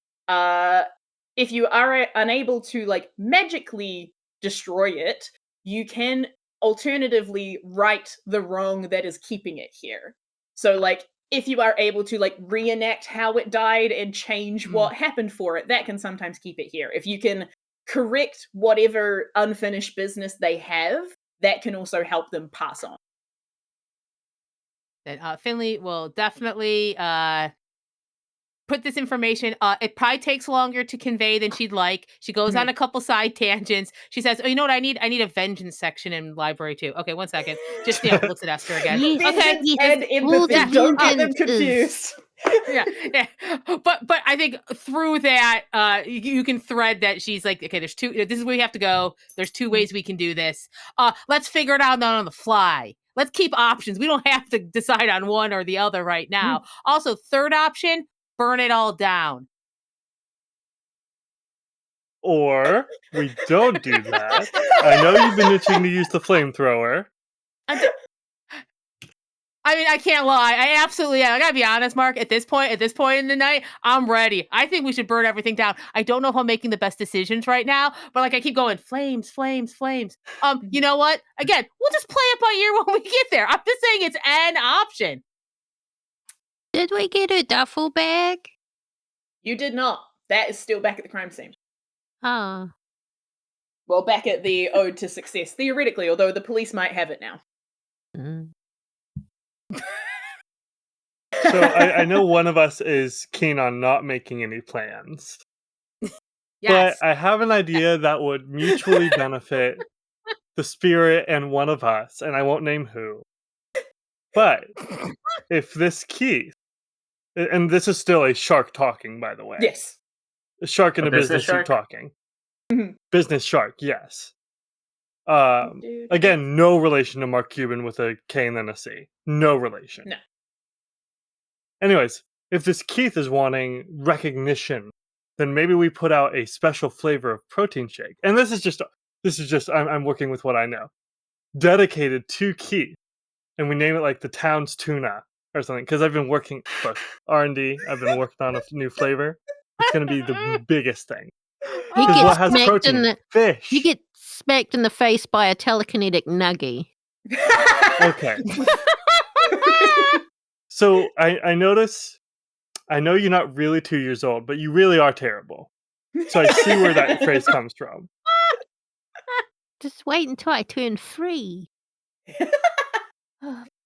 if you are unable to like magically destroy it, you can alternatively right the wrong that is keeping it here. So like if you are able to like reenact how it died and change what happened for it, that can sometimes keep it here. If you can correct whatever unfinished business they have, that can also help them pass on. Then Finley will definitely put this information. It probably takes longer to convey than she'd like. She goes on a couple side tangents. She says, "Oh, you know what? I need a vengeance section in library too." Okay, one second. Just looks at Esther again. Okay, and empathy. Don't get them confused. yeah. But I think through that, you can thread that she's like, okay, there's two. This is where we have to go. There's two ways we can do this. Let's figure it out on the fly. Let's keep options. We don't have to decide on one or the other right now. Also, third option, burn it all down. Or we don't do that. I know you've been itching to use the flamethrower. I mean, I can't lie. I absolutely am. I gotta be honest, Marc. At this point in the night, I'm ready. I think we should burn everything down. I don't know if I'm making the best decisions right now, but like I keep going, flames, flames, flames. You know what? Again, we'll just play it by ear when we get there. I'm just saying it's an option. Did we get a duffel bag? You did not. That is still back at the crime scene. Oh. Well, back at the Ode to Success, theoretically, although the police might have it now. So I know one of us is keen on not making any plans. Yes. But I have an idea that would mutually benefit the spirit and one of us, and I won't name who. But if this Keith, and this is still a shark talking, by the way. Yes. A shark in a business suit talking. Business shark, yes. Again, no relation to Mark Cuban with a K and then a C. No relation. No. Anyways, if this Keith is wanting recognition, then maybe we put out a special flavor of protein shake. And this is just I'm working with what I know. Dedicated to Keith. And we name it like the town's tuna or something. Because I've been working with R&D. I've been working on a new flavor. It's going to be the biggest thing. He Because gets what has smacked protein? in the Fish. you get smacked in the face by a telekinetic nuggie. Okay. So I notice. I know you're not really 2 years old, but you really are terrible. So I see where that phrase comes from. Just wait until I turn 3.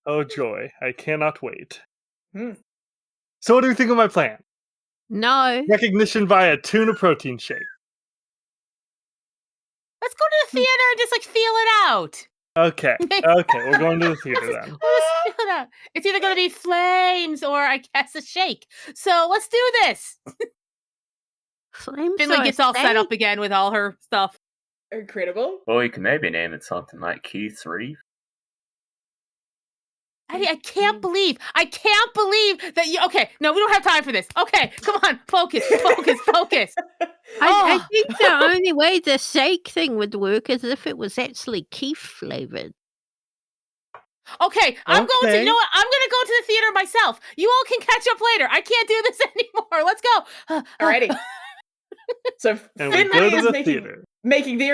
Oh joy, I cannot wait. Hmm. So what do you think of my plan? No. Recognition via tuna protein shake. Let's go to the theater and just like feel it out. Okay, okay, we're going to the theater then. Let's feel it out. It's either going to be flames or I guess a shake. So let's do this. Flames Finley are gets all set up safe. again with all her stuff. Incredible. Well, you can maybe name it something like Keith's Reef. Eddy, I can't believe that you. Okay, no, we don't have time for this. Okay, come on, focus. I think the only way the shake thing would work is if it was actually Keith flavored. Okay, I'm going to. Okay. You know what? I'm going to go to the theater myself. You all can catch up later. I can't do this anymore. Let's go. Alrighty. So And we Finley go to is the making theater.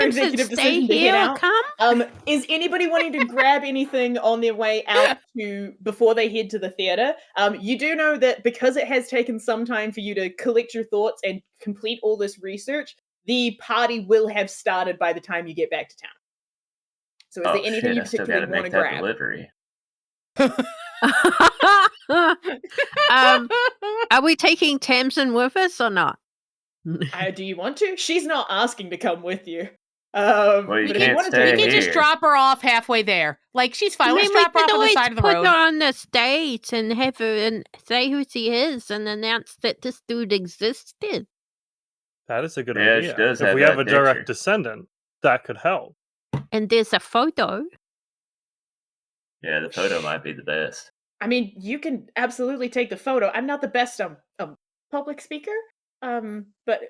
their Simpson, executive stay decision to here head or out. come? Is anybody wanting to grab anything on their way out to before they head to the theater? You do know that because it has taken some time for you to collect your thoughts and complete all this research, the party will have started by the time you get back to town. So is there anything Shit, you I still particularly gotta want to make that grab? delivery. Are we taking Tamsin with us or not? Do you want to? She's not asking to come with you. Well, you but if you can't want to stay You take can it, just here. drop her off halfway there. Like she's fine. We'll just drop her off on the side of the put road. her on the stage and have her and say who she is and announce that this dude existed. That is a good Yeah, idea. she does If have we that have a direct picture. descendant, that could help. And there's a photo. Yeah, the photo might be the best. I mean, you can absolutely take the photo. I'm not the best public speaker, but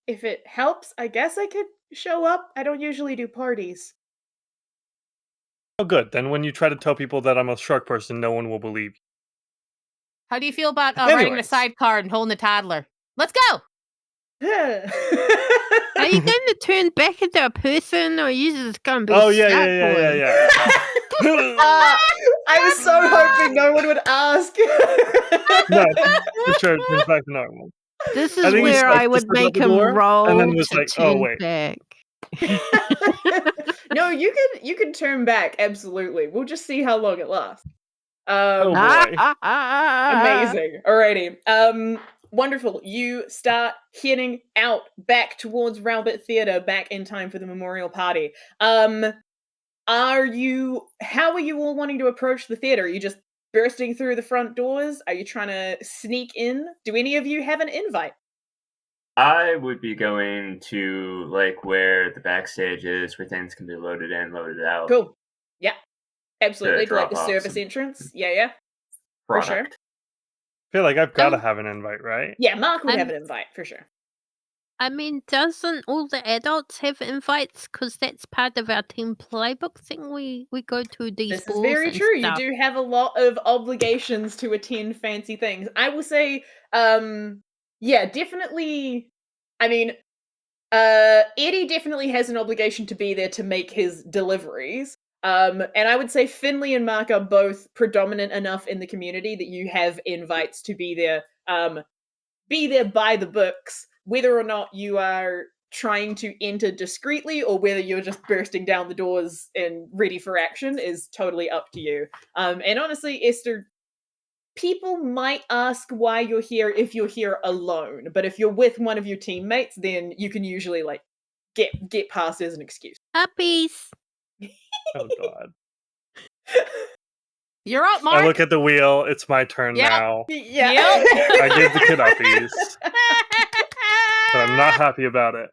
if it helps, I guess I could show up. I don't usually do parties. Oh, good. Then when you try to tell people that I'm a shark person, no one will believe you. How do you feel about riding in a Anyways. sidecar and holding a toddler? Let's go. Are you going to turn back into a person or are you just going to be Oh yeah. I was so hoping no one would ask. No, for sure, it turns back to normal. This I is think he where I would slices out make the him door, roll and then was to like, "Oh, turn wait." back. No, you can turn back, absolutely. We'll just see how long it lasts. Oh boy. Amazing. Alrighty. Wonderful. You start heading out back towards Rowbit Theatre, back in time for the memorial party. How are you all wanting to approach the theatre? Are you just bursting through the front doors? Are you trying to sneak in? Do any of you have an invite? I would be going to like where the backstage is, where things can be loaded in, loaded out. Cool. Yeah. Absolutely. To Like the drop off service some entrance. Yeah. For sure. Product. I feel like I've got to Oh. have an invite, right? Yeah, Marc would have I'm- an invite, for sure. I mean, doesn't all the adults have invites? Because that's part of our team playbook thing. We go to these This is balls very and true. stuff. You do have a lot of obligations to attend fancy things. I will say, yeah, definitely. I mean, Eddy definitely has an obligation to be there to make his deliveries. And I would say Finley and Marc are both predominant enough in the community that you have invites to be there by the books, whether or not you are trying to enter discreetly or whether you're just bursting down the doors and ready for action is totally up to you. And honestly, Esther, people might ask why you're here if you're here alone, but if you're with one of your teammates, then you can usually like get past as an excuse. Puppies. Oh god. You're up, I Marc. look at the wheel. It's my turn Yep. now. Yeah. I give the kid uppies, but I'm not happy about it.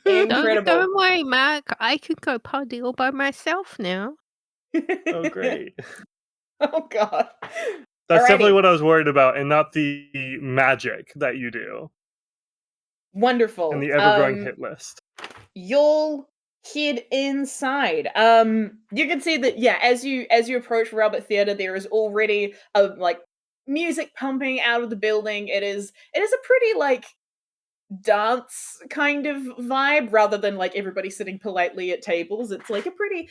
Incredible. Don't worry, Marc. I could go party all by myself now. Oh great. Oh god. That's Alrighty. definitely what I was worried about, and not the magic that you do Wonderful. and the ever-growing hit list. You'll head inside. You can see that, yeah, as you approach Rowbit Theatre, there is already like music pumping out of the building. It is a pretty like dance kind of vibe rather than like everybody sitting politely at tables. It's like a pretty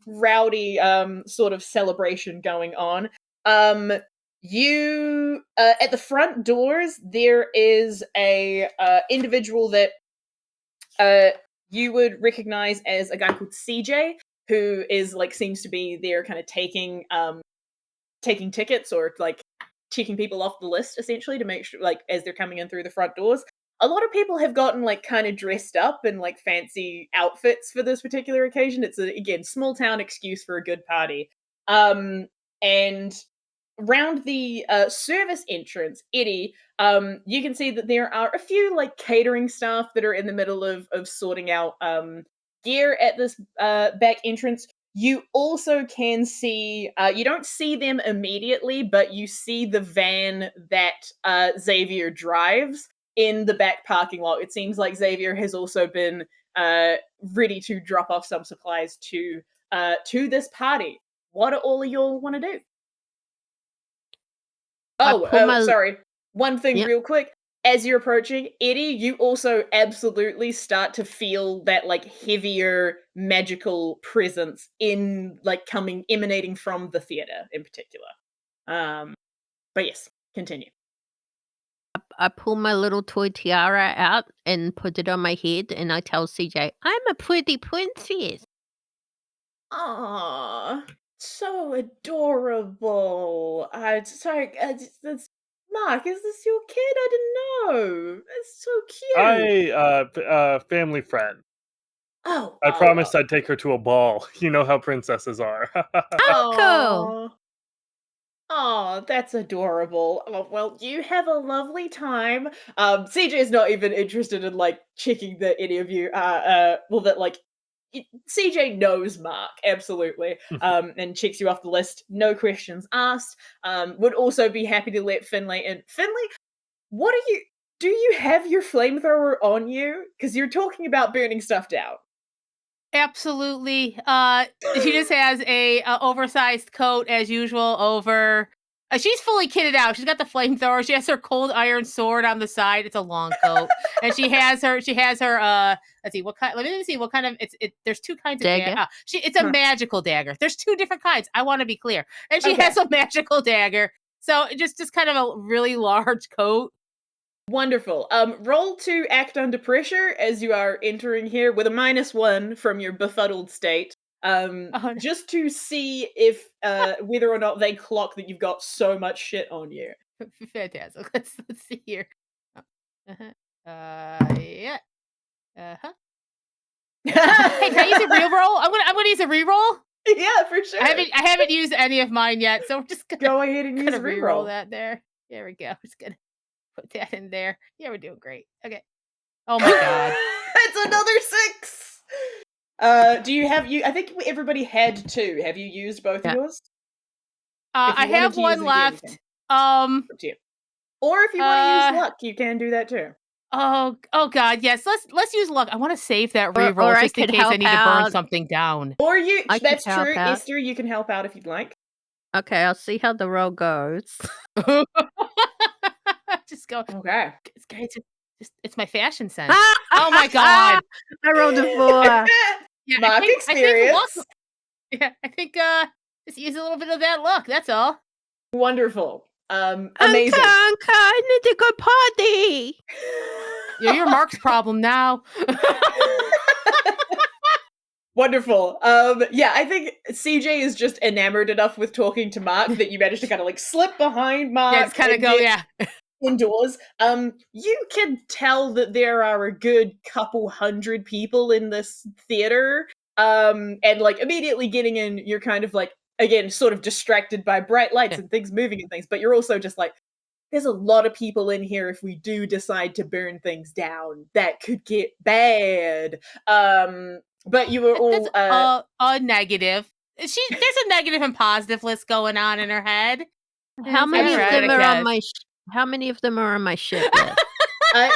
rowdy sort of celebration going on. You at the front doors there is a individual that you would recognize as a guy called CJ, who is like seems to be there kind of taking tickets or like checking people off the list essentially to make sure like as they're coming in through the front doors. A lot of people have gotten like kind of dressed up in like fancy outfits for this particular occasion. It's again small town excuse for a good party. And around the service entrance, Eddy, you can see that there are a few like catering staff that are in the middle of sorting out gear at this back entrance. You also can see, you don't see them immediately, but you see the van that Xavier drives in the back parking lot. It seems like Xavier has also been ready to drop off some supplies to this party. What do all of y'all want to do? Sorry. One thing Yep. real quick. As you're approaching, Eddy, you also absolutely start to feel that like heavier magical presence in like emanating from the theater in particular. But yes, continue. I pull my little toy tiara out and put it on my head, and I tell CJ, "I'm a pretty princess." Aww, so adorable. Sorry, that's Marc. Is this your kid? I didn't know. That's so cute. Family friend. Oh, I promised I'd take her to a ball. You know how princesses are. Cool. Oh, that's adorable. Oh, well, you have a lovely time. CJ is not even interested in like checking that any of you that like CJ knows Marc absolutely. And checks you off the list, no questions asked. Would also be happy to let Finley in. Finley, do you have your flamethrower on you? Because you're talking about burning stuff down. Absolutely. She just has a oversized coat as usual over. She's fully kitted out. She's got the flamethrower. She has her cold iron sword on the side. It's a long coat, and she has her. Let's see what kind. Let me see what kind of. There's two kinds Dagger? of dagger. It's a magical dagger. There's two different kinds. I want to be clear, and she Okay. has a magical dagger. So just kind of a really large coat. Wonderful. Roll to act under pressure as you are entering here with a -1 from your befuddled state. no. Just to see if whether or not they clock that you've got so much shit on you. Fantastic. Let's see here. Yeah. Hey, can I use a reroll? I'm gonna use a reroll. Yeah, for sure. I haven't used any of mine yet, so we're just gonna go ahead and use a reroll reroll. that there. There we go. I'm just gonna put that in there. Yeah, we're doing great. Okay. Oh my god. It's another 6. Do you have I think everybody had 2. Have you used both of yours? I have one left. Up to you. Or if you want to use luck, you can do that too. Oh god, yes. Let's use luck. I want to save that Or reroll I just in could case I help need to burn out. something down. Or I could that's help true, out. Esther, you can help out if you'd like. Okay, I'll see how the roll goes. Just go. Okay. It's great. It's my fashion sense. Oh my god. I rolled a 4. Yeah, Marc experience. I think just use a little bit of that luck. That's all. Wonderful. Amazing. Uncle, I need to go party. Yeah, you're Marc's problem now. Wonderful. Yeah, I think CJ is just enamored enough with talking to Marc that you managed to kind of like slip behind Marc. Yeah, it's kind of go, yeah. Indoors. You can tell that there are a good couple hundred people in this theater. And like immediately getting in, you're kind of like, again, sort of distracted by bright lights and things moving and things, but you're also just like, there's a lot of people in here. If we do decide to burn things down, that could get bad. But you were all a negative. There's a negative and positive list going on in her head. How many of them are on my How many of them are on my shit list?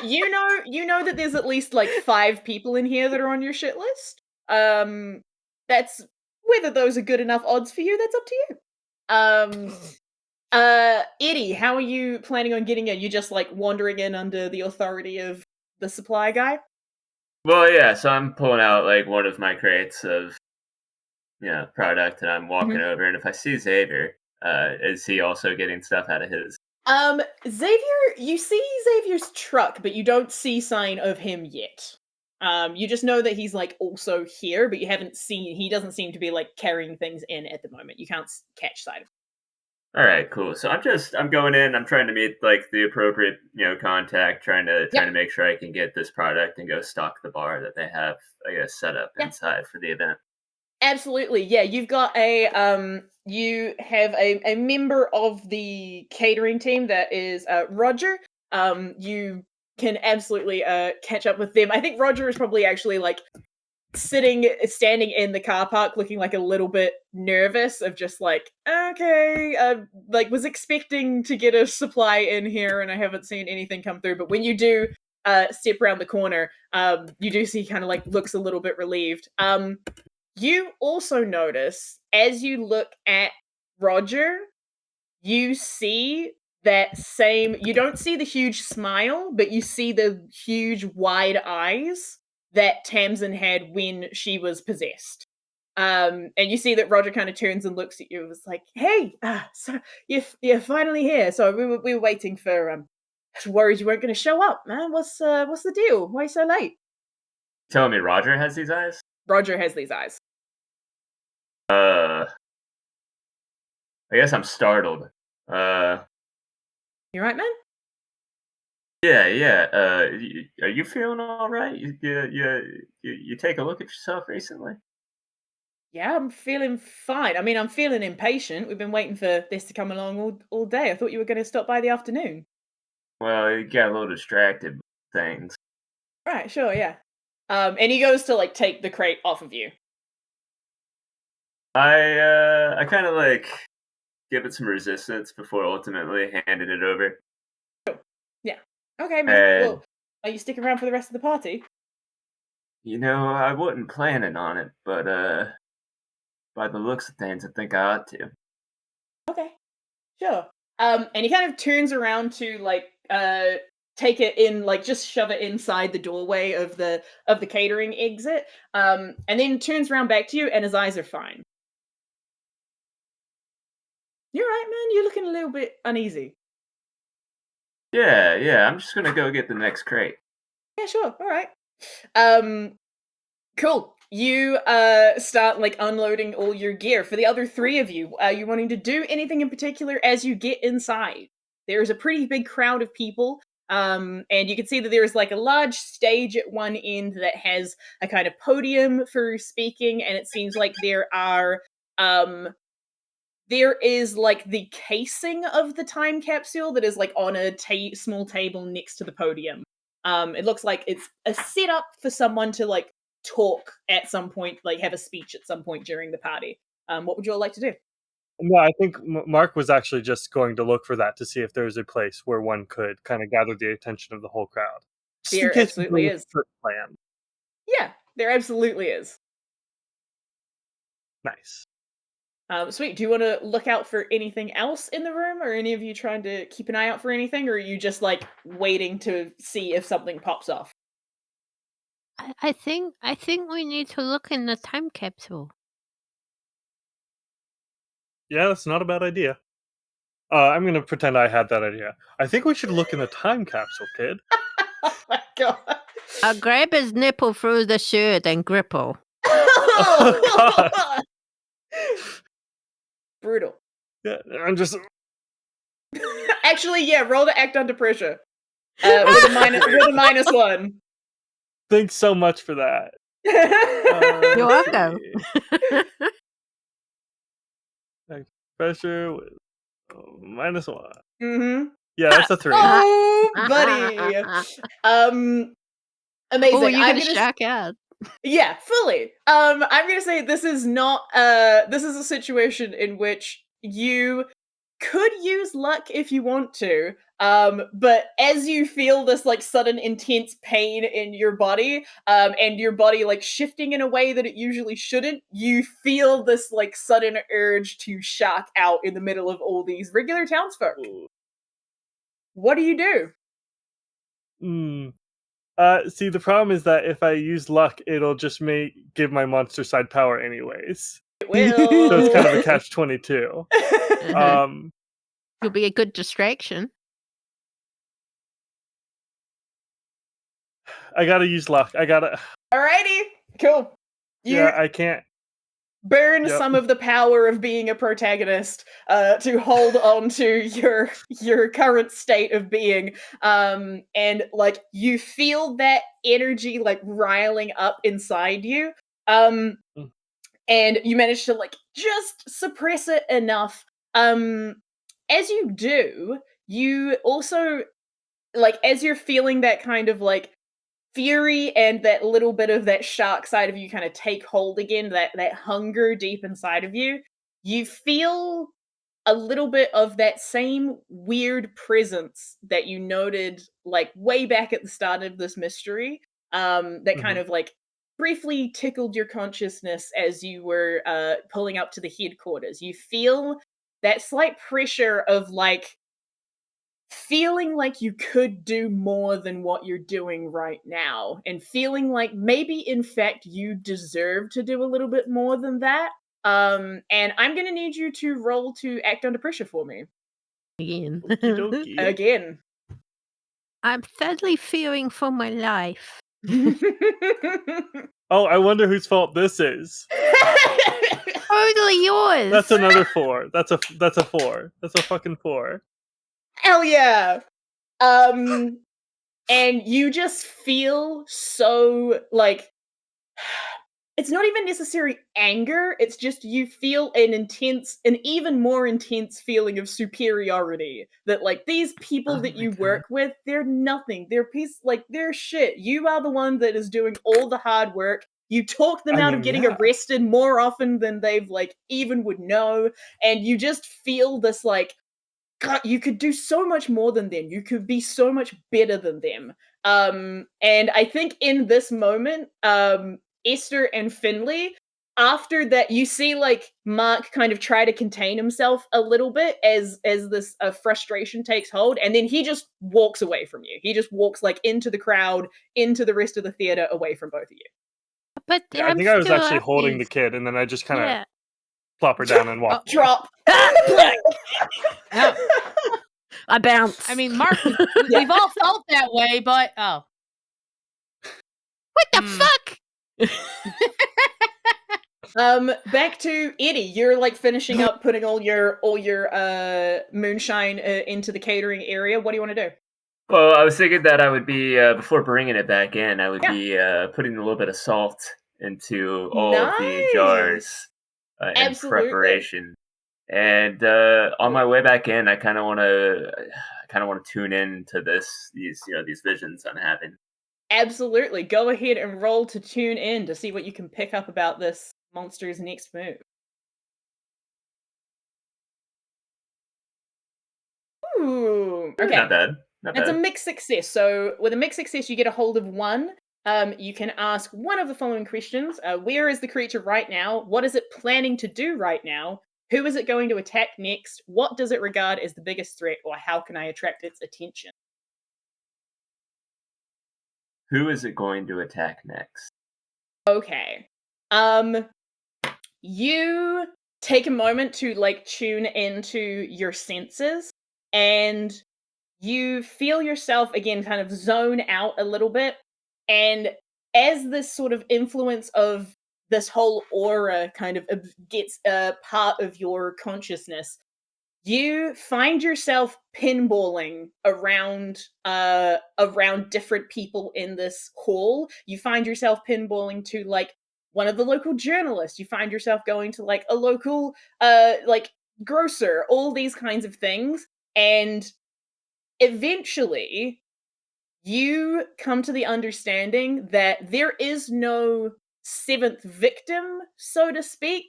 You know that there's at least like 5 people in here that are on your shit list. That's whether those are good enough odds for you, that's up to you. Eddy, how are you planning on getting in? You just like wandering in under the authority of the supply guy? Well, yeah. So I'm pulling out like one of my crates of product, and I'm walking over. And if I see Xavier, is he also getting stuff out of his? Xavier, you see Xavier's truck, but you don't see sign of him yet. You just know that he's like also here, but you haven't seen. He doesn't seem to be like carrying things in at the moment. You can't catch sight of him. All right, cool. So I'm going in. I'm trying to meet like the appropriate contact, trying to make sure I can get this product and go stock the bar that they have, I guess, set up inside for the event. Absolutely, yeah. You've got you have a member of the catering team that is Roger. You can absolutely catch up with them. I think Roger is probably actually like standing in the car park looking like a little bit nervous of just like, okay, like was expecting to get a supply in here and I haven't seen anything come through. But when you do step around the corner, you do see kind of like looks a little bit relieved. You also notice as you look at Roger, you see that same, you don't see the huge smile, but you see the huge wide eyes that Tamsin had when she was possessed. And you see that Roger kind of turns and looks at you and was like, hey, so you're finally here. So we were waiting for, I was worried you weren't going to show up, man. What's the deal? Why so late? Telling me Roger has these eyes? Roger has these eyes. I guess I'm startled. You right, man? Yeah. Are you feeling all right? You take a look at yourself recently? Yeah, I'm feeling fine. I mean, I'm feeling impatient. We've been waiting for this to come along all day. I thought you were going to stop by the afternoon. Well, you got a little distracted with things. Right, sure, yeah. And he goes to like take the crate off of you. I kind of like give it some resistance before ultimately handing it over. Yeah. Okay, man. Well, are you sticking around for the rest of the party? I wasn't planning on it, but by the looks of things, I think I ought to. Okay, sure. And he kind of turns around to like take it in, like just shove it inside the doorway of the catering exit. And then turns around back to you, and his eyes are fine. You're right, man. You're looking a little bit uneasy. Yeah. I'm just gonna go get the next crate. Yeah, sure. All right. Cool. You start like unloading all your gear. For the other three of you, are you wanting to do anything in particular as you get inside? There is a pretty big crowd of people. And you can see that there is like a large stage at one end that has a kind of podium for speaking, and it seems like there is like the casing of the time capsule that is like on a small table next to the podium. It looks like it's a setup for someone to like talk at some point, like have a speech at some point during the party. What would you all like to do? No, I think Marc was actually just going to look for that to see if there's a place where one could kind of gather the attention of the whole crowd. Just in There case we go absolutely with is. the first plan. Yeah, there absolutely is. Nice. Sweet. Do you want to look out for anything else in the room? Or any of you trying to keep an eye out for anything? Or are you just like waiting to see if something pops off? I think we need to look in the time capsule. Yeah, that's not a bad idea. I'm going to pretend I had that idea. I think we should look in the time capsule, kid. Oh my god. I'll grab his nipple through the shirt and gripple. Oh, God. Brutal. Yeah, I'm just... Actually, yeah, roll to act under pressure. With a minus one. Thanks so much for that. You're welcome. Pressure with -1. Mm-hmm. Yeah, that's a 3. Oh, buddy. Amazing. Oh, you're I'm gonna shock out. Yeah, fully. I'm gonna say this is not this is a situation in which you could use luck if you want to. But as you feel this like sudden intense pain in your body, and your body like shifting in a way that it usually shouldn't, you feel this like sudden urge to shark out in the middle of all these regular townsfolk. What do you do? See, the problem is that if I use luck, it'll just give my monster side power anyways. It will. So it's kind of a catch-22. You'll be a good distraction. I gotta use luck. Alrighty, cool. You I can't. burn some of the power of being a protagonist to hold on to your current state of being, and like you feel that energy like riling up inside you, and you manage to like just suppress it enough. As you do, you also like as you're feeling that kind of like fury and that little bit of that shark side of you kind of take hold again, that hunger deep inside of you, you feel a little bit of that same weird presence that you noted like way back at the start of this mystery, that kind of like briefly tickled your consciousness as you were pulling up to the headquarters. You feel that slight pressure of like feeling like you could do more than what you're doing right now, and feeling like maybe in fact you deserve to do a little bit more than that. And I'm gonna need you to roll to act under pressure for me. Again. Okey-dokey. Again. I'm sadly fearing for my life. Oh, I wonder whose fault this is. Totally yours. That's another 4. That's a 4. That's a fucking 4. Hell yeah. And you just feel so like it's not even necessary anger, it's just you feel an even more intense feeling of superiority, that like these people that you work with, they're nothing, they're shit. You are the one that is doing all the hard work. You talk them out of getting arrested more often than they've like even would know, and you just feel this like, God, you could do so much more than them. You could be so much better than them. And I think in this moment, Esther and Finley, after that, you see like Marc kind of try to contain himself a little bit as this frustration takes hold, and then he just walks away from you. He just walks like into the crowd, into the rest of the theater, away from both of you. But I think I was actually holding the kid, and then I just kind of plop her down and walk. Drop. I bounce. I mean, Marc, we've all felt that way, but what the fuck? Back to Eddy. You're like finishing up putting all your moonshine into the catering area. What do you want to do? Well, I was thinking that I would be before bringing it back in, I would be putting a little bit of salt into all of the jars in preparation. And on my way back in, I kind of want to tune in to these visions I'm having. Absolutely. Go ahead and roll to tune in to see what you can pick up about this monster's next move. Ooh. Okay. Not bad. It's a mixed success. So with a mixed success, you get a hold of 1. You can ask one of the following questions. Where is the creature right now? What is it planning to do right now? Who is it going to attack next? What does it regard as the biggest threat? Or how can I attract its attention? Who is it going to attack next? Okay. You take a moment to like tune into your senses, and you feel yourself again kind of zone out a little bit. And as this sort of influence of this whole aura kind of gets a part of your consciousness, you find yourself pinballing around different people in this hall. You find yourself pinballing to like one of the local journalists. You find yourself going to like a local like grocer, all these kinds of things. And eventually you come to the understanding that there is no 7th victim, so to speak.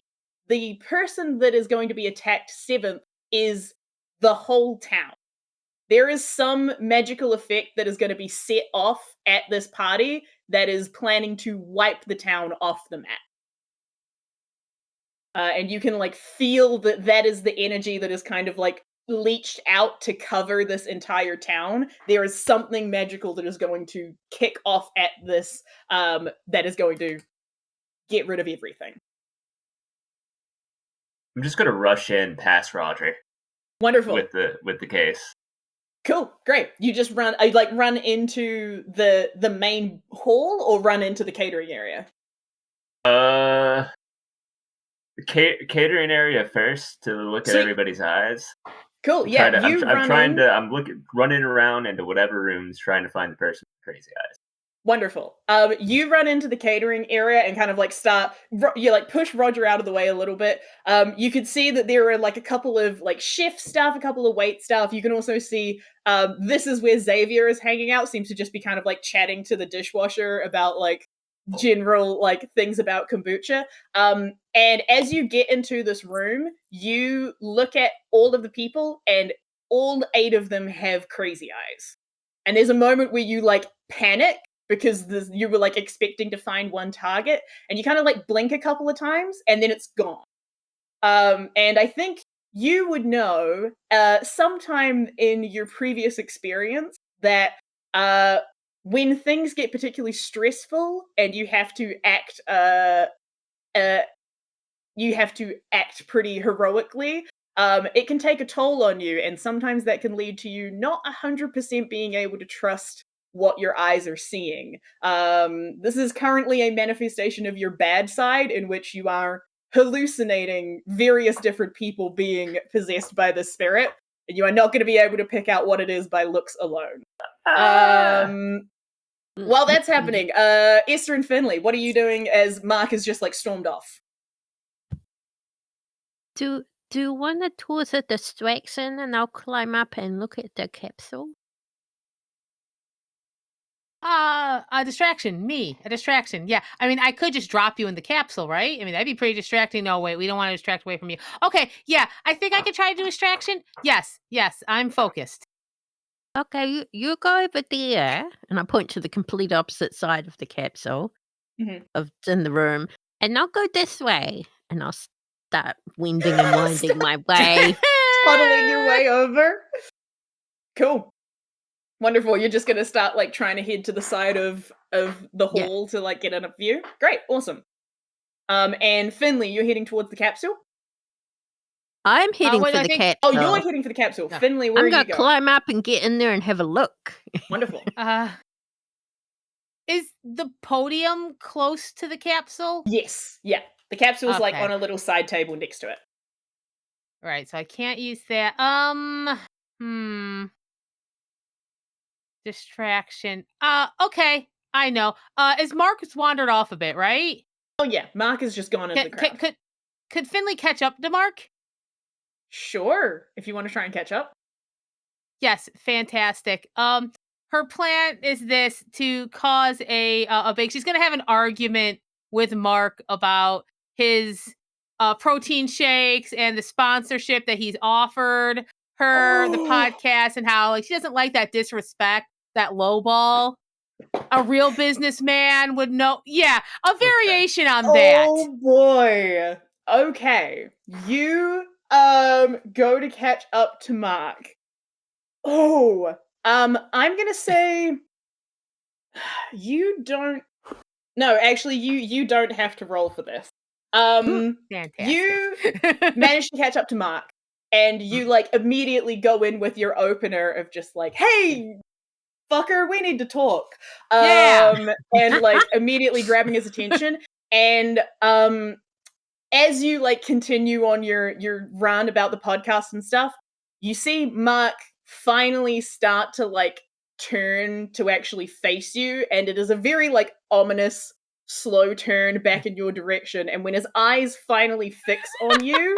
The person that is going to be attacked 7th is the whole town. there is some magical effect that is going to be set off at this party that is planning to wipe the town off the map. And you can like feel that is the energy that is kind of like leached out to cover this entire town. There is something magical that is going to kick off at this, that is going to get rid of everything. I'm just gonna rush in past Roger Wonderful. with the case. Cool, great. You just run into the main hall or run into the catering area? Catering area first to look at everybody's eyes. Cool. Yeah, I'm running around into whatever rooms trying to find the person with crazy eyes. Wonderful. You run into the catering area and kind of like push Roger out of the way a little bit. You could see that there are like a couple of like chef staff, a couple of wait staff. You can also see this is where Xavier is hanging out. Seems to just be kind of like chatting to the dishwasher about like general like things about kombucha. And as you get into this room, you look at all of the people and all 8 of them have crazy eyes. And there's a moment where you like panic because you were like expecting to find one target and you kind of like blink a couple of times and then it's gone. And I think you would know sometime in your previous experience that when things get particularly stressful and you have to act pretty heroically, it can take a toll on you, and sometimes that can lead to you not 100% being able to trust what your eyes are seeing. This is currently a manifestation of your bad side in which you are hallucinating various different people being possessed by the spirit, and you are not going to be able to pick out what it is by looks alone. While that's happening, Esther and Finley, what are you doing as Marc is just like stormed off? Do you want to toss a distraction and I'll climb up and look at the capsule? A distraction. A distraction. Yeah. I mean, I could just drop you in the capsule, right? I mean, that'd be pretty distracting. No, wait, we don't want to distract away from you. Okay, yeah, I think I could try to do a distraction. Yes, I'm focused. Okay, you go over there, and I point to the complete opposite side of the capsule of in the room, and I'll go this way, and I'll start winding and winding my way. Puddling your way over. Cool. Wonderful. You're just gonna start like trying to head to the side of the hall to like get a view. Great, awesome. And Finley, you're heading towards the capsule? I'm heading for the capsule. Oh, you're heading for the capsule. No. Finley, where are you going? I'm gonna climb up and get in there and have a look. Wonderful. Is the podium close to the capsule? Yes. Yeah. The capsule's like on a little side table next to it. Right, so I can't use that. Distraction. Okay, I know. Is Marc's wandered off a bit, right? Oh yeah, Marc has just gone into the crowd. Could Finley catch up to Marc? Sure, if you want to try and catch up. Yes, fantastic. Her plan is this to cause a big. She's gonna have an argument with Marc about his protein shakes and the sponsorship that he's offered her, the podcast, and how like she doesn't like that disrespect, that lowball. A real businessman would know. Yeah, a variation on that. Oh boy. Okay, you go to catch up to Marc. Oh, I'm gonna say you don't. No, actually, you don't have to roll for this. Fantastic. You manage to catch up to Marc, and you like immediately go in with your opener of just like, "Hey, fucker, we need to talk." And like immediately grabbing his attention, and as you like continue on your run about the podcast and stuff, you see Marc finally start to like turn to actually face you, and it is a very like ominous slow turn back in your direction, and when his eyes finally fix on you,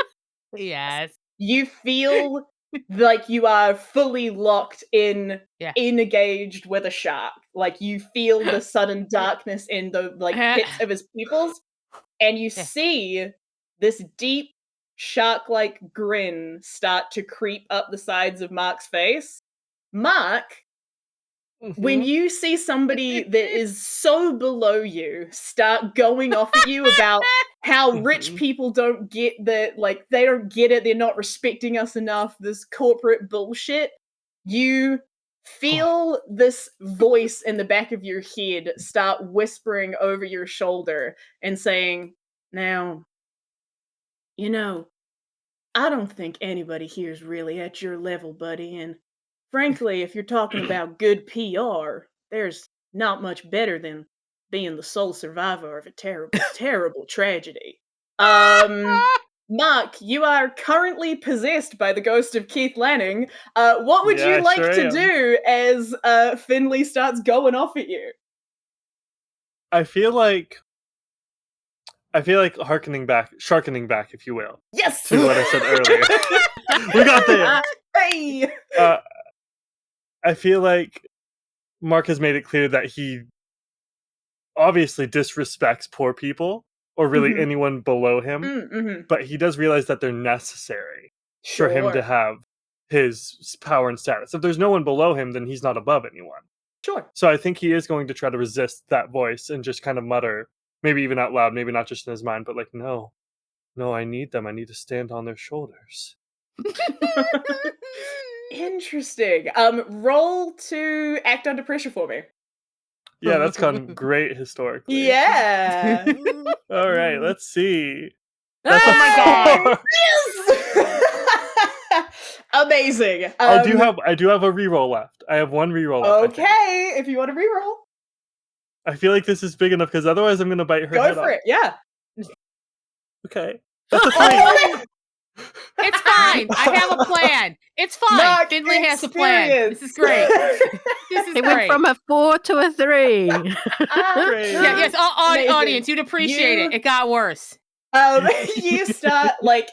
yes, you feel like you are fully locked in, engaged with a shark. Like you feel the sudden darkness in the like pits of his pupils, and you see this deep shark-like grin start to creep up the sides of Marc's face, Mark, when you see somebody that is so below you start going off at you about how rich people don't get that, like, they don't get it, they're not respecting us enough, this corporate bullshit, you feel this voice in the back of your head start whispering over your shoulder and saying, now, you know, I don't think anybody here's really at your level, buddy, and frankly, if you're talking about good PR, there's not much better than being the sole survivor of a terrible, terrible tragedy. Mark, you are currently possessed by the ghost of Keith Lanning. What would Yeah, you like sure to am. do as Finley starts going off at you? I feel like sharkening back, if you will, Yes! to what I said earlier. We got there. Hey! I feel like Marc has made it clear that he obviously disrespects poor people, or really Mhm. anyone below him, Mm-hmm. but he does realize that they're necessary for him to have his power and status. If there's no one below him, then he's not above anyone. Sure. So I think he is going to try to resist that voice and just kind of mutter, maybe even out loud, maybe not just in his mind, but like, no, I need them. I need to stand on their shoulders. Interesting. Roll to act under pressure for me. Yeah, that's gone great historically. Yeah. All right, let's see. Oh my god! Yes! Amazing. I do have a reroll left. I have one reroll left. Okay, if you want to reroll, I feel like this is big enough because otherwise I'm going to bite her go head for off. it. Yeah. Okay. That's a 3. It's fine. I have a plan. It's fine. Mark Finley has a plan. This is great. This is It great. went from a 4 to a 3. Great. Yeah, yes, Amazing. audience, you'd appreciate it. It got worse. You start like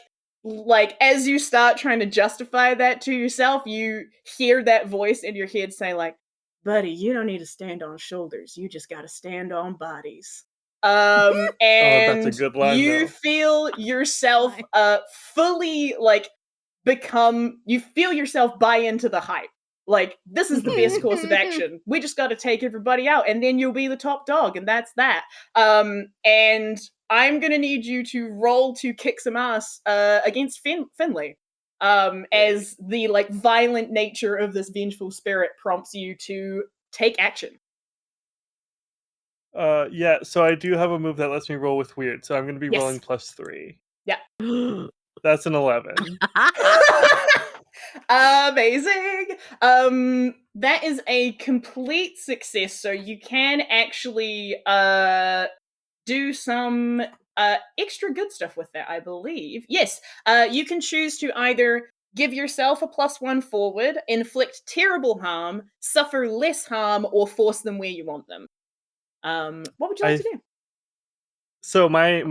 as you start trying to justify that to yourself, you hear that voice in your head say like, buddy, you don't need to stand on shoulders, you just gotta stand on bodies. And that's a good line, you though. feel yourself fully like you feel yourself buy into the hype. Like, this is the best course of action. We just got to take everybody out, and then you'll be the top dog, and that's that. And I'm gonna need you to roll to kick some ass against Finley. As the like violent nature of this vengeful spirit prompts you to take action. Yeah, so I do have a move that lets me roll with weird, so I'm going to be rolling +3. Yeah. That's an 11. Amazing. That is a complete success, so you can actually do some extra good stuff with that, I believe. Yes, you can choose to either give yourself a +1 forward, inflict terrible harm, suffer less harm, or force them where you want them. What would you like to do? So my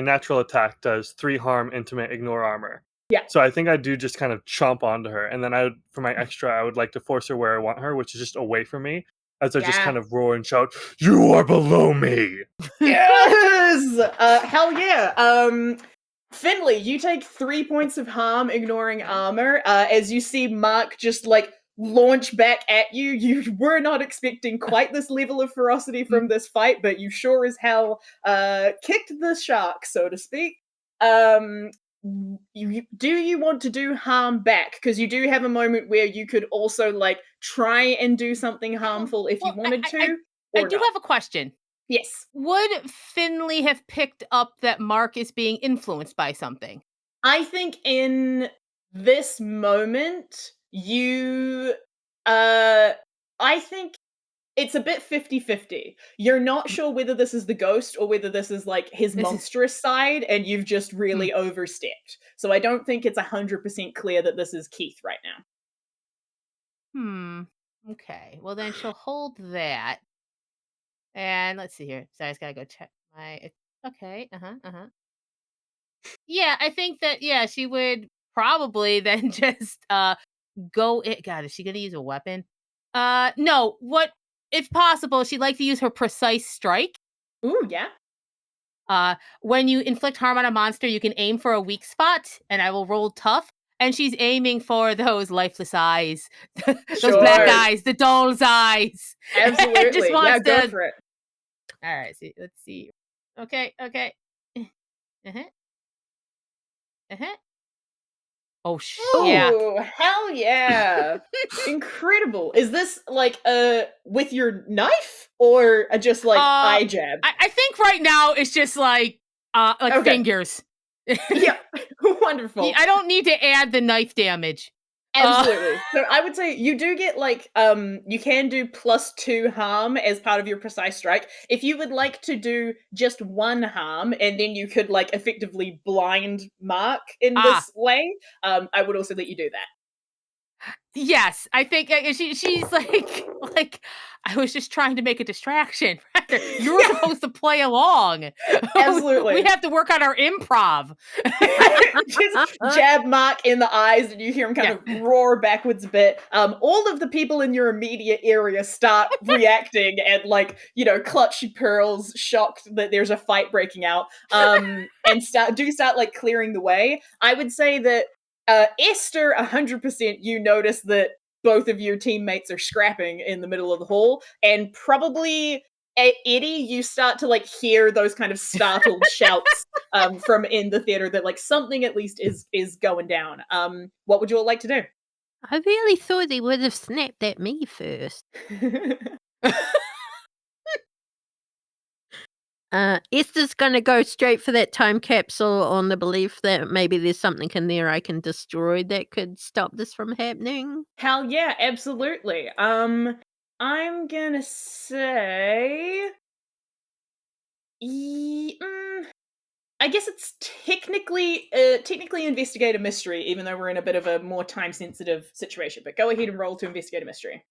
natural attack does 3 harm, intimate, ignore armor. Yeah. So I think I do just kind of chomp onto her, and then for my extra, I would like to force her where I want her, which is just away from me, as I just kind of roar and shout, "You are below me!" Yes! Hell yeah! Finley, you take 3 points of harm, ignoring armor, as you see Marc just like launch back at you. You were not expecting quite this level of ferocity from this fight, but you sure as hell kicked the shark, so to speak. Do you want to do harm back? Because you do have a moment where you could also like try and do something harmful if you wanted to. I do have a question. Yes. Would Finley have picked up that Marc is being influenced by something? I think in this moment, I think it's a bit 50-50. You're not sure whether this is the ghost or whether this is like his monstrous side, and you've just really overstepped. So I don't think it's 100% clear that this is Keith right now. Okay. Well, then she'll hold that. And let's see here. Sorry, I just gotta go check my. Okay. Yeah, I think that she would probably then just go. God, is she gonna use a weapon? No. What if possible? She'd like to use her precise strike. Ooh, yeah. When you inflict harm on a monster, you can aim for a weak spot, and I will roll tough. And she's aiming for those lifeless eyes, those Sure. black eyes, the doll's eyes. Absolutely. Just wants Go to- for it. All right, let's see. Okay. Uh-huh. Uh-huh. Oh, yeah. Oh, hell yeah. Incredible. Is this like with your knife or just like eye jab? I think right now it's just like Okay. fingers. Yeah. Wonderful. I don't need to add the knife damage. Absolutely. So I would say you do get like you can do +2 harm as part of your precise strike. If you would like to do just 1 harm and then you could like effectively blind Marc in this way, I would also let you do that. Yes, I think she's like I was just trying to make a distraction. You were supposed to play along. Absolutely. We have to work on our improv. Just jab Marc in the eyes and you hear him kind of roar backwards a bit. All of the people in your immediate area start reacting and like, clutch your pearls, shocked that there's a fight breaking out, and start like clearing the way. I would say that Esther, 100%, you notice that both of your teammates are scrapping in the middle of the hall, and probably Eddy, you start to like hear those kind of startled shouts from in the theater that like something at least is going down. What would you all like to do? I really thought they would have snapped at me first. Esther's going to go straight for that time capsule on the belief that maybe there's something in there I can destroy that could stop this from happening. Hell yeah, absolutely. I'm gonna say, I guess it's technically investigate a mystery, even though we're in a bit of a more time sensitive situation. But go ahead and roll to investigate a mystery.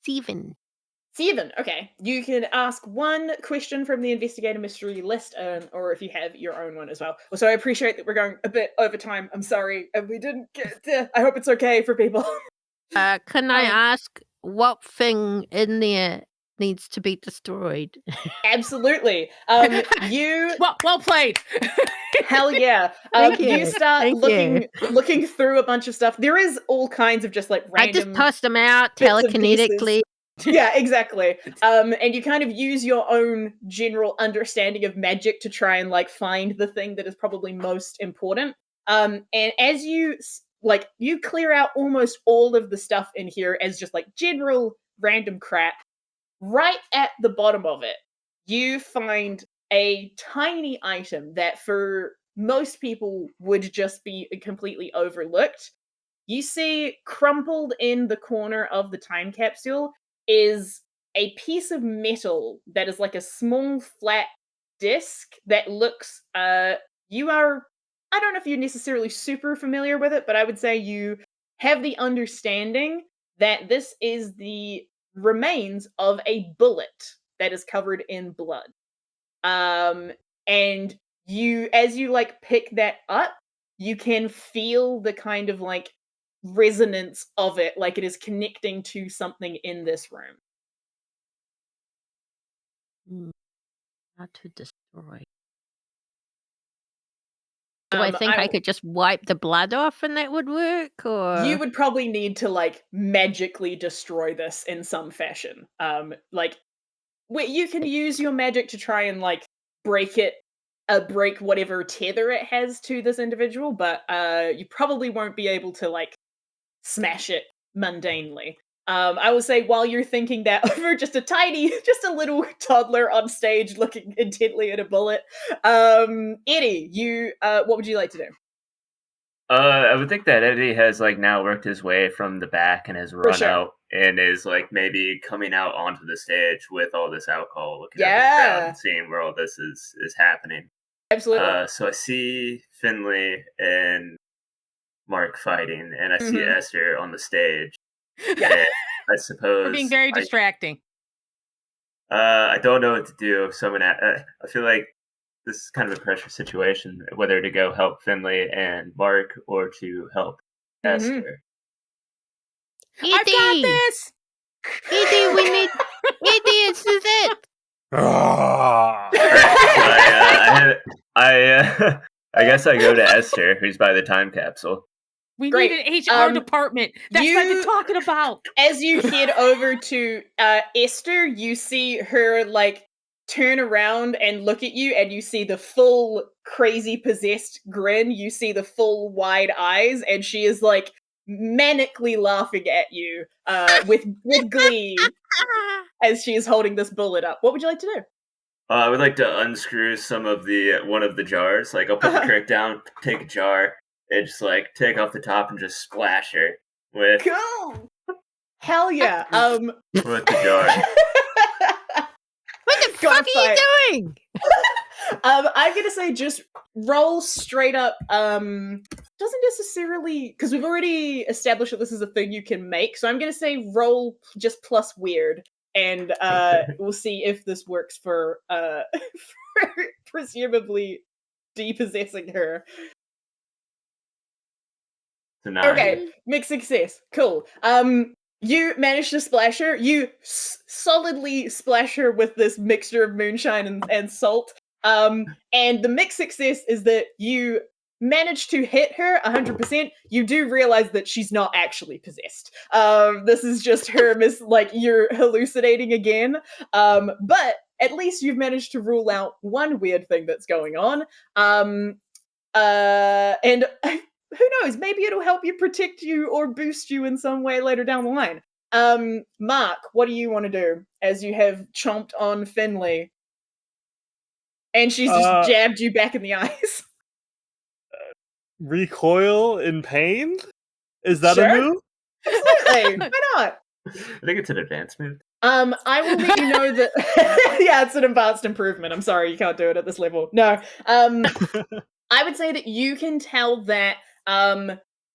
7. Okay. You can ask one question from the investigator mystery list, or if you have your own one as well. So I appreciate that we're going a bit over time. I'm sorry. We didn't get I hope it's okay for people. Can I ask what thing in there needs to be destroyed? Absolutely. Well played. Hell yeah. Thank you. You start looking through a bunch of stuff. There is all kinds of just like random. I just tossed them out bits and telekinetically. Yeah, exactly. And you kind of use your own general understanding of magic to try and like find the thing that is probably most important. And as you you clear out almost all of the stuff in here as just like general random crap. Right at the bottom of it, you find a tiny item that for most people would just be completely overlooked. You see crumpled in the corner of the time capsule is a piece of metal that is like a small flat disc that looks you are, I don't know if you're necessarily super familiar with it, but I would say you have the understanding that this is the remains of a bullet that is covered in blood. And you, as you like pick that up, you can feel the kind of like resonance of it, like it is connecting to something in this room. Not to destroy. Do I think I could just wipe the blood off and that would work? Or you would probably need to like magically destroy this in some fashion. You can use your magic to try and like break whatever tether it has to this individual, but you probably won't be able to like smash it mundanely. I will say while you're thinking that over, just a little toddler on stage looking intently at a bullet. Eddy, what would you like to do? I would think that Eddy has like now worked his way from the back and has run out and is like maybe coming out onto the stage with all this alcohol, looking at the crowd and seeing where all this is happening. Absolutely. So I see Finley and Marc fighting, and I see Esther on the stage. Yeah. I suppose We're being very distracting. I don't know what to do, so I feel like this is kind of a pressure situation, whether to go help Finley and Marc or to help Esther. Eddy! I've got this! Eddy, we need Eddy, this is it! I I guess I go to Esther, who's by the time capsule. We Great. need an HR department. That's what I've been talking about. As you head over to Esther, you see her like turn around and look at you, and you see the full crazy possessed grin. You see the full wide eyes, and she is like manically laughing at you with glee as she is holding this bullet up. What would you like to do? I would like to unscrew some of one of the jars. Like, I'll put the crick down, take a jar, and just like take off the top and just splash her with Cool. Hell yeah. with the jar. What the fuck are you doing? I'm gonna say just roll straight up. Doesn't necessarily, because we've already established that this is a thing you can make. So I'm gonna say roll just plus weird, and we'll see if this works for presumably depossessing her. So 9. Okay, mixed success. Cool. You manage to splash her. You solidly splash her with this mixture of moonshine and salt. And the mixed success is that you manage to hit her 100%. You do realize that she's not actually possessed. This is just her like you're hallucinating again. But at least you've managed to rule out one weird thing that's going on. And who knows? Maybe it'll help you protect you or boost you in some way later down the line. Marc, what do you want to do as you have chomped on Finley? And she's just jabbed you back in the eyes. Recoil in pain? Is that Sure. a move? Absolutely. Why not? I think it's an advanced move. I will let you know that yeah, it's an advanced improvement. I'm sorry, you can't do it at this level. No. I would say that you can tell that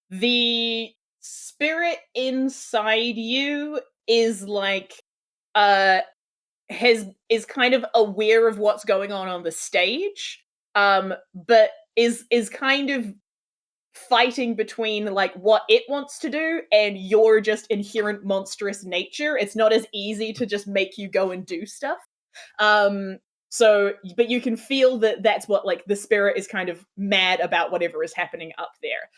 the spirit inside you is like is kind of aware of what's going on the stage, but is kind of fighting between like what it wants to do and your just inherent monstrous nature. It's not as easy to just make you go and do stuff. So, but you can feel that that's what like the spirit is kind of mad about whatever is happening up there.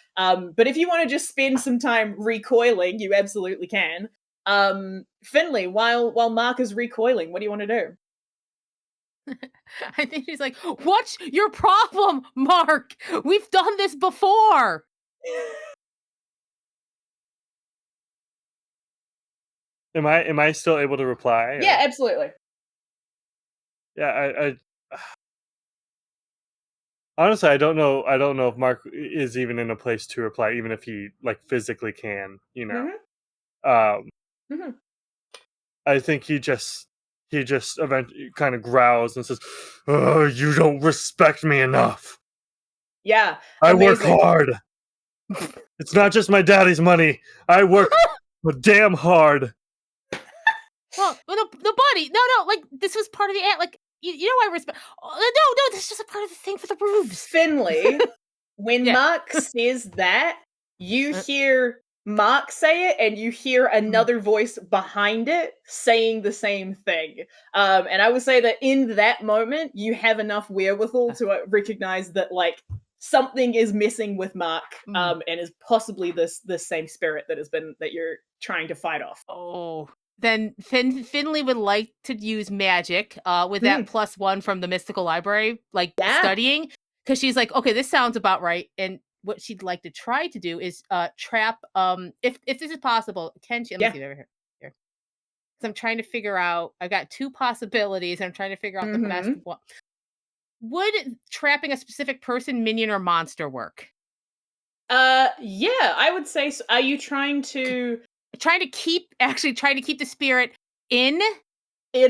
But if you want to just spend some time recoiling, you absolutely can. Finley, while Marc is recoiling, what do you want to do? I think she's like, "What's your problem, Marc? We've done this before." Am I still able to reply? Yeah, absolutely. Yeah, I honestly I don't know if Marc is even in a place to reply, even if he like physically can, you know. I think he just eventually kind of growls and says, "Oh, you don't respect me enough. Yeah. I work amazing. hard. It's not just my daddy's money. I work damn hard." Well, the buddy, no, like this was part of the ad. Like you know, I respect. No, this is just a part of the thing for the roofs. Finley, when Yeah. Marc says that, you hear Marc say it, and you hear another voice behind it saying the same thing. And I would say that in that moment, you have enough wherewithal to recognize that like something is missing with Marc, and is possibly this same spirit that you're trying to fight off. Oh. Then Finley would like to use magic with that +1 from the mystical library, like studying, because she's like, okay, this sounds about right. And what she'd like to try to do is trap. If this is possible, can she? Let me see over here. Because I'm trying to figure out. I've got 2 possibilities. And I'm trying to figure out the best one. Would trapping a specific person, minion, or monster work? Yeah, I would say so. Are you trying to keep the spirit in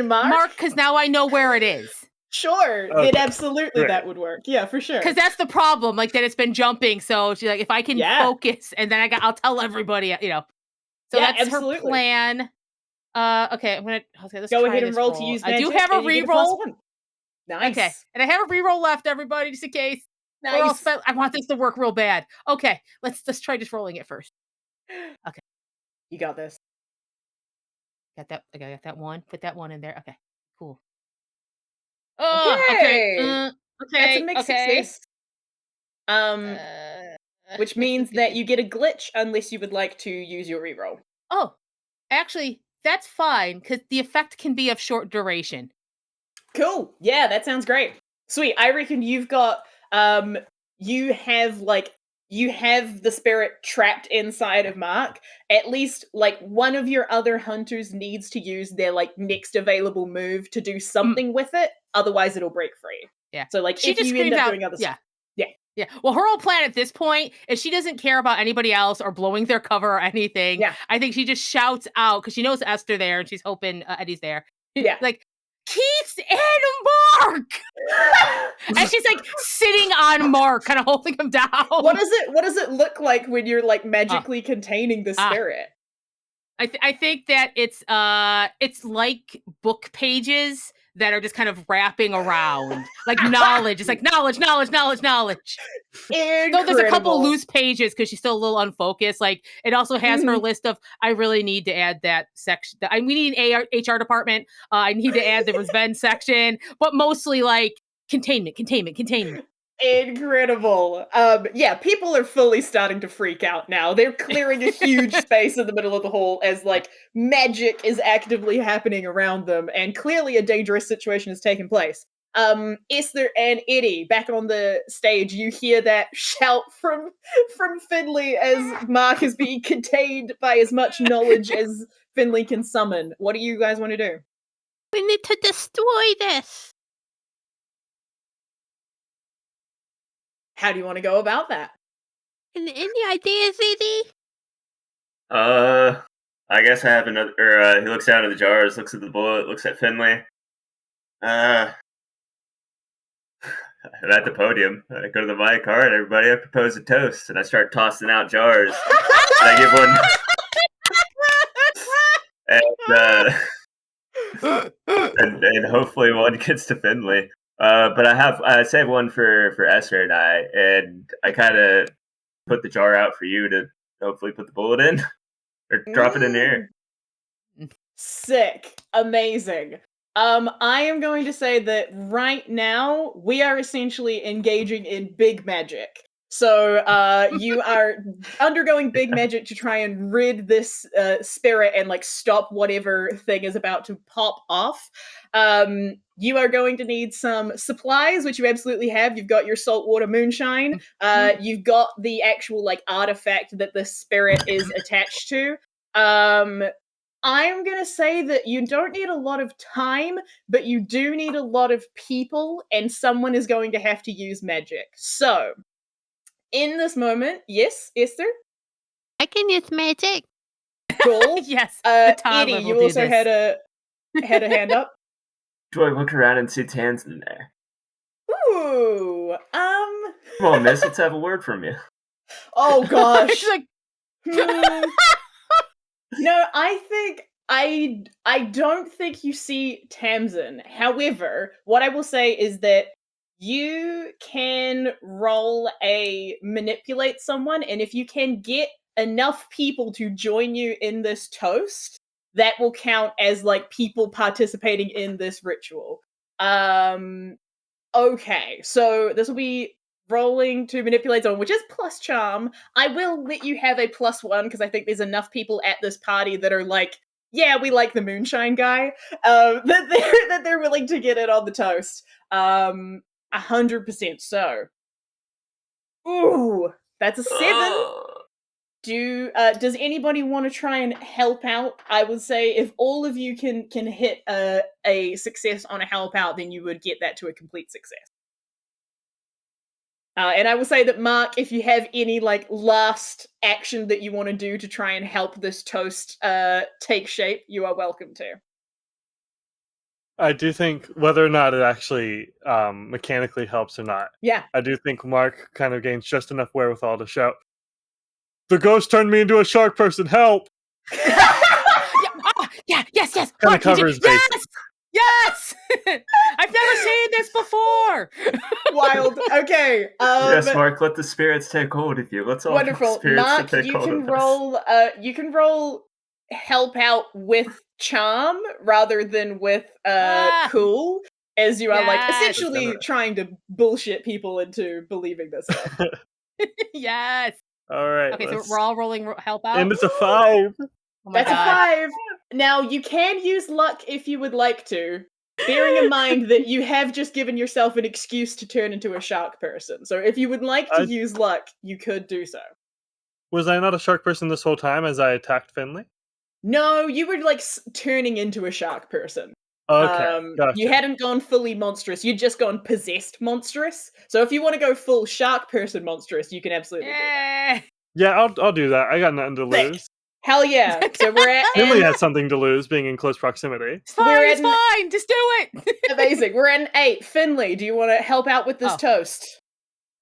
Marc? because now I know where it is. Sure, Okay. then absolutely Great. that would work. Yeah, for sure. Because that's the problem, like that it's been jumping. So she's like, if I can focus, and then I'll tell everybody, you know. So that's absolutely. her plan. Okay, let's go try ahead and this roll roll. to use I magic. do have a and you get reroll. +1. Nice. Okay, and I have a reroll left, everybody, just in case. Nice. I want this to work real bad. Okay, let's try just rolling it first. Okay, you got this. got that. I got that one. Put that one in there. Okay, cool. Okay. That's a mixed success. Which means that you get a glitch unless you would like to use your reroll. Oh, actually, that's fine, because the effect can be of short duration. Cool. Yeah, that sounds great. Sweet. I reckon you've got you have the spirit trapped inside of Marc. At least like one of your other hunters needs to use their like next available move to do something with it, otherwise it'll break free. Yeah. So like She if just you end screams up out, doing other yeah. stuff. Yeah. Yeah. Well, her whole plan at this point is she doesn't care about anybody else or blowing their cover or anything. Yeah. I think she just shouts out because she knows Esther there and she's hoping Eddy's there. Yeah. Like, Keith and Marc! And she's like sitting on Marc, kind of holding him down. What does it look like when you're like magically containing the spirit? I think that it's like book pages that are just kind of wrapping around. Like knowledge. It's like knowledge. Incredible. No, there's a couple loose pages because she's still a little unfocused. Like it also has her list of, I really need to add that section. We need an HR department. I need to add the revenge section, but mostly like containment. Incredible. Yeah, people are fully starting to freak out now. They're clearing a huge space in the middle of the hall as like magic is actively happening around them, and clearly a dangerous situation has taken place. Esther and Eddy back on the stage. You hear that shout from Finley as Marc is being contained by as much knowledge as Finley can summon. What do you guys want to do? We need to destroy this. How do you want to go about that? Any ideas, Eddy? I guess I have another. Or he looks down at the jars, looks at the bullet, looks at Finley. I'm at the podium. I go to the mic. All right, everybody, I propose a toast, and I start tossing out jars. And I give one, and hopefully one gets to Finley. But I save one for Esther and I kind of put the jar out for you to hopefully put the bullet in or drop it in the air. Sick. Amazing. I am going to say that right now we are essentially engaging in big magic. So you are undergoing big magic to try and rid this spirit and like stop whatever thing is about to pop off. You are going to need some supplies, which you absolutely have. You've got your saltwater moonshine. You've got the actual like artifact that the spirit is attached to. I'm going to say that you don't need a lot of time, but you do need a lot of people, and someone is going to have to use magic. So, in this moment, yes, Esther? I can use magic. Cool. Yes, the toddler Eddy, will you do also this. had a hand up. Do I look around and see Tan's in there? Ooh, Come on, miss, let's have a word from you. Oh gosh. She's like, No, I don't think you see Tamsin. However, what I will say is that you can roll a manipulate someone, and if you can get enough people to join you in this toast, that will count as like people participating in this ritual. Okay, so this will be rolling to manipulate someone, which is plus charm. I will let you have a +1 because I think there's enough people at this party that are like, yeah, we like the moonshine guy, that they're willing to get it on the toast. 100% so. Ooh, that's a 7. Does anybody want to try and help out? I would say if all of you can hit a success on a help out, then you would get that to a complete success. And I will say that, Marc, if you have any like last action that you want to do to try and help this toast take shape, you are welcome to. I do think whether or not it actually mechanically helps or not. Yeah. I do think Marc kind of gains just enough wherewithal to shout, "The ghost turned me into a shark person, help!" Yes. Kind of Marc, covers bases. Yes! I've never seen this before! Wild. Okay. Yes, Marc, let the spirits take hold of you. Let's all Wonderful. spirits Marc, to take you hold can of roll you can roll help out with charm rather than with cool. as you are like Yes. essentially trying to bullshit people into believing this stuff. Yes. All right. Okay, so we're all rolling help out. And it's a 5. Oh my That's god. a 5. Now you can use luck if you would like to, bearing in mind that you have just given yourself an excuse to turn into a shark person. So if you would like to use luck, you could do so. Was I not a shark person this whole time as I attacked Finley? No, you were like turning into a shark person. Okay, gotcha. You hadn't gone fully monstrous. You'd just gone possessed monstrous. So if you want to go full shark person monstrous, you can absolutely do that. Yeah, I'll do that. I got nothing to Sick. lose. Hell yeah. So we're at Finley has something to lose being in close proximity. It's fine, it's fine. Just do it. Amazing. We're at an 8. Finley, do you want to help out with this toast?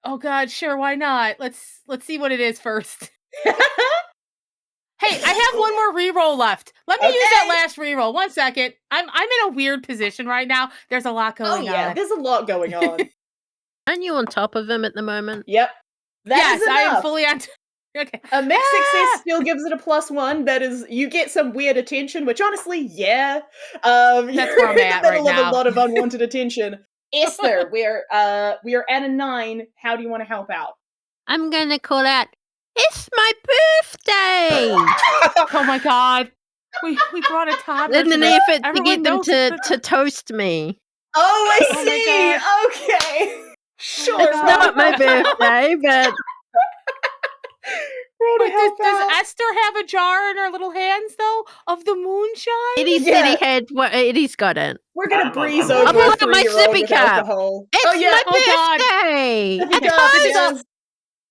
Oh god, sure, why not? Let's see what it is first. Hey, I have one more reroll left. Let me use that last reroll. 1 second. I'm in a weird position right now. There's a lot going on. There's a lot going on. Aren't you on top of him at the moment? Yep. Yes, I am fully on. Okay. A mixed success still gives it a +1. That is, you get some weird attention, which honestly, That's where I'm at right now. A lot of unwanted attention. Esther, we are at a 9. How do you want to help out? I'm gonna call out, it's my birthday! Oh my god. We brought a toddler. In an effort to get them to toast me. Oh, I see! Okay. Sure. It's not my birthday, but... Does Esther have a jar in her little hands, though, of the moonshine? Eddy said he had... Eddy's got it. We're gonna breeze over I'll pull out my 3-year-old sippy with cup. alcohol. It's my birthday!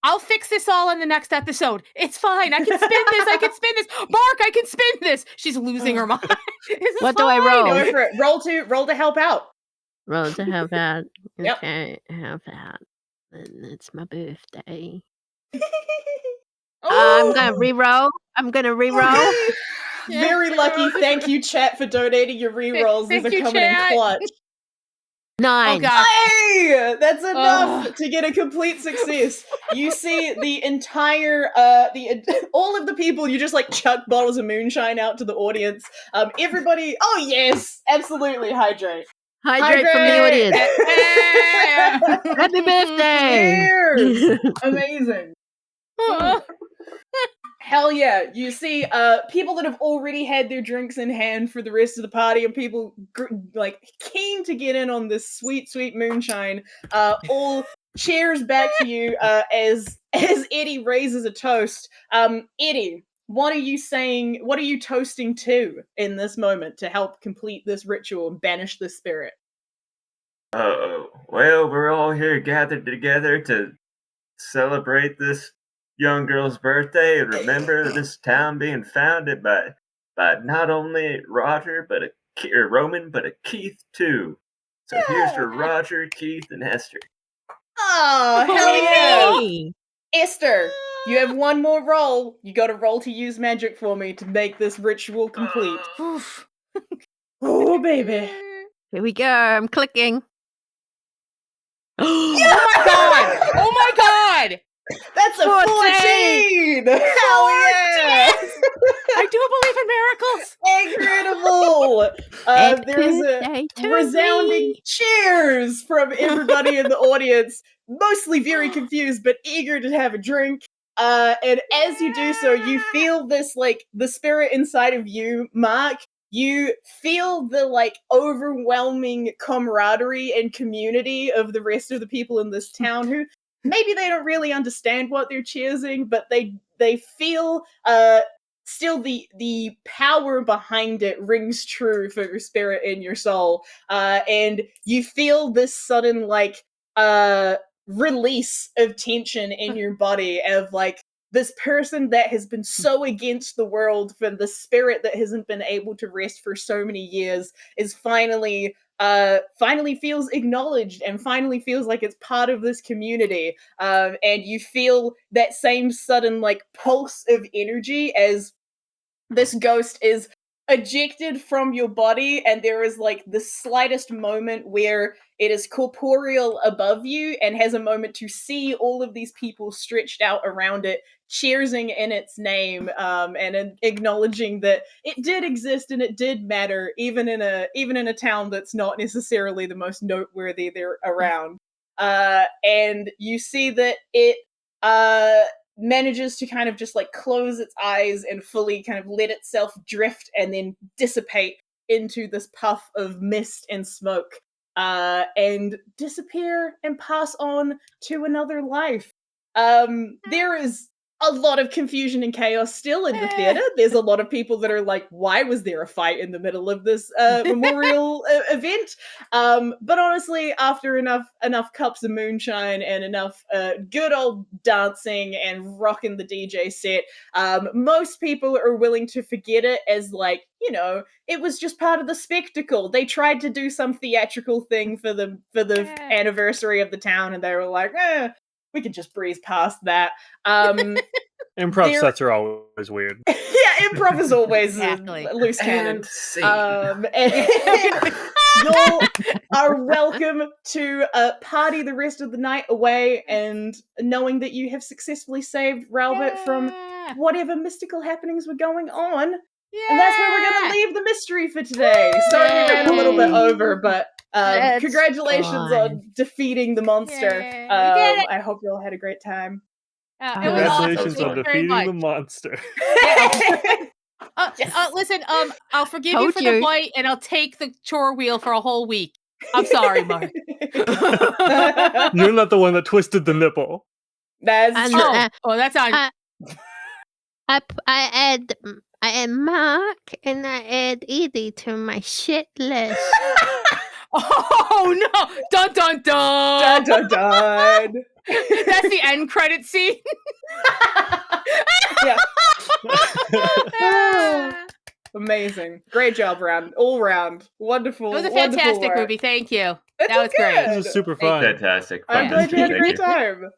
I'll fix this all in the next episode. It's fine. I can spin this. I can spin this. Marc, I can spin this. She's losing her mind. What do I roll? Go for it. Roll to help out. Roll to help out. Yep. Okay, help out. And it's my birthday. Oh. I'm gonna reroll. Very lucky. Thank you, chat, for donating your rerolls. These are coming in clutch. 9. Oh, God. Hey! That's enough to get a complete success. You see the entire, all of the people, you just like chuck bottles of moonshine out to the audience. Everybody, oh yes, absolutely, hydrate. Hydrate from the audience. Happy birthday! Cheers! Amazing. Hell yeah. You see people that have already had their drinks in hand for the rest of the party and people like keen to get in on this sweet, sweet moonshine. All cheers back to you as Eddy raises a toast. Eddy, what are you saying? What are you toasting to in this moment to help complete this ritual and banish the spirit? Well, we're all here gathered together to celebrate this young girl's birthday and remember this town being founded by not only Roger but Roman but a Keith too. So here's for Roger, Keith, and Esther. Oh, hell yeah! Esther, you have one more roll. You got to roll to use magic for me to make this ritual complete. Oh, baby. Here we go. I'm clicking. Oh my god! Oh my god! That's a 14! Hell yeah! I do believe in miracles! Incredible! There's a resounding cheers from everybody in the audience, mostly very confused but eager to have a drink. And as you do so, you feel this, like, the spirit inside of you, Marc. You feel the, like, overwhelming camaraderie and community of the rest of the people in this town who maybe they don't really understand what they're cheersing, but they feel still the power behind it rings true for your spirit and your soul. And you feel this sudden, like, release of tension in your body of, like, this person that has been so against the world, for the spirit that hasn't been able to rest for so many years, is finally feels acknowledged and finally feels like it's part of this community. And you feel that same sudden, like, pulse of energy as this ghost is ejected from your body, and there is like the slightest moment where it is corporeal above you and has a moment to see all of these people stretched out around it, cheersing in its name, and acknowledging that it did exist and it did matter, even in a town that's not necessarily the most noteworthy there around. And you see that it manages to kind of just like close its eyes and fully kind of let itself drift and then dissipate into this puff of mist and smoke, and disappear and pass on to another life. There is a lot of confusion and chaos still in the theater. There's a lot of people that are like, why was there a fight in the middle of this memorial event? But honestly, after enough cups of moonshine and enough good old dancing and rocking the DJ set, most people are willing to forget it as like, you know, it was just part of the spectacle. They tried to do some theatrical thing for the anniversary of the town, and they were like, we can just breeze past that. Improv sets are always weird. Yeah, improv is always Exactly. a loose cannon. And scene. And y'all are welcome to party the rest of the night away, and knowing that you have successfully saved Rowbit from whatever mystical happenings were going on. And that's where we're going to leave the mystery for today. Sorry we ran a little bit over, but That's congratulations fine. on defeating the monster. Yay, we did it. I hope you all had a great time. It was awesome. Congratulations Thank on you very defeating much. the monster. Listen, I'll forgive you Told for the you. bite, and I'll take the chore wheel for a whole week. I'm sorry, Marc. You're not the one that twisted the nipple. That's And, true. That's on. I add Marc and I add Eddy to my shit list. Oh no! Dun dun Dun, dun! dun, dun. That's the end credit scene. Yeah. Amazing. Great job, round. All round. Wonderful. It was a wonderful fantastic work. movie. Thank you. It's That was great. This was super fun. Fantastic. I'm glad you had a Thank great time.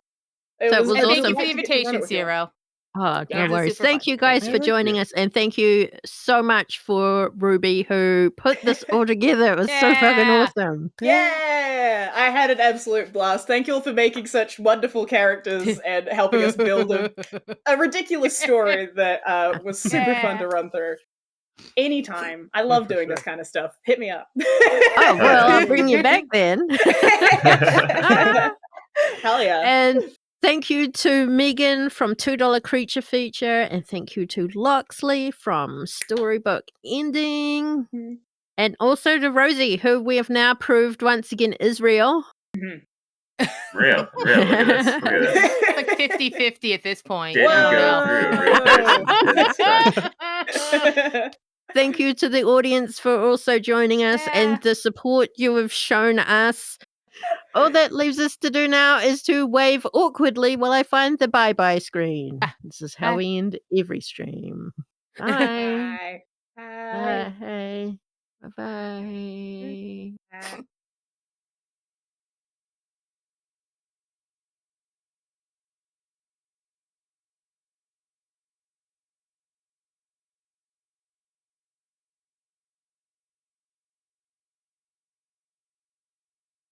That was And thank awesome. you for the invitation, Sero. Oh, Yeah, no it was worries. super Thank fun. you guys Thank for you. joining us, and thank you so much for Ruby who put this all together. It was so fucking Yeah. awesome. Yeah, I had an absolute blast. Thank you all for making such wonderful characters and helping us build a ridiculous story that was super fun to run through. Anytime. I love doing this kind of stuff. Hit me up. Oh, well, I'll bring you back then. Hell yeah. And thank you to Meghan from $2 Creature Feature, and thank you to Loxley from Storybook Ending, and also to Rosi, who we have now proved once again is real. Real. Look at this. Look at this. It's like 50-50 at this point. Didn't Oh, go no. through. That's fun. Thank you to the audience for also joining us and the support you have shown us. All that leaves us to do now is to wave awkwardly while I find the bye-bye screen. This is how we end every stream. Bye. Bye. Bye. Bye. Bye-bye. Bye.